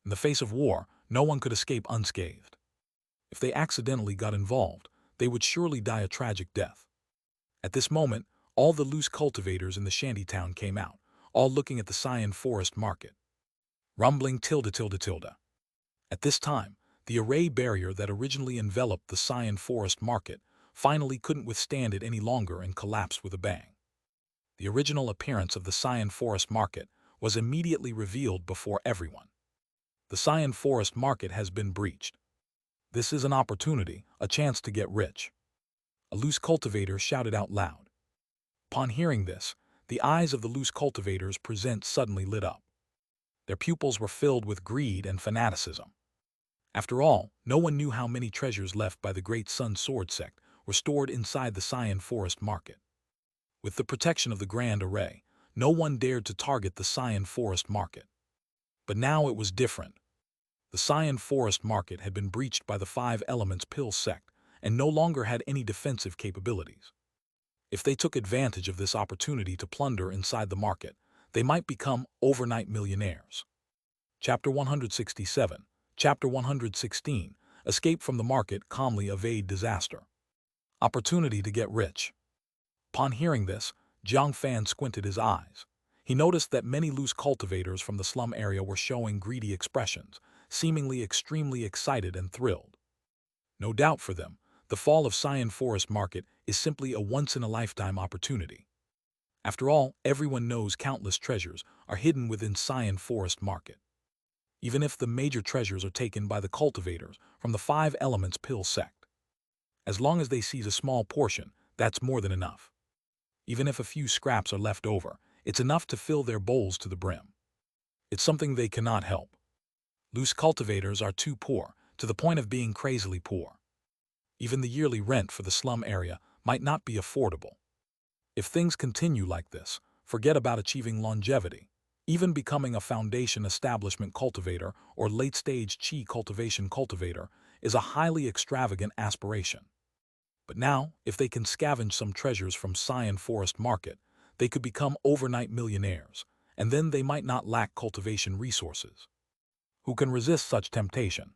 In the face of war, no one could escape unscathed. If they accidentally got involved, they would surely die a tragic death. At this moment, all the loose cultivators in the shantytown came out, all looking at the Xian Forest Market. Rumbling tilde tilde tilde. At this time, the array barrier that originally enveloped the Xian Forest Market finally couldn't withstand it any longer and collapsed with a bang. The original appearance of the Xian Forest Market was immediately revealed before everyone. The Xian Forest Market has been breached. This is an opportunity, a chance to get rich. A loose cultivator shouted out loud. Upon hearing this, the eyes of the loose cultivators present suddenly lit up. Their pupils were filled with greed and fanaticism. After all, no one knew how many treasures left by the Great Sun Sword sect were stored inside the Xian Forest Market. With the protection of the Grand Array, no one dared to target the Xian Forest Market. But now it was different. The Xian Forest Market had been breached by the 5 Elements Pill sect and no longer had any defensive capabilities. If they took advantage of this opportunity to plunder inside the market, they might become overnight millionaires. Chapter 167, Chapter 116, Escape from the Market, Calmly Evade Disaster. Opportunity to get rich. Upon hearing this, Jiang Fan squinted his eyes. He noticed that many loose cultivators from the slum area were showing greedy expressions, seemingly extremely excited and thrilled. No doubt for them, the fall of Xian Forest Market is simply a once-in-a-lifetime opportunity. After all, everyone knows countless treasures are hidden within Xian Forest Market. Even if the major treasures are taken by the cultivators from the 5 Elements Pill sect. As long as they seize a small portion, that's more than enough. Even if a few scraps are left over, it's enough to fill their bowls to the brim. It's something they cannot help. Loose cultivators are too poor, to the point of being crazily poor. Even the yearly rent for the slum area might not be affordable. If things continue like this, forget about achieving longevity. Even becoming a foundation establishment cultivator or late-stage qi cultivation cultivator is a highly extravagant aspiration. But now, if they can scavenge some treasures from Xian Forest Market, they could become overnight millionaires, and then they might not lack cultivation resources. Who can resist such temptation?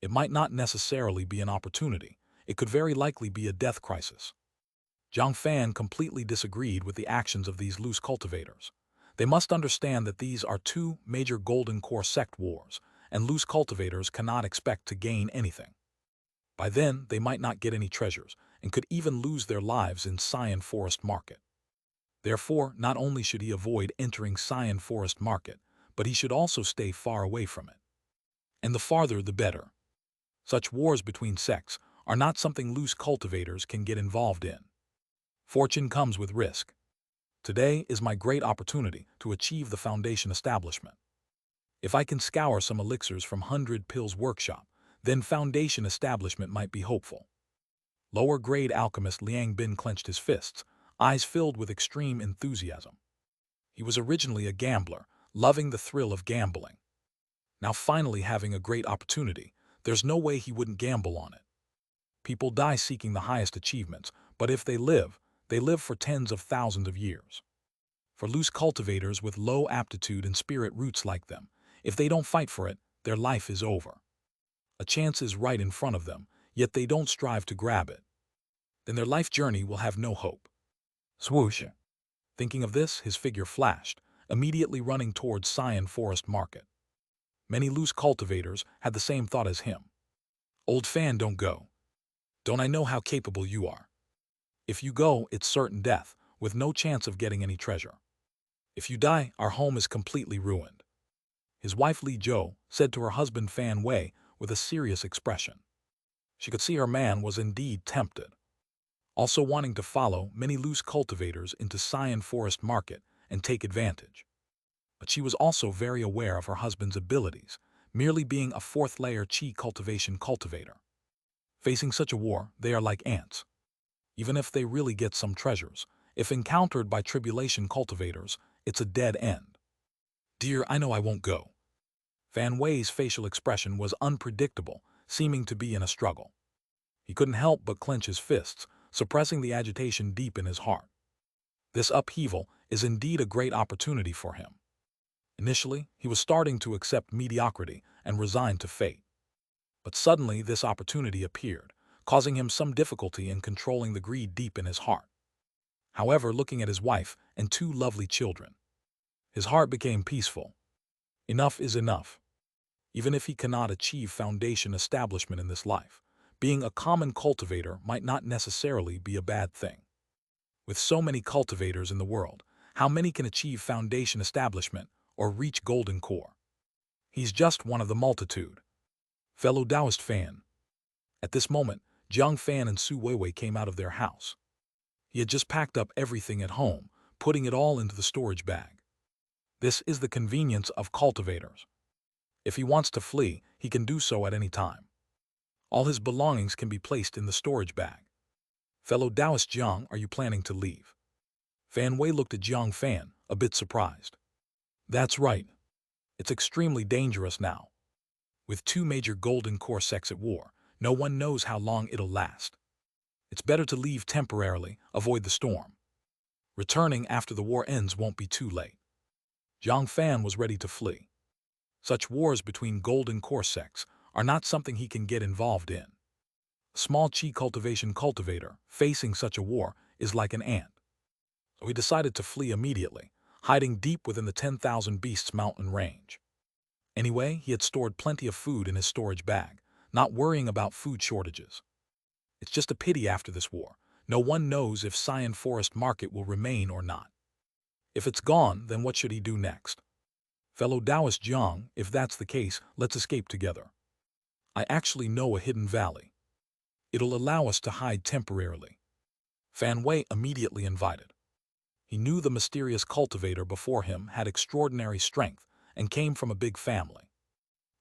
It might not necessarily be an opportunity. It could very likely be a death crisis. Jiang Fan completely disagreed with the actions of these loose cultivators. They must understand that these are two major golden core sect wars, and loose cultivators cannot expect to gain anything. By then, they might not get any treasures, and could even lose their lives in Xian Forest Market. Therefore, not only should he avoid entering Xian Forest Market, but he should also stay far away from it. And the farther the better. Such wars between sects are not something loose cultivators can get involved in. Fortune comes with risk. Today is my great opportunity to achieve the foundation establishment. If I can scour some elixirs from 100 Pills workshop, then foundation establishment might be hopeful. Lower-grade alchemist Liang Bin clenched his fists, eyes filled with extreme enthusiasm. He was originally a gambler, loving the thrill of gambling. Now finally having a great opportunity, there's no way he wouldn't gamble on it. People die seeking the highest achievements, but if they live for tens of thousands of years. For loose cultivators with low aptitude and spirit roots like them, if they don't fight for it, their life is over. A chance is right in front of them, yet they don't strive to grab it. Then their life journey will have no hope. Swoosh! Thinking of this, his figure flashed, immediately running towards Xian Forest Market. Many loose cultivators had the same thought as him. Old Fan, don't go. Don't I know how capable you are? If you go, it's certain death, with no chance of getting any treasure. If you die, our home is completely ruined. His wife Li Zhou said to her husband Fan Wei with a serious expression. She could see her man was indeed tempted. Also wanting to follow many loose cultivators into Xian Forest Market and take advantage. But she was also very aware of her husband's abilities, merely being a fourth-layer qi cultivation cultivator. Facing such a war, they are like ants. Even if they really get some treasures, if encountered by tribulation cultivators, it's a dead end. Dear, I know I won't go. Fan Wei's facial expression was unpredictable, seeming to be in a struggle. He couldn't help but clench his fists, suppressing the agitation deep in his heart. This upheaval is indeed a great opportunity for him. Initially, he was starting to accept mediocrity and resign to fate. But suddenly this opportunity appeared, causing him some difficulty in controlling the greed deep in his heart. However, looking at his wife and two lovely children, his heart became peaceful. Enough is enough. Even if he cannot achieve foundation establishment in this life, being a common cultivator might not necessarily be a bad thing. With so many cultivators in the world, how many can achieve foundation establishment or reach golden core? He's just one of the multitude. Fellow Taoist Fan. At this moment, Jiang Fan and Su Weiwei came out of their house. He had just packed up everything at home, putting it all into the storage bag. This is the convenience of cultivators. If he wants to flee, he can do so at any time. All his belongings can be placed in the storage bag. Fellow Taoist Jiang, are you planning to leave? Fan Wei looked at Jiang Fan, a bit surprised. That's right. It's extremely dangerous now. With two major golden core sects at war, no one knows how long it'll last. It's better to leave temporarily, avoid the storm. Returning after the war ends won't be too late. Jiang Fan was ready to flee. Such wars between golden core sects are not something he can get involved in. A small qi cultivation cultivator facing such a war is like an ant. So he decided to flee immediately, hiding deep within the 10,000 Beasts mountain range. Anyway, he had stored plenty of food in his storage bag, not worrying about food shortages. It's just a pity after this war, no one knows if Xian Forest Market will remain or not. If it's gone, then what should he do next? Fellow Taoist Jiang, if that's the case, let's escape together. I actually know a hidden valley. It'll allow us to hide temporarily. Fan Wei immediately invited. He knew the mysterious cultivator before him had extraordinary strength and came from a big family.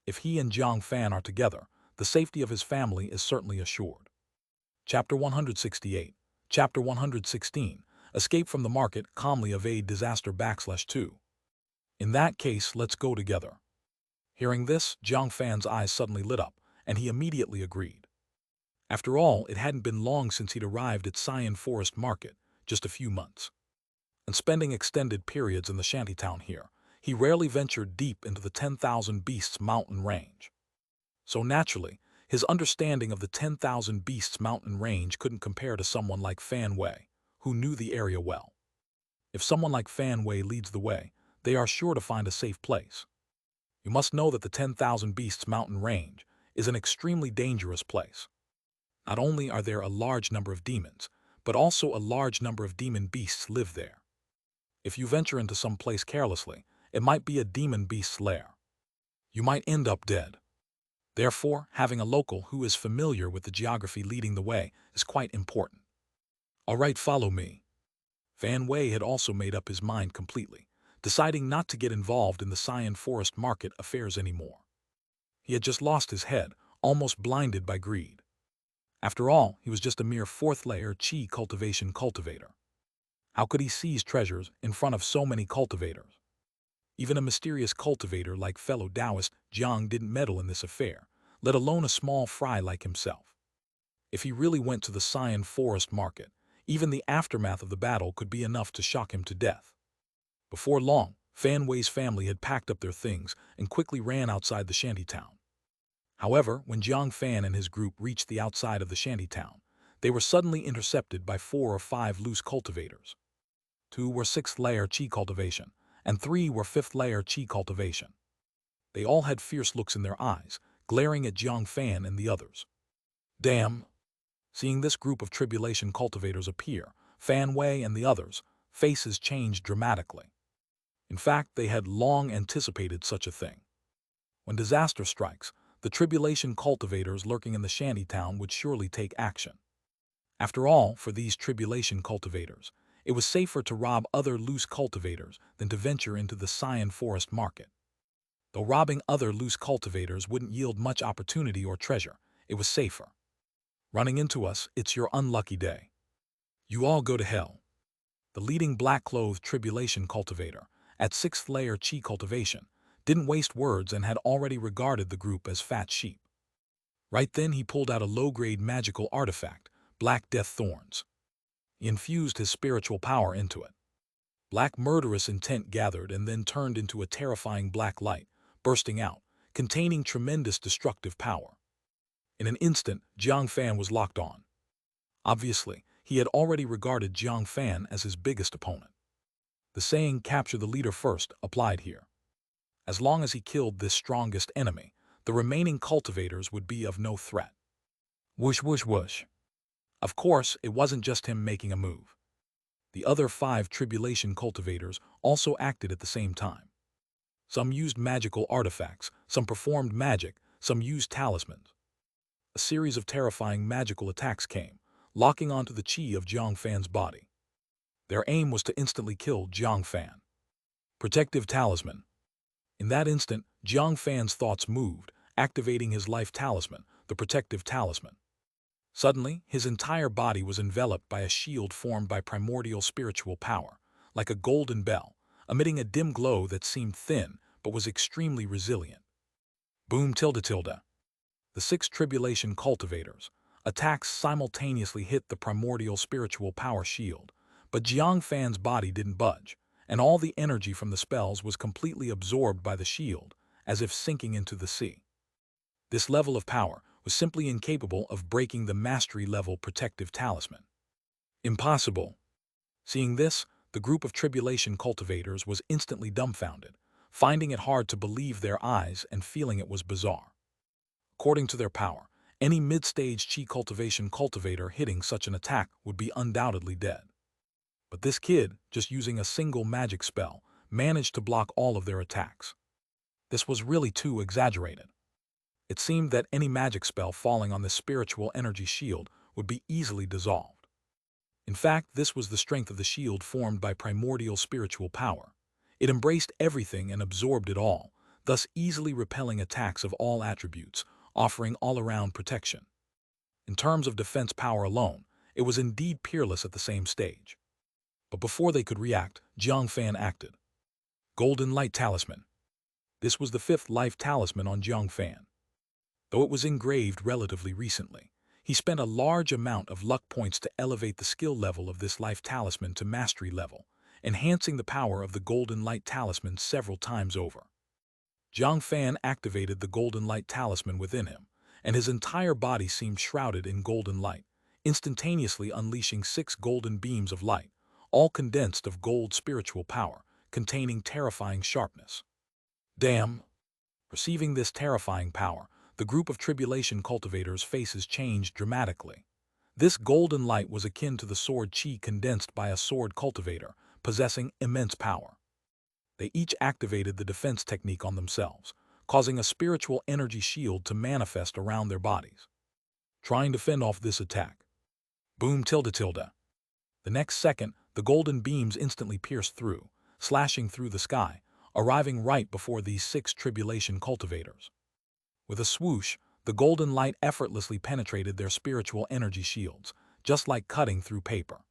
If he and Jiang Fan are together, the safety of his family is certainly assured. Chapter 168. Chapter 116. Escape from the market, calmly evade disaster /2. In that case, let's go together. Hearing this, Jiang Fan's eyes suddenly lit up, and he immediately agreed. After all, it hadn't been long since he'd arrived at Xian Forest Market, just a few months. And spending extended periods in the shantytown here, he rarely ventured deep into the 10,000 Beasts mountain range. So naturally, his understanding of the 10,000 Beasts mountain range couldn't compare to someone like Fan Wei, who knew the area well. If someone like Fan Wei leads the way, they are sure to find a safe place. You must know that the 10,000 Beasts mountain range is an extremely dangerous place. Not only are there a large number of demons, but also a large number of demon beasts live there. If you venture into some place carelessly, it might be a demon beast's lair. You might end up dead. Therefore, having a local who is familiar with the geography leading the way is quite important. All right, follow me. Fan Wei had also made up his mind completely, deciding not to get involved in the Xian Forest Market affairs anymore. He had just lost his head, almost blinded by greed. After all, he was just a mere fourth-layer Qi cultivation cultivator. How could he seize treasures in front of so many cultivators? Even a mysterious cultivator like fellow Taoist Jiang didn't meddle in this affair, let alone a small fry like himself. If he really went to the Xian Forest Market, even the aftermath of the battle could be enough to shock him to death. Before long, Fan Wei's family had packed up their things and quickly ran outside the shantytown. However, when Jiang Fan and his group reached the outside of the shantytown, they were suddenly intercepted by 4 or 5 loose cultivators. 2 were 6th-layer Qi cultivation, and 3 were 5th-layer Qi cultivation. They all had fierce looks in their eyes, glaring at Jiang Fan and the others. Damn! Seeing this group of tribulation cultivators appear, Fan Wei and the others' faces changed dramatically. In fact, they had long anticipated such a thing. When disaster strikes, the tribulation cultivators lurking in the shantytown would surely take action. After all, for these tribulation cultivators, it was safer to rob other loose cultivators than to venture into the Xian Forest Market. Though robbing other loose cultivators wouldn't yield much opportunity or treasure, it was safer. Running into us, it's your unlucky day. You all go to hell. The leading black-clothed tribulation cultivator, at 6th-layer Qi cultivation, didn't waste words and had already regarded the group as fat sheep. Right then he pulled out a low-grade magical artifact, Black Death Thorns. He infused his spiritual power into it. Black murderous intent gathered and then turned into a terrifying black light, bursting out, containing tremendous destructive power. In an instant, Jiang Fan was locked on. Obviously, he had already regarded Jiang Fan as his biggest opponent. The saying, "capture the leader first," applied here. As long as he killed this strongest enemy, the remaining cultivators would be of no threat. Whoosh, whoosh, whoosh. Of course, it wasn't just him making a move. The other 5 tribulation cultivators also acted at the same time. Some used magical artifacts, some performed magic, some used talismans. A series of terrifying magical attacks came, locking onto the Qi of Jiang Fan's body. Their aim was to instantly kill Jiang Fan. Protective Talisman. In that instant, Jiang Fan's thoughts moved, activating his life talisman, the Protective Talisman. Suddenly, his entire body was enveloped by a shield formed by primordial spiritual power, like a golden bell, emitting a dim glow that seemed thin but was extremely resilient. Boom tilde tilde. The 6 tribulation cultivators' attacks simultaneously hit the primordial spiritual power shield, but Jiang Fan's body didn't budge, and all the energy from the spells was completely absorbed by the shield, as if sinking into the sea. This level of power was simply incapable of breaking the mastery-level protective talisman. Impossible. Seeing this, the group of tribulation cultivators was instantly dumbfounded, finding it hard to believe their eyes and feeling it was bizarre. According to their power, any mid-stage Qi cultivation cultivator hitting such an attack would be undoubtedly dead. But this kid, just using a single magic spell, managed to block all of their attacks. This was really too exaggerated. It seemed that any magic spell falling on this spiritual energy shield would be easily dissolved. In fact, this was the strength of the shield formed by primordial spiritual power. It embraced everything and absorbed it all, thus easily repelling attacks of all attributes, offering all-around protection. In terms of defense power alone, it was indeed peerless at the same stage. But before they could react, Jiang Fan acted. Golden Light Talisman. This was the fifth life talisman on Jiang Fan. Though it was engraved relatively recently, he spent a large amount of luck points to elevate the skill level of this life talisman to mastery level, enhancing the power of the Golden Light Talisman several times over. Jiang Fan activated the Golden Light Talisman within him, and his entire body seemed shrouded in golden light, instantaneously unleashing 6 golden beams of light, all condensed of gold spiritual power, containing terrifying sharpness. Damn! Receiving this terrifying power, the group of tribulation cultivators' faces changed dramatically. This golden light was akin to the sword chi condensed by a sword cultivator, possessing immense power. They each activated the defense technique on themselves, causing a spiritual energy shield to manifest around their bodies. Trying to fend off this attack. Boom tilde tilde. The next second, the golden beams instantly pierced through, slashing through the sky, arriving right before these 6 tribulation cultivators. With a swoosh, the golden light effortlessly penetrated their spiritual energy shields, just like cutting through paper.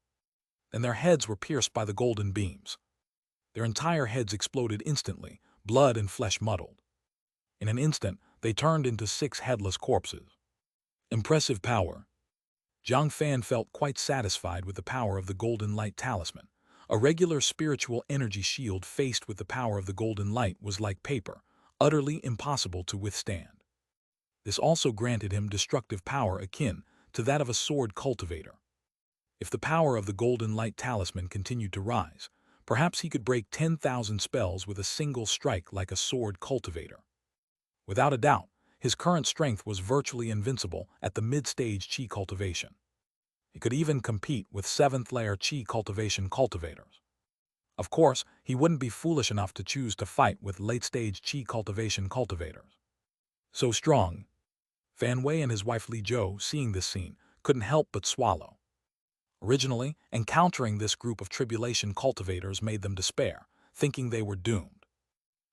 And their heads were pierced by the golden beams. Their entire heads exploded instantly, blood and flesh muddled. In an instant, they turned into 6 headless corpses. Impressive power. Jiang Fan felt quite satisfied with the power of the Golden Light Talisman. A regular spiritual energy shield faced with the power of the golden light was like paper, utterly impossible to withstand. This also granted him destructive power akin to that of a sword cultivator. If the power of the Golden Light Talisman continued to rise, perhaps he could break 10,000 spells with a single strike like a sword cultivator. Without a doubt, his current strength was virtually invincible at the mid-stage chi cultivation. He could even compete with 7th-layer chi cultivation cultivators. Of course, he wouldn't be foolish enough to choose to fight with late-stage chi cultivation cultivators. So strong. Fan Wei and his wife Li Zhou, seeing this scene, couldn't help but swallow. Originally, encountering this group of tribulation cultivators made them despair, thinking they were doomed.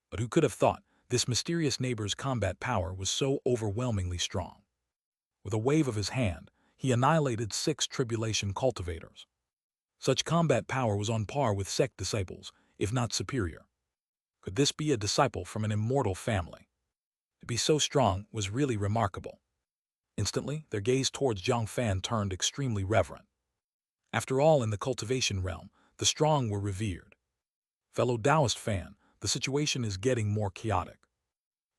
But who could have thought this mysterious neighbor's combat power was so overwhelmingly strong? With a wave of his hand, he annihilated 6 tribulation cultivators. Such combat power was on par with sect disciples, if not superior. Could this be a disciple from an immortal family? To be so strong was really remarkable. Instantly, their gaze towards Jiang Fan turned extremely reverent. After all, in the cultivation realm, the strong were revered. Fellow Taoist Fan, the situation is getting more chaotic.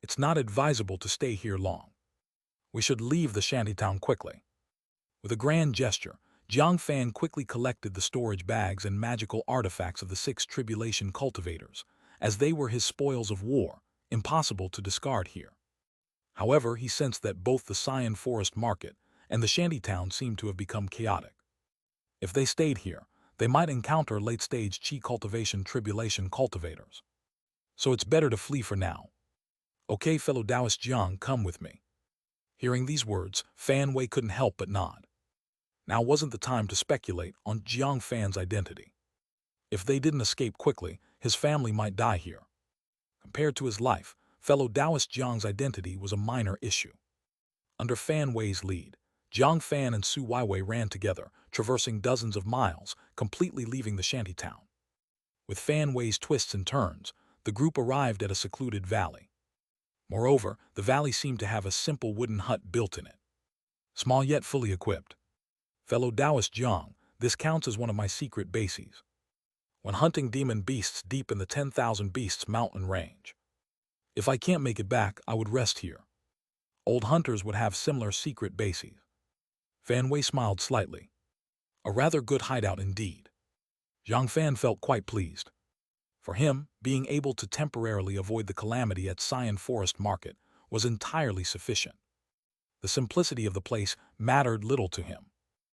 It's not advisable to stay here long. We should leave the shantytown quickly. With a grand gesture, Jiang Fan quickly collected the storage bags and magical artifacts of the 6 tribulation cultivators, as they were his spoils of war, impossible to discard here. However, he sensed that both the Xian Forest Market and the shantytown seemed to have become chaotic. If they stayed here, they might encounter late-stage chi cultivation tribulation cultivators. So it's better to flee for now. Okay, fellow Taoist Jiang, come with me. Hearing these words, Fan Wei couldn't help but nod. Now wasn't the time to speculate on Jiang Fan's identity. If they didn't escape quickly, his family might die here. Compared to his life, fellow Taoist Jiang's identity was a minor issue. Under Fan Wei's lead, Jiang Fan and Su Weiwei ran together, traversing dozens of miles, completely leaving the shantytown. With Fan Wei's twists and turns, the group arrived at a secluded valley. Moreover, the valley seemed to have a simple wooden hut built in it. Small yet fully equipped. Fellow Taoist Jiang, this counts as one of my secret bases. When hunting demon beasts deep in the 10,000 Beasts mountain range. If I can't make it back, I would rest here. Old hunters would have similar secret bases. Fan Wei smiled slightly. A rather good hideout indeed. Jiang Fan felt quite pleased. For him, being able to temporarily avoid the calamity at Xian Forest Market was entirely sufficient. The simplicity of the place mattered little to him.